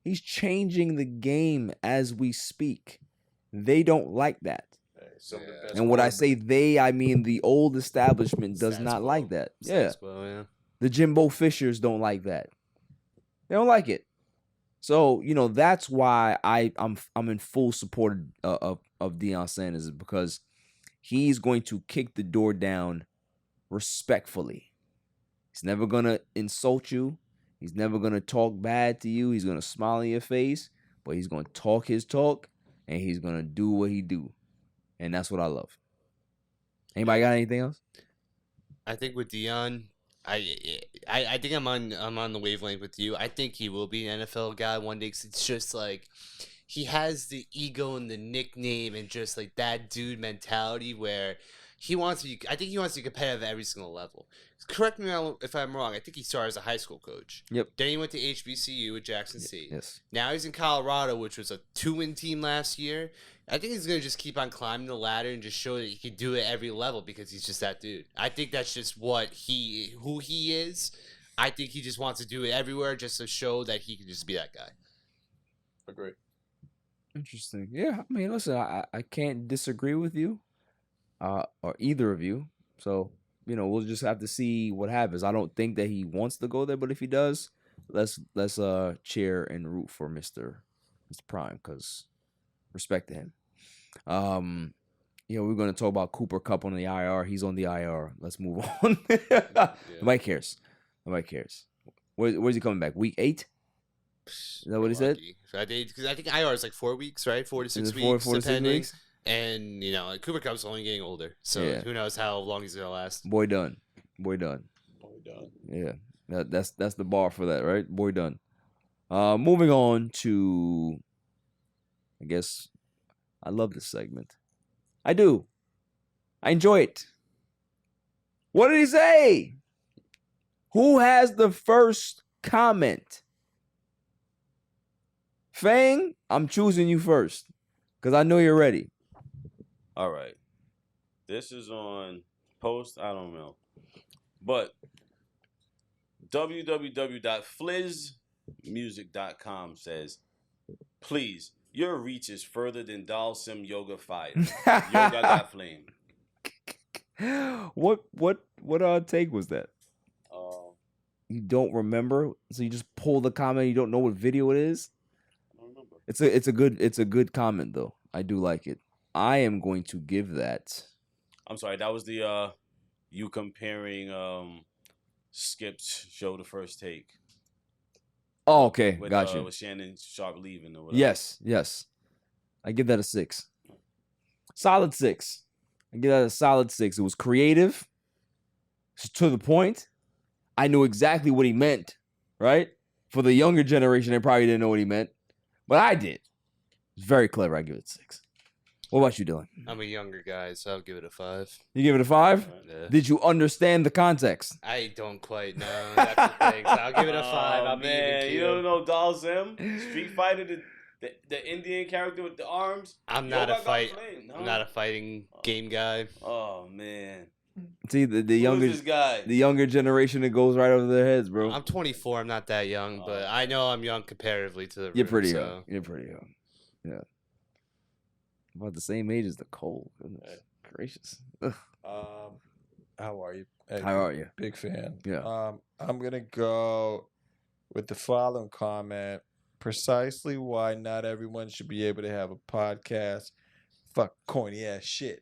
He's changing the game as we speak. They don't like that. And when I say they, I mean the old establishment does not like that. Yeah. The Jimbo Fishers don't like that. They don't like it. So, you know, that's why I'm in full support of Deion Sanders, because he's going to kick the door down respectfully. He's never going to insult you. He's never going to talk bad to you. He's going to smile in your face, but he's going to talk his talk, and he's going to do what he do. And that's what I love. Anybody got anything else? I think with Deion, I think I'm on the wavelength with you. I think he will be an NFL guy one day, 'cause it's just like he has the ego and the nickname and just like that dude mentality where he wants to be, I think he wants to be competitive at every single level. Correct me if I'm wrong. I think he started as a high school coach. Yep. Then he went to HBCU with Jackson State. Yes. Now he's in Colorado, which was a 2-win team last year. I think he's going to just keep on climbing the ladder and just show that he can do it at every level because he's just that dude. I think that's just who he is. I think he just wants to do it everywhere just to show that he can just be that guy. Agree. Interesting. Yeah, I mean, listen, I can't disagree with you, or either of you. So, you know, we'll just have to see what happens. I don't think that he wants to go there, but if he does, let's cheer and root for Mr. Prime, because respect to him. You know, we're going to talk about Cooper Kupp on the IR. He's on the IR. Let's move on. Nobody cares. Where's he coming back? Week 8? Is that what he said? Because I think IR is like 4 weeks, right? 4 to 6 weeks, 4 to 6 weeks. And, you know, like Cooper Kupp's only getting older. So who knows how long he's going to last. Boy done. Yeah. That's the bar for that, right? Boy done. Moving on to, I guess, I love this segment. I do. I enjoy it. What did he say? Who has the first comment? Fang, I'm choosing you first because I know you're ready. All right. This is on post, I don't know. But www.flizzmusic.com says, please, your reach is further than Dalsim Yoga Fire. Yoga got flame. What take was that? You don't remember? So you just pull the comment, you don't know what video it is? I don't remember. It's a good comment though. I do like it. I am going to give that. I'm sorry, that was the you comparing Skip's show The First Take. Oh, okay. With, Gotcha. with Shannon Sharpe leaving or whatever. Yes. I give that a 6. Solid 6. I give that a solid 6. It was creative. It's to the point. I knew exactly what he meant, right? For the younger generation, they probably didn't know what he meant. But I did. It's very clever. I give it a 6. What about you, Dylan? I'm a younger guy, so I'll give it a 5. You give it a 5? Yeah. Did you understand the context? I don't quite know. That's the thing. So I'll give it a 5. I'll be man, even you keel. don't know Dal Zim, Street Fighter, the Indian character with the arms. I'm not a fighting game guy. Oh man. See the younger this guy? the younger generation, it goes right over their heads, bro. I'm 24. I'm not that young, but I know I'm young comparatively to the You're room, pretty so. young. You're pretty young. Yeah. About the same age as the Cole. Goodness gracious. Ugh. How are you? Hey, How are you? Big fan. Yeah. I'm gonna go with the following comment. Precisely why not everyone should be able to have a podcast. Fuck corny ass shit.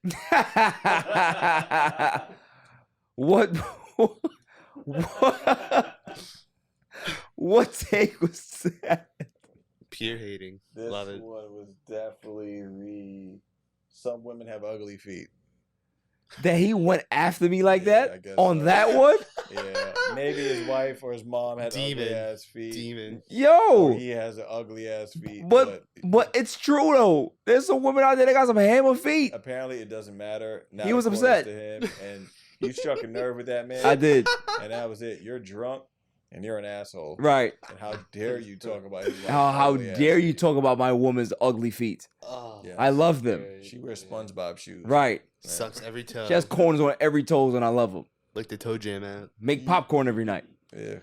What? What take was that? Pure hating. This Love it. one was definitely the some women have ugly feet. That he went after me like that I guess on so. that one? Yeah, maybe his wife or his mom had ugly Demon. ass feet. Demon. Yo. Or he has an ugly ass feet. But it's true though. There's some women out there that got some hammer feet. Apparently, it doesn't matter. Not He was according upset. to him, and you struck a nerve with that man. I did. And that was it. You're drunk, and you're an asshole. Right. And how dare you talk about his wife's How ugly ass dare you feet. talk about my woman's ugly feet? Oh, Yes. I love them. She wears SpongeBob shoes. Right. Sucks every toe. She has corners on every toes, and I love them. Like the toe jam out. Make popcorn every night. Yeah.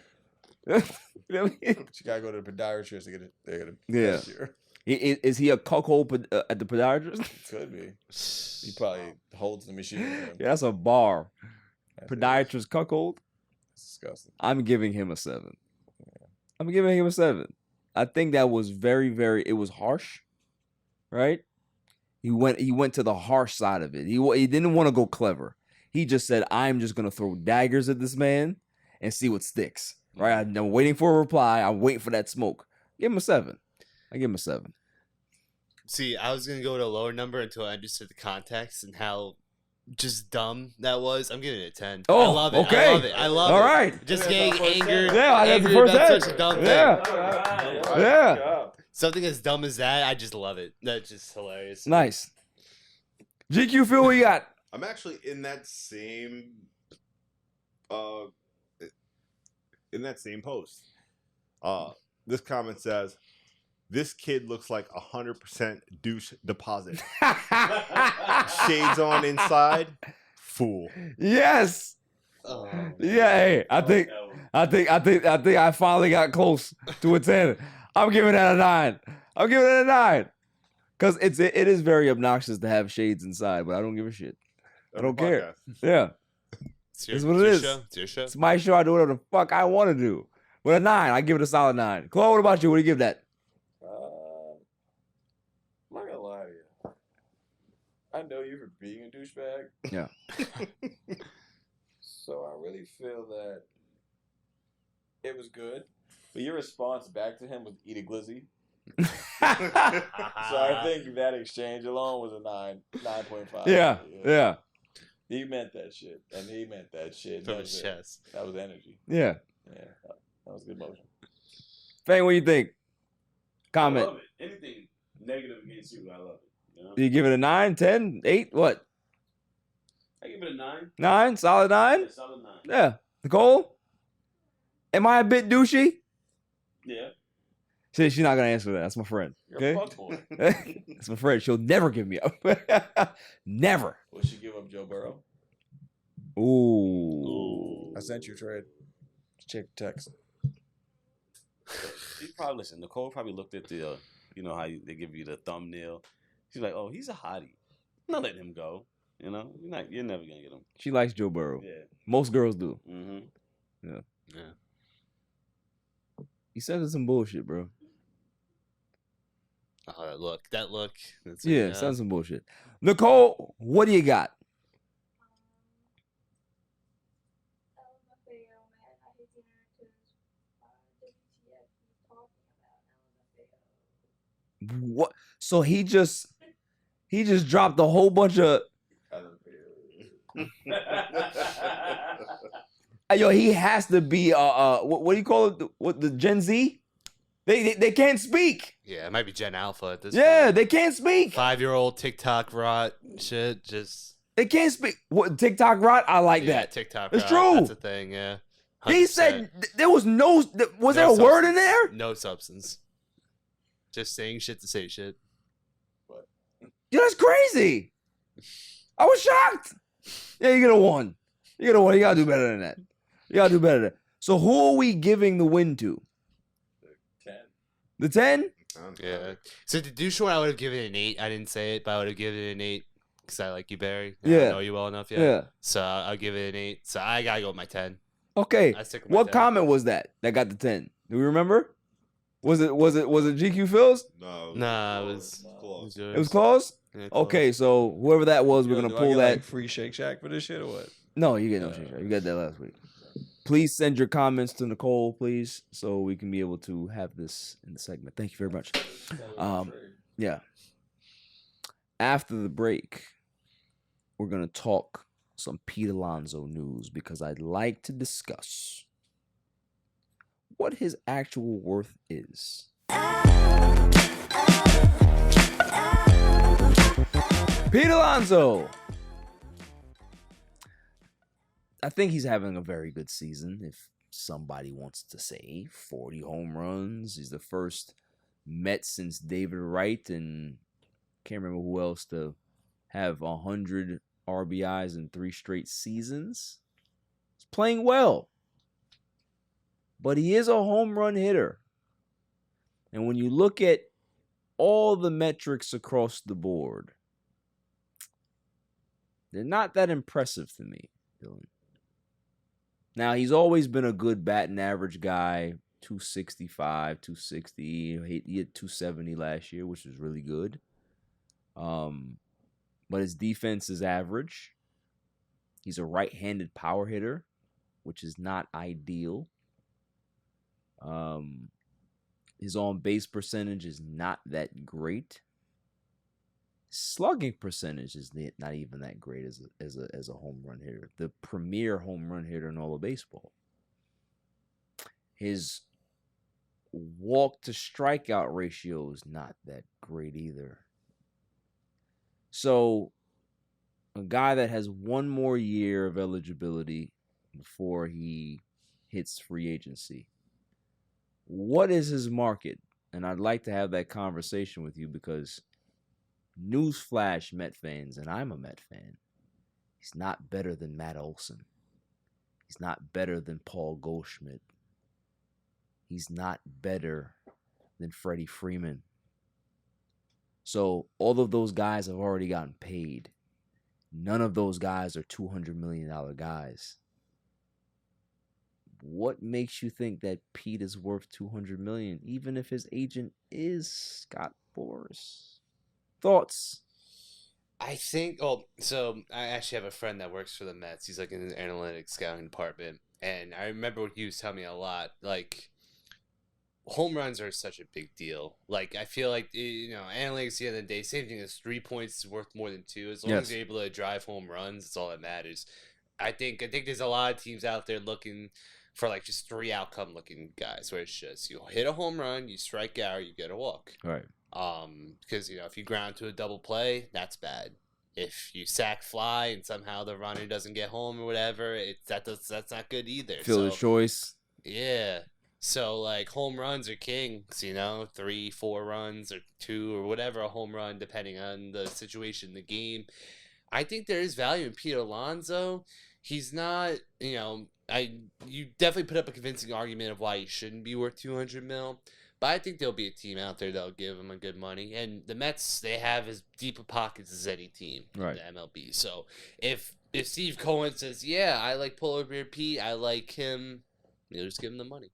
You know what I mean? She gotta go to the podiatrist to get a Yeah. pedicure. Is he a cuckold at the podiatrist? Could be. He probably holds the machine with him. Yeah, that's a bar. That's it. Podiatrist cuckold. It's disgusting. I'm giving him a 7. I'm giving him a 7. I think that was it was harsh, right? He went to the harsh side of it. He didn't want to go clever. He just said, I'm just going to throw daggers at this man and see what sticks, right? I'm waiting for a reply. I'm waiting for that smoke. Give him a 7. I give him a 7. See, I was going to go to a lower number until I understood the context and how just dumb that was. I'm giving it a 10. Oh, I love it. okay. I love it. I love All it. right. Just getting angered. Yeah, that's the angry first about head. such a dumb Yeah. thing. Yeah. Something as dumb as that, I just love it. That's just hilarious. Nice. GQ, Phil, what you got? I'm actually in that same post. This comment says, "This kid looks like 100% douche deposit. Shades on inside, fool." Yes. Oh, Yeah, hey, I think I finally got close to a 10. I'm giving that a 9. I'm giving it a 9. Cause it is very obnoxious to have shades inside, but I don't give a shit. I don't care. Yeah. It's what it is. It's your show. It's my show. I do whatever the fuck I want to do. With a 9, I give it a solid 9. Chloe, what about you? What do you give that? I'm not gonna lie to you. I know you for being a douchebag. Yeah. So I really feel that it was good. But your response back to him was eat a glizzy. So I think that exchange alone was a 9.5. Yeah. He meant that shit. And he meant that shit. From That his was it. chest. That was energy. Yeah. Yeah. That was good motion. Fang, what do you think? Comment. I love it. Anything negative against you, I love it. You know? Do you give it a 9, 10, 8? What? I give it a 9. 9? Solid 9? Yeah, solid 9. Yeah. Nicole? Am I a bit douchey? Yeah. She's not gonna answer that. That's my friend. You're a Okay. fuckboy. That's my friend. She'll never give me up. Never. Will she give up Joe Burrow? Ooh. I sent you a trade. Check the text. She probably listen. Nicole probably looked at the, you know how they give you the thumbnail. She's like, "Oh, he's a hottie. I'm not letting him go. You know, you're never gonna get him." She likes Joe Burrow. Yeah. Most girls do. Mm-hmm. Yeah. Yeah. He said some bullshit, bro. Oh, that look. That's Yeah, sounds some bullshit. Nicole, what do you got? What? So he just dropped a whole bunch of. Yo, he has to be what do you call it? What the Gen Z? They can't speak. Yeah, it might be Gen Alpha at this Yeah, point. they can't speak. 5-year-old TikTok rot shit. Just They can't speak. What TikTok rot? I like that. TikTok. It's true. That's a thing. Yeah. 100%. He said there was no. Was there a word in there? No substance. Just saying shit to say shit. Yeah, that's crazy. I was shocked. Yeah, you get a 1. You get a 1. You gotta do better than that. You gotta do better than that. So who are we giving the win to? The 10? Yeah. So the douche one, I would have given it an 8. I didn't say it, but I would have given it an 8 because I like you, Barry. I Yeah. don't know you well enough yet. Yeah. So I'll give it an 8. So I gotta go with my 10. Okay. I stick with my What 10. comment was that got the 10? Do we remember? Was it GQ Phil's? No. Nah, it was close. It was close? Yeah, Okay, so whoever that was, we're Yo, gonna do I pull get, that. like, free Shake Shack for this shit or what? No, you get no shit. You got that last week. Please send your comments to Nicole, please, so we can be able to have this in the segment. Thank you very much. Yeah. After the break, we're gonna talk some Pete Alonso news because I'd like to discuss what his actual worth is. Pete Alonso. I think he's having a very good season. If somebody wants to say 40 home runs, he's the first Met since David Wright, and can't remember who else to have 100 RBIs in 3 straight seasons. He's playing well, but he is a home run hitter. And when you look at all the metrics across the board, they're not that impressive to me, Dylan. Now, he's always been a good batting average guy, 265, 260. He hit 270 last year, which was really good. But his defense is average. He's a right-handed power hitter, which is not ideal. His on-base percentage is not that great. Slugging percentage is not even that great as a home run hitter. The premier home run hitter in all of baseball. His walk to strikeout ratio is not that great either. So a guy that has 1 more year of eligibility before he hits free agency. What is his market? And I'd like to have that conversation with you because newsflash, Met fans, and I'm a Met fan, he's not better than Matt Olson. He's not better than Paul Goldschmidt. He's not better than Freddie Freeman. So all of those guys have already gotten paid. None of those guys are $200 million guys. What makes you think that Pete is worth $200 million, even if his agent is Scott Boras? Thoughts? I think. So I actually have a friend that works for the Mets. He's like in the analytics scouting department, and I remember what he was telling me a lot. Like, home runs are such a big deal. Like, I feel like analytics at the end of the day, same thing as 3 points is worth more than 2. As long as you're able to drive home runs, that's all that matters. I think there's a lot of teams out there looking for like just 3 outcome looking guys, where it's just you hit a home run, you strike out, you get a walk. Right. Because if you ground to a double play, that's bad. If you sack fly and somehow the runner doesn't get home or whatever, that's not good either. Fielder's choice. Yeah. So like home runs are kings, 3, 4 runs or 2 or whatever a home run, depending on the situation in the game. I think there is value in Pete Alonso. He's not, you definitely put up a convincing argument of why he shouldn't be worth $200 million. But I think there'll be a team out there that'll give him a good money. And the Mets, they have as deep of pockets as any team in the MLB. So if Steve Cohen says, yeah, I like Polar Bear Pete, I like him, just give him the money.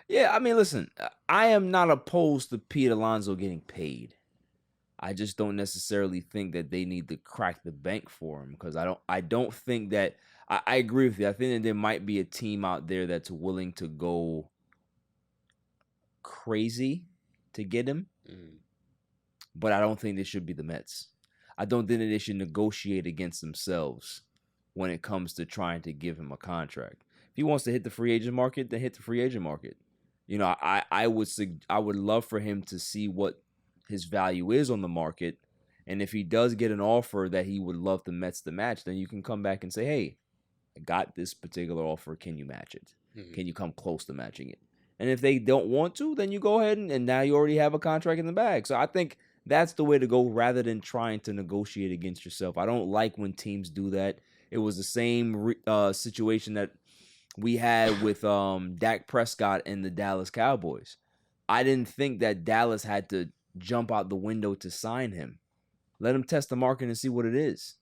Yeah, I mean, listen, I am not opposed to Pete Alonso getting paid. I just don't necessarily think that they need to crack the bank for him because I don't think that I agree with you. I think that there might be a team out there that's willing to go crazy to get him, but I don't think they should be the Mets. I don't think that they should negotiate against themselves when it comes to trying to give him a contract. If he wants to hit the free agent market, then hit the free agent market. I would love for him to see what his value is on the market And if he does get an offer that he would love the Mets to match, then you can come back and say, hey, I got this particular offer. Can you match it? Can you come close to matching it? And if they don't want to, then you go ahead and now you already have a contract in the bag. So I think that's the way to go rather than trying to negotiate against yourself. I don't like when teams do that. It was the same situation that we had with Dak Prescott and the Dallas Cowboys. I didn't think that Dallas had to jump out the window to sign him. Let him test the market and see what it is.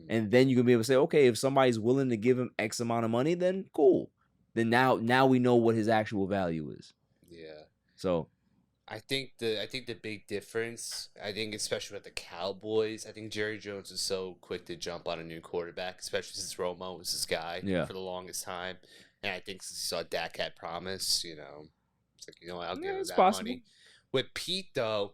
And then you can be able to say, okay, if somebody's willing to give him X amount of money, then cool. Then now we know what his actual value is. Yeah. So I think the big difference, especially with the Cowboys, I think Jerry Jones is so quick to jump on a new quarterback, especially since Romo was his guy for the longest time. And I think since he saw Dak had promise, it's like, I'll give him that money. With Pete, though,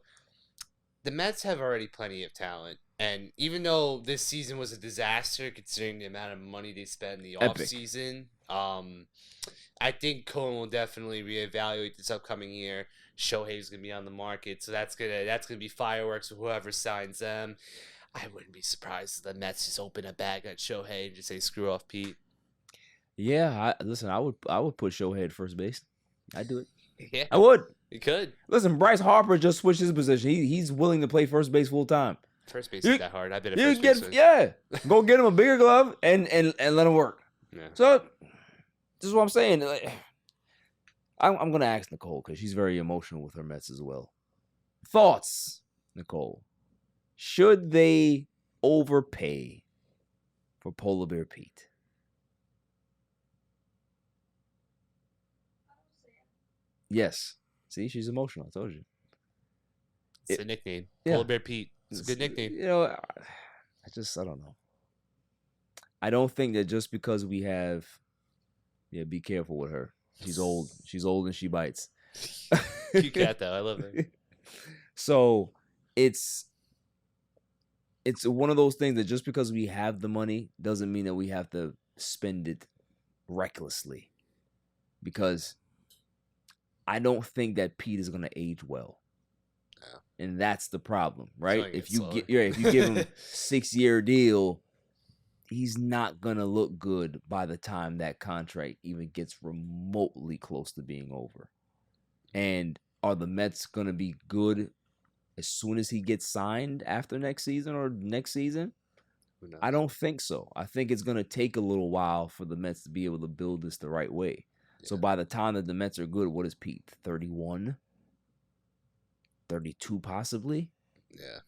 the Mets have already plenty of talent. And even though this season was a disaster, considering the amount of money they spent in the offseason, I think Cohen will definitely reevaluate this upcoming year. Shohei's gonna be on the market, so that's gonna be fireworks for whoever signs them. I wouldn't be surprised if the Mets just open a bag at Shohei and just say screw off Pete. yeah, I would put Shohei at first base. I'd do it. Yeah, I would. You could. Listen, Bryce Harper just switched his position. He's willing to play first base full time. First base is that hard. I've been a first baseman. Yeah, go get him a bigger glove and let him work. Yeah. So this is what I'm saying. Like, I'm gonna ask Nicole because she's very emotional with her Mets as well. Thoughts, Nicole? Should they overpay for Polar Bear Pete? Yes. See, she's emotional. I told you. It's a nickname. Yeah. Polar Bear Pete. It's a good nickname. I don't know. I don't think that just because we have, be careful with her. She's old. She's old and she bites. Cute cat though. I love her. So it's one of those things that just because we have the money doesn't mean that we have to spend it recklessly. Because I don't think that Pete is going to age well. And that's the problem, right? If you give him a 6-year deal, he's not gonna look good by the time that contract even gets remotely close to being over. And are the Mets gonna be good as soon as he gets signed after next season or next season? I don't think so. I think it's gonna take a little while for the Mets to be able to build this the right way. So by the time that the Mets are good, what is Pete? 31? 32 possibly? Yeah.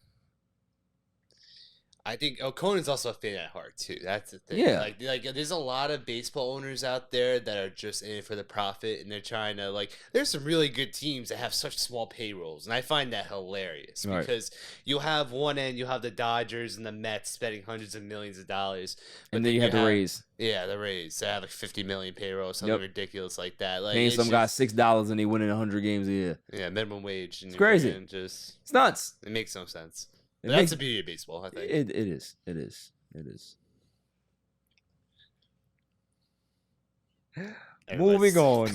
I think Conan's also a fan at heart too. That's the thing. Yeah. Like there's a lot of baseball owners out there that are just in it for the profit, and they're trying to there's some really good teams that have such small payrolls, and I find that hilarious because you'll have one end, you'll have the Dodgers and the Mets spending hundreds of millions of dollars, and then you have the Rays. Yeah, the Rays. They have 50 million payroll, something ridiculous like that. Paying some guy $6 and he winning 100 games a year. Yeah, minimum wage. It's crazy. It's nuts. It makes no sense. That's the beauty of baseball, I think. It is. Moving on.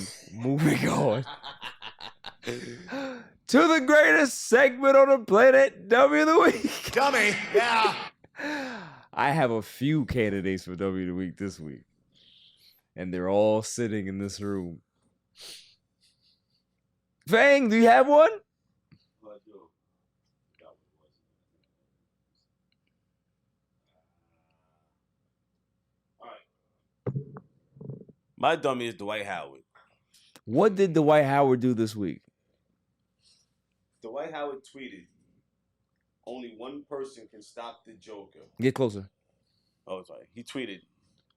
To the greatest segment on the planet, W of the Week. Dummy, yeah. I have a few candidates for W of the Week this week. And they're all sitting in this room. Fang, do you have one? My dummy is Dwight Howard. What did Dwight Howard do this week? Dwight Howard tweeted, "Only one person can stop the Joker." Get closer. Oh, sorry. He tweeted,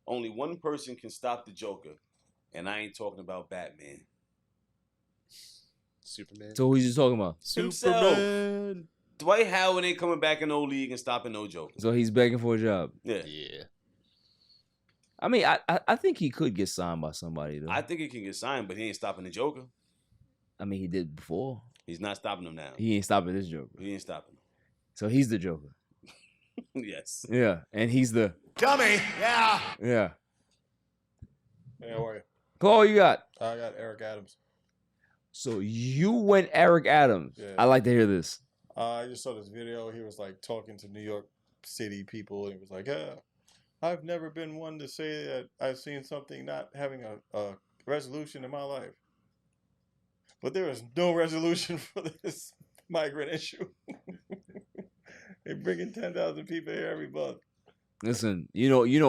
"Only one person can stop the Joker, and I ain't talking about Batman." Superman. So who's you talking about? Superman. Dwight Howard ain't coming back in no league and stopping no Joker. So he's begging for a job. Yeah. I mean, I think he could get signed by somebody, though. I think he can get signed, but he ain't stopping the Joker. I mean, he did before. He's not stopping him now. He ain't stopping this Joker. He ain't stopping him. So he's the Joker. Yes. Yeah, and he's the... Dummy, yeah. Yeah. Hey, how are you? Chloe, you got? I got Eric Adams. So you went Eric Adams. Yeah. I like to hear this. I just saw this video. He was like talking to New York City people, and he was like, "Yeah, I've never been one to say that I've seen something not having a resolution in my life, but there is no resolution for this migrant issue. They're bringing 10,000 people here every month." Listen,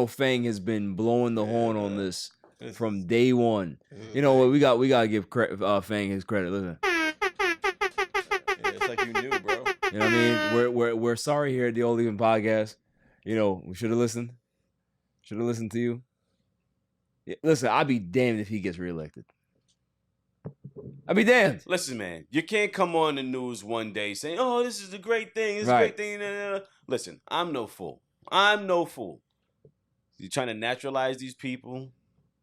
Fang has been blowing the horn on this from day one. You know what? We gotta give Fang his credit. Listen. It's like you knew, bro. You know what I mean? We're sorry here at the All Even Podcast. We should have listened. Should have listened to you. Yeah, listen, I'd be damned if he gets reelected. I'd be damned. Listen, man, you can't come on the news one day saying, "Oh, this is a great thing. This is a Right. great thing." Listen, I'm no fool. I'm no fool. You're trying to naturalize these people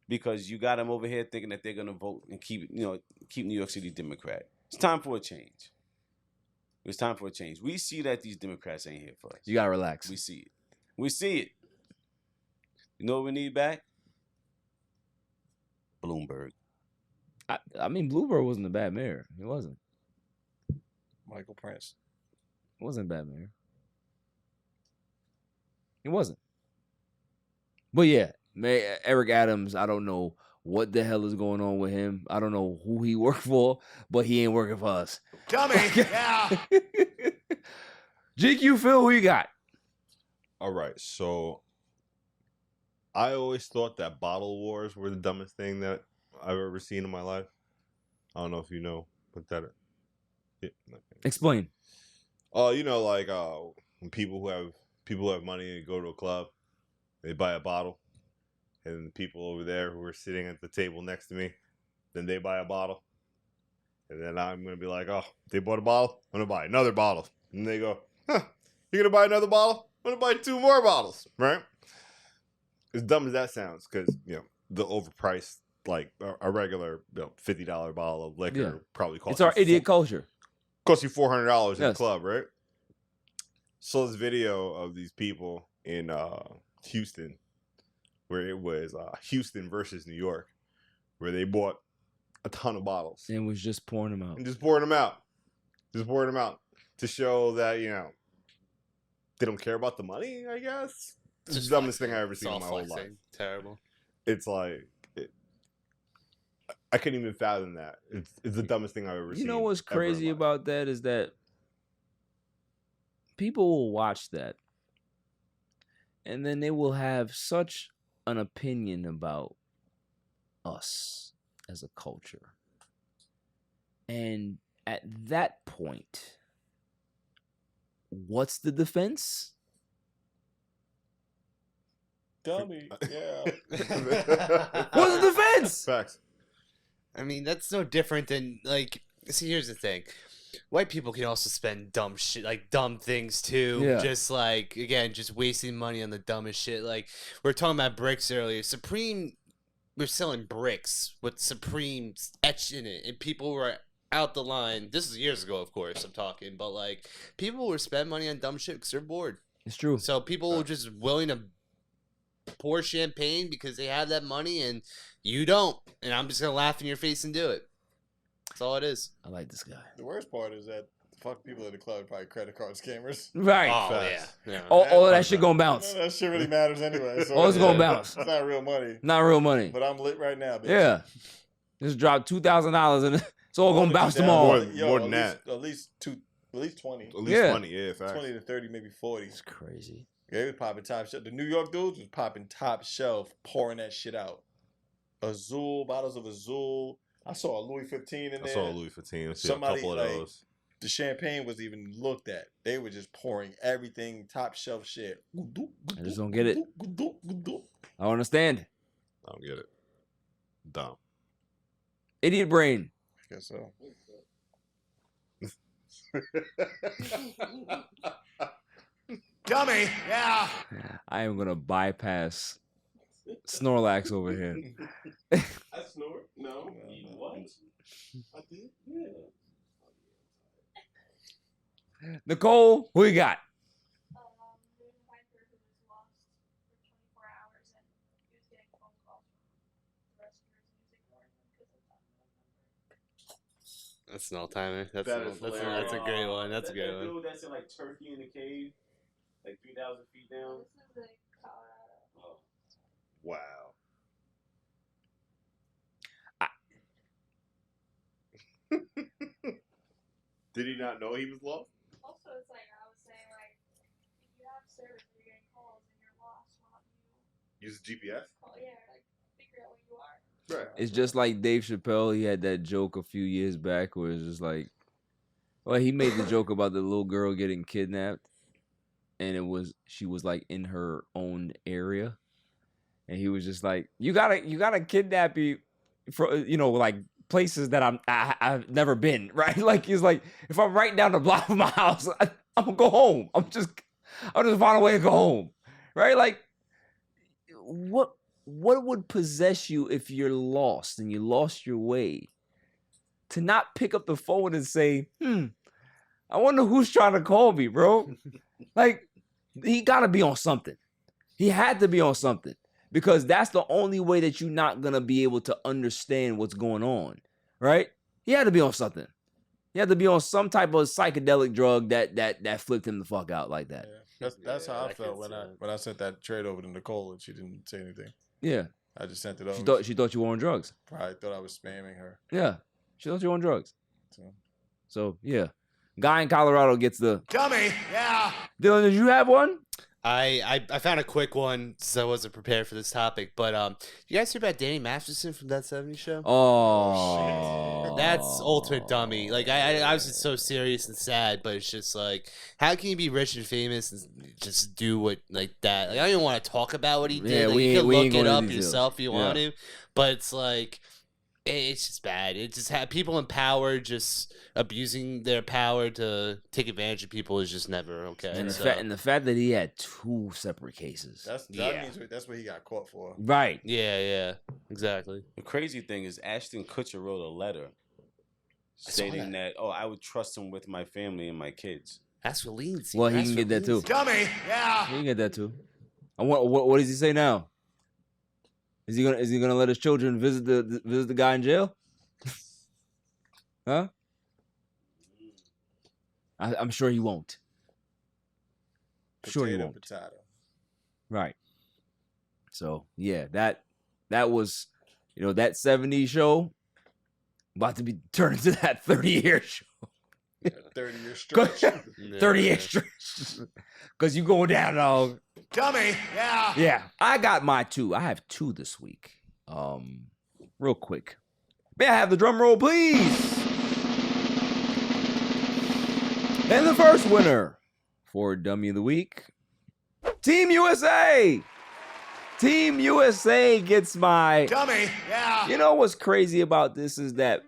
because you got them over here thinking that they're gonna vote and keep New York City Democrat. It's time for a change. It's time for a change. We see that these Democrats ain't here for us. You gotta relax. We see it. We see it. You know what we need back? Bloomberg. I mean, Bloomberg wasn't a bad mayor. He wasn't. Michael Prince. He wasn't a bad mayor. He wasn't. But yeah, Eric Adams, I don't know what the hell is going on with him. I don't know who he worked for, but he ain't working for us. Dummy. Yeah. GQ Phil, who you got? All right, so I always thought that bottle wars were the dumbest thing that I've ever seen in my life. I don't know if you know what that is. Yeah. Explain. Oh, like when people who have money and go to a club, they buy a bottle, and the people over there who are sitting at the table next to me, then they buy a bottle, and then I'm gonna be like, "Oh, they bought a bottle, I'm gonna buy another bottle," and they go, "Huh, you're gonna buy another bottle? I'm gonna buy 2 more bottles," right? As dumb as that sounds, because the overpriced, like a regular $50 bottle of liquor probably costs. It's our idiot culture. Costs you $400 in the Yes. club, right? So this video of these people in Houston, where it was Houston versus New York, where they bought a ton of bottles And was just pouring them out. and just pouring them out, to show that they don't care about the money. I guess it's the dumbest thing I ever seen in my whole life. Terrible. It's like I couldn't even fathom that. It's the dumbest thing I've ever seen. You know what's ever in crazy life. about that is that people will watch that and then they will have such an opinion about us as a culture. And at that point, what's the defense? Dummy. Yeah. What's the defense? Facts. I mean, that's no different than see, here's the thing. White people can also spend dumb shit, like dumb things too. Yeah. Just again, just wasting money on the dumbest shit. Like we were talking about bricks earlier. Supreme, we're selling bricks with Supreme etched in it, and people were out the line. This is years ago, of course. I'm talking, but people will spend money on dumb shit because they're bored. It's true. So people are just willing to pour champagne because they have that money, and you don't. And I'm just gonna laugh in your face and do it. That's all it is. I like this guy. The worst part is that fuck people at the club are probably credit card scammers. Right. Oh Facts. yeah. All of that shit gonna bounce. That shit really matters anyway. So Oh, it's gonna bounce. It's not real money. Not real money. But I'm lit right now, bitch. Yeah. Just dropped $2,000 and it's all gonna Only bounce 2,000. tomorrow. More than that. At least 20. At least Yeah. 20, yeah, facts. 20 to 30, maybe 40. It's crazy. Yeah, they was popping top shelf. The New York dudes was popping top shelf, pouring that shit out. Azul, bottles of Azul. I saw a Louis 15 in I there. saw a Louis 15. I see Somebody, a couple of like, those. The champagne was even looked at. They were just pouring everything top shelf shit. I just don't get it. I don't understand. I don't get it. Dumb. Idiot brain. I guess so. Dummy. Yeah. I am gonna bypass Snorlax over here. I snore? No. What? I did? Yeah. Nicole, who you got? That's an all-timer. That's That a is great one. That's a great one. Dude that's in like Turkey in the cave, like 3,000 feet down. Oh. Wow. Did he not know he was lost? Also, it's like I was saying, like if you have service, you're getting calls and you're lost. How do you Use GPS? like figure out where you are? Right. It's just like Dave Chappelle. He had that joke a few years back where it's just like, well, he made the joke about the little girl getting kidnapped, and she was like in her own area, and he was just like, you gotta kidnap me for like places that I've never been, right? Like he's like, if I'm right down the block from my house, I'm gonna go home. I'll just find a way to go home, right? Like what would possess you if you're lost and you lost your way to not pick up the phone and say, I wonder who's trying to call me, bro? Like, he gotta be on something. He had to be on something because that's the only way that you're not gonna be able to understand what's going on, right? He had to be on something. He had to be on some type of psychedelic drug that flipped him the fuck out like that. That's how I felt when I sent that trade over to Nicole and she didn't say anything. Yeah. I just sent it over. She thought you were on drugs. Probably thought I was spamming her. Yeah. She thought you were on drugs. So yeah. Guy in Colorado gets the Dummy, yeah. Dylan, did you have one? I found a quick one since I wasn't prepared for this topic, but you guys hear about Danny Masterson from That 70s Show? Oh, that's ultimate dummy. Like I was just so serious and sad, but it's just like, how can you be rich and famous and just do what like that? Like I don't even want to talk about what he did. Yeah, like, we you can ain't look it going up into details. yourself if you want to, but it's like. It's just bad. It just had people in power just abusing their power to take advantage of people is just never okay. And the fact that he had 2 separate cases. That means that's what he got caught for. Right. Yeah, exactly. The crazy thing is Ashton Kutcher wrote a letter stating that, I would trust him with my family and my kids. That's what leans. Well, he can get that too. Dummy, yeah. He can get that too. And what does he say now? Is he gonna let his children visit the guy in jail? Huh? I'm sure he won't. Sure he won't. Potato. Right. So yeah, that was that 70s show about to be turned into that 30-year show. 30-year stretch. 30-year stretch. Because you going down, dog. Dummy, yeah. Yeah, I got my 2. I have 2 this week. Real quick. May I have the drum roll, please? And the first winner for Dummy of the Week, Team USA. Team USA gets my Dummy, yeah. You know what's crazy about this is that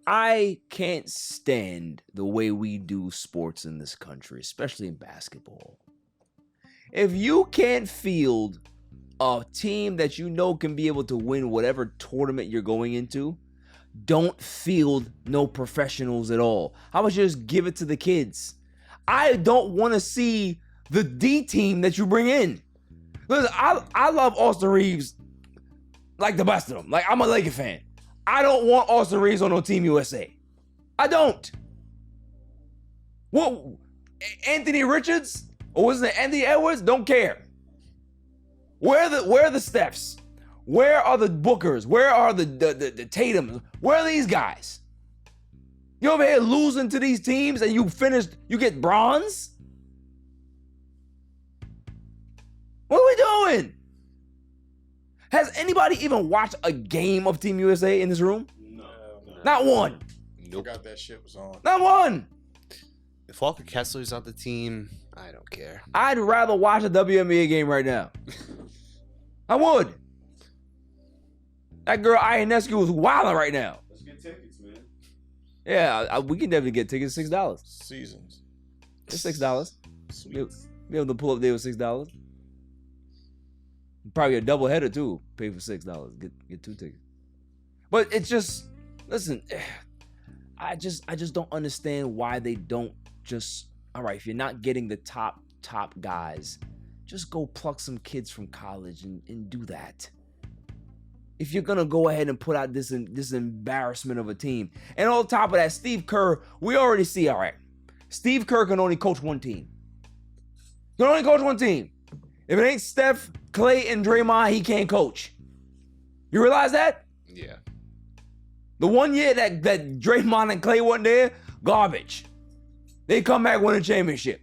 I can't stand the way we do sports in this country, especially in basketball. If you can't field a team that you know can be able to win whatever tournament you're going into, don't field no professionals at all. How about you just give it to the kids? I don't want to see the D team that you bring in. Listen, I love Austin Reeves like the best of them. Like, I'm a Laker fan. I don't want Austin Reeves on no Team USA. I don't. What? Anthony Richards? Or was it Anthony Edwards? Don't care. Where are the Stephs? Where are the Bookers? Where are the Tatums? Where are these guys? You over here losing to these teams and you get bronze? What are we doing? Has anybody even watched a game of Team USA in this room? No. Not one. Forgot that shit was on. Not one. If Walker Kessler's on the team, I don't care. I'd rather watch a WNBA game right now. I would. That girl Ionescu was wilding right now. Let's get tickets, man. Yeah, we can definitely get tickets. $6. Seasons. It's $6. Sweet. Be able to pull up there with $6. Probably a double header too. Pay for $6. Get 2 tickets. But it's just, listen, I just don't understand why they don't just, all right, if you're not getting the top guys, just go pluck some kids from college and do that. if you're gonna go ahead and put out this embarrassment of a team. And on top of that, Steve Kerr, we already see, all right, Steve Kerr can only coach one team. He can only coach one team. If it ain't Steph, Clay, and Draymond, he can't coach. You realize that? Yeah. The one year that Draymond and Clay wasn't there, garbage. They come back win a championship.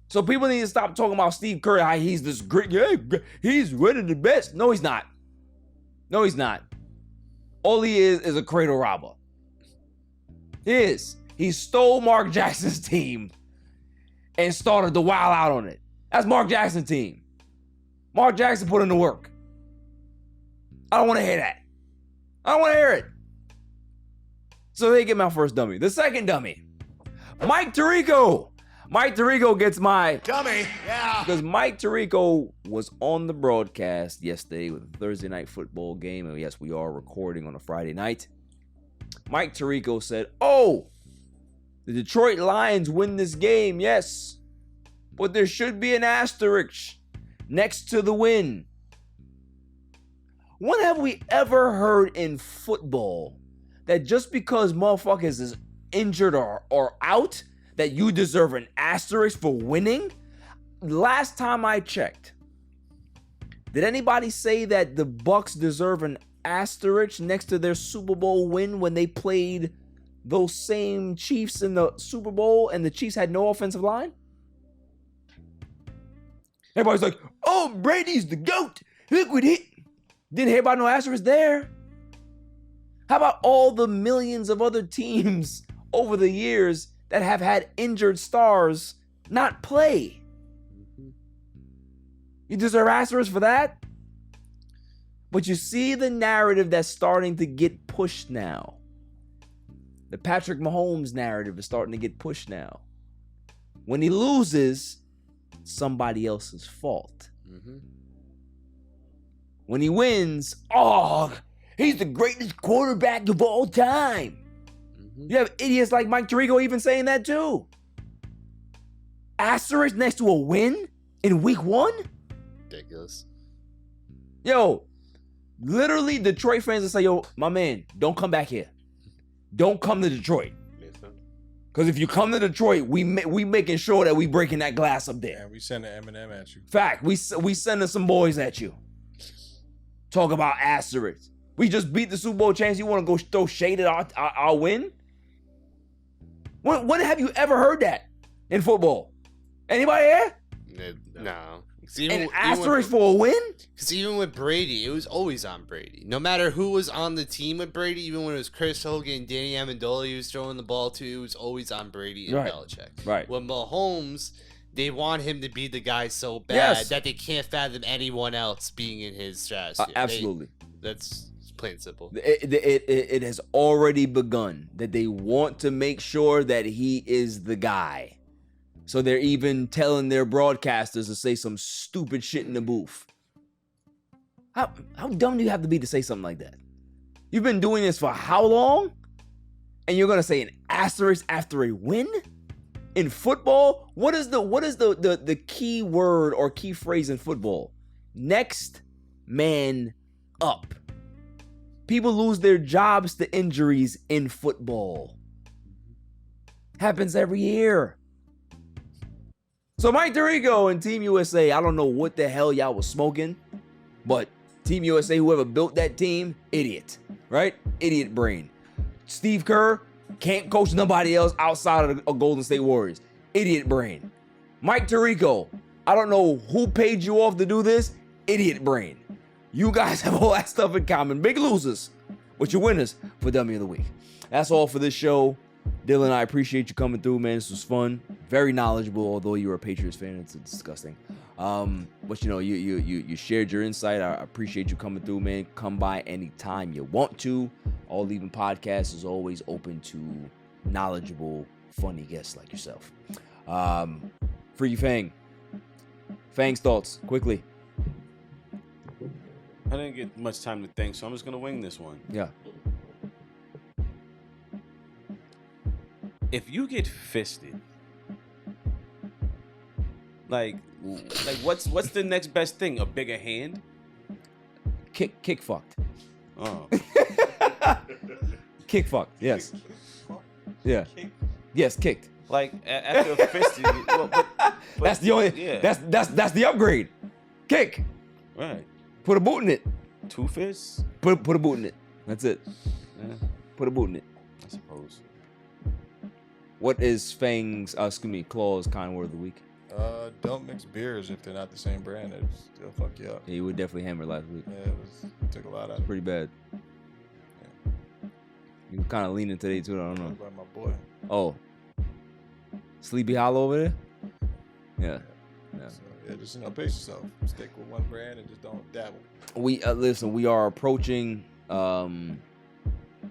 So people need to stop talking about Steve Kerr, how he's this great, he's one of the best. No, he's not. No, he's not. All he is a cradle robber. He is. He stole Mark Jackson's team and started to wild out on it. That's Mark Jackson's team. Mark Jackson put in the work. I don't want to hear that. I don't want to hear it. So they get my first dummy. The second dummy, Mike Tirico. Mike Tirico gets my dummy. Yeah. Because Mike Tirico was on the broadcast yesterday with a Thursday night football game. And yes, we are recording on a Friday night. Mike Tirico said, oh, the Detroit Lions win this game, yes. But there should be an asterisk next to the win. When have we ever heard in football that just because motherfuckers is injured or out, that you deserve an asterisk for winning? Last time I checked, did anybody say that the Bucs deserve an asterisk next to their Super Bowl win when they played those same Chiefs in the Super Bowl and the Chiefs had no offensive line? Everybody's like, oh, Brady's the GOAT. Look what he... Didn't hear about no asterisk there. How about all the millions of other teams over the years that have had injured stars not play? You deserve asterisks for that? But you see the narrative that's starting to get pushed now. The Patrick Mahomes narrative is starting to get pushed now. When he loses, it's somebody else's fault. When he wins, oh, he's the greatest quarterback of all time. You have idiots like Mike Tirico even saying that too. Asterisk next to a win in week 1? Ridiculous. Yo, literally Detroit fans will say, yo, my man, don't come back here. Don't come to Detroit. Because if you come to Detroit, we making sure that we breaking that glass up there. And we sending Eminem at you. Fact, we sending some boys at you. Talk about asterisks. We just beat the Super Bowl champs. You want to go throw shade at our win? When have you ever heard that in football? Anybody here? No. An asterisk for a win? Because even with Brady, it was always on Brady. No matter who was on the team with Brady, even when it was Chris Hogan, Danny Amendola he was throwing the ball to, it was always on Brady and Belichick. Right. With Mahomes, they want him to be the guy so bad that they can't fathom anyone else being in his stratosphere. Absolutely. That's plain and simple. It has already begun that they want to make sure that he is the guy. So they're even telling their broadcasters to say some stupid shit in the booth. How dumb do you have to be to say something like that? You've been doing this for how long? And you're gonna say an asterisk after a win? In football? What is the key word or key phrase in football? Next man up. People lose their jobs to injuries in football. Happens every year. So Mike Tirico and Team USA, I don't know what the hell y'all was smoking, but Team USA, whoever built that team, idiot, right? Idiot brain. Steve Kerr can't coach nobody else outside of the Golden State Warriors. Idiot brain. Mike Tirico, I don't know who paid you off to do this. Idiot brain. You guys have all that stuff in common. Big losers, but you're winners for Dummy of the Week. That's all for this show. Dylan, I appreciate you coming through, man. This was fun. Very knowledgeable, although you're a Patriots fan. It's disgusting. But you know, you shared your insight. I appreciate you coming through, man. Come by anytime you want to. All Leaving Podcast is always open to knowledgeable, funny guests like yourself. Free Fang. Fang's thoughts, quickly. I didn't get much time to think, so I'm just gonna wing this one. Yeah. If you get fisted, like what's the next best thing? A bigger hand? kick fucked. Oh. Kick fucked. Yes. Yeah. Yes, kicked. Like after a fist, that's the only. Yeah. That's the upgrade. Kick. Right. Put a boot in it. 2 fists. Put a boot in it. That's it. Yeah. Put a boot in it. I suppose. What is Fang's? Claw's kind word of the week? Don't mix beers if they're not the same brand. It'll fuck you up. Yeah, you would definitely hammer last week. Yeah, it took a lot out of it. Pretty bad. You were kind of leaning today too. I don't know. About my boy. Oh, Sleepy Hollow over there. Yeah. Yeah. So, yeah, just pace yourself. Stick with one brand and just don't dabble. We listen. We are approaching.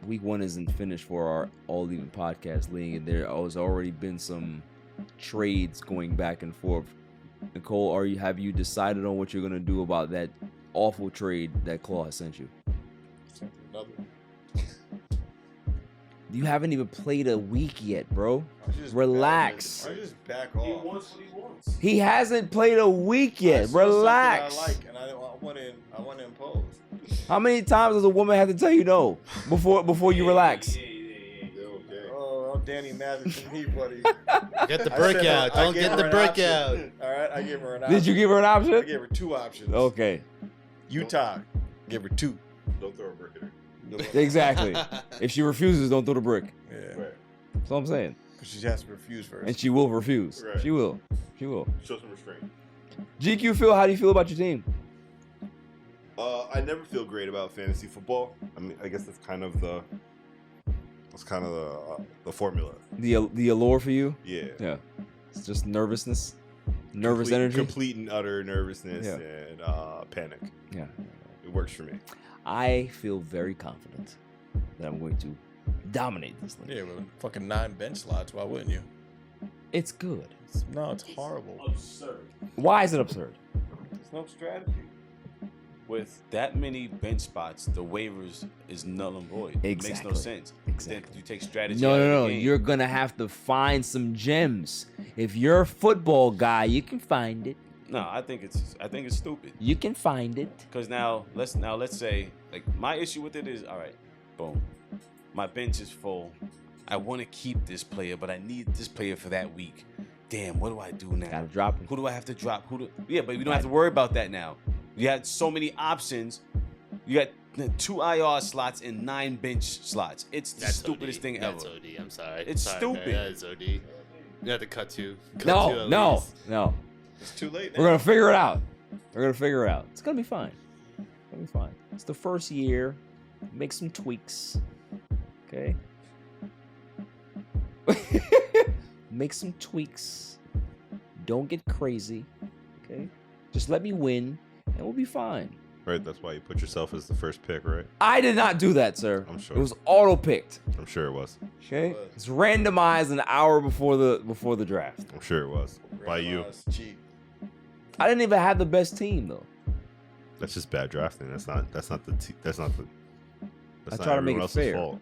Week 1 isn't finished for our All Even podcast league, and there has already been some trades going back and forth. Nicole, have you decided on what you're gonna do about that awful trade that Claw has sent you? Sent another. You haven't even played a week yet, bro. Relax. I just back off. He wants what he wants. He hasn't played a week yet. Relax. I like, and I want to impose. How many times does a woman have to tell you no before you relax? Oh, I'm Danny Mathis and me, buddy. Get the brick out. Don't get the brick out. All right, I gave her an option. Did you give her an option? I gave her 2 options. Okay. Utah, give her 2. Don't throw a brick at her. Exactly. If she refuses, don't throw the brick. Yeah. Right. That's what I'm saying. Because she has to refuse first. And she will refuse. Right. She will. She will. Show some restraint. GQ Phil, how do you feel about your team? I never feel great about fantasy football. I mean, I guess that's kind of the formula. The allure for you? Yeah. Yeah. It's just nervousness. Nervous energy. Complete and utter nervousness Yeah. and panic. Yeah. It works for me. I feel very confident that I'm going to dominate this league. Yeah, with fucking 9 bench slots. Why wouldn't you? It's good. No, it's horrible. Absurd. Why is it absurd? There's no strategy. With that many bench spots, the waivers is null and void. It makes no sense. Then you take strategy. out of No. the game. You're gonna have to find some gems. If you're a football guy, you can find it. No, I think it's stupid. You can find it. Because now let's say, like, my issue with it is, all right, boom, my bench is full. I want to keep this player, but I need this player for that week. Damn, what do I do now? Gotta drop him. Who do I have to drop? Yeah, but we don't have to worry about that now. You had so many options. You got 2 IR slots and 9 bench slots. It's the stupidest thing ever. That's OD. I'm sorry. It's Sorry, stupid. man, that is OD. You have to cut 2. No. It's too late now. We're gonna figure it out. It's gonna be fine. It's the first year. Make some tweaks. Okay. Make some tweaks. Don't get crazy. Okay. Just let me win, and we'll be fine. Right, that's why you put yourself as the first pick, right? I did not do that, sir. I'm sure. It was auto-picked. I'm sure it was. Okay. It's randomized an hour before the draft. I'm sure it was. By you. Cheap. I didn't even have the best team though. That's just bad drafting. That's not I try to make everyone it else's fair. fault. I'm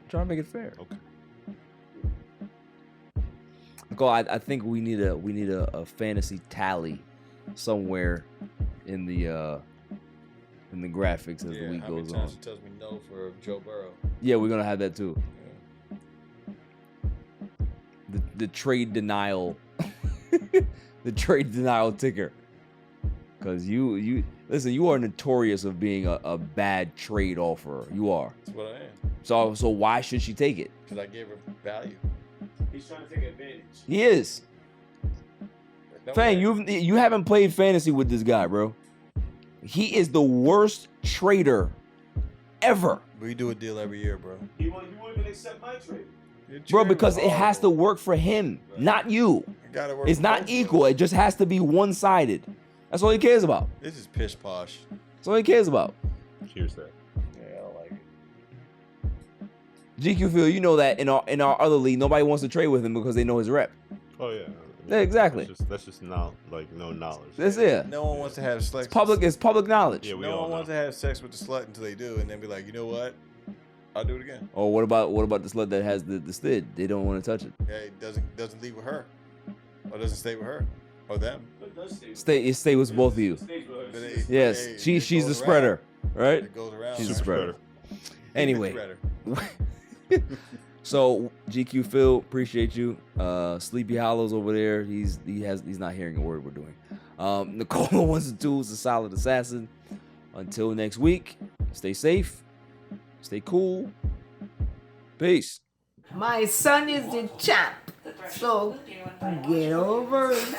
trying to make it fair. Okay. Nicole, I think we need a fantasy tally somewhere in the graphics as the week how many goes times on. she tells me no for Joe Burrow? Yeah, we're gonna have that too. The trade denial, the trade denial ticker. Cause you listen, you are notorious of being a bad trade offerer. You are. That's what I am. So why should she take it? Because I gave her value. He's trying to take advantage. He is. Fang, you haven't played fantasy with this guy, bro. He is the worst trader ever. We do a deal every year, bro. He won't even accept my trade. Bro, because it has to work for him, not you. It's not equal. It just has to be one-sided. That's all he cares about. This is pish posh. That's all he cares about. Here's that. Yeah, I don't like it. GQ Phil, you know that in our other league, nobody wants to trade with him because they know his rep. Oh yeah. Yeah, exactly. That's just no knowledge. That's it. No one wants to have sex. It's public knowledge. Yeah, we no all one know. wants to have sex with the slut until they do, and then be like, you know what? I'll do it again. Or what about the slut that has the stid? They don't want to touch it. Yeah, it doesn't leave with her, or doesn't stay with her, or them. Stay with both of you. Yes, she's the spreader. right? It goes around. She's a Super spreader. Anyway, Spreader. so GQ Phil, appreciate you. Sleepy Hollows over there. He's not hearing a word we're doing. Nicole Ones and Twos, a solid assassin. Until next week, stay safe, stay cool. Peace. My son is the champ, so get over it.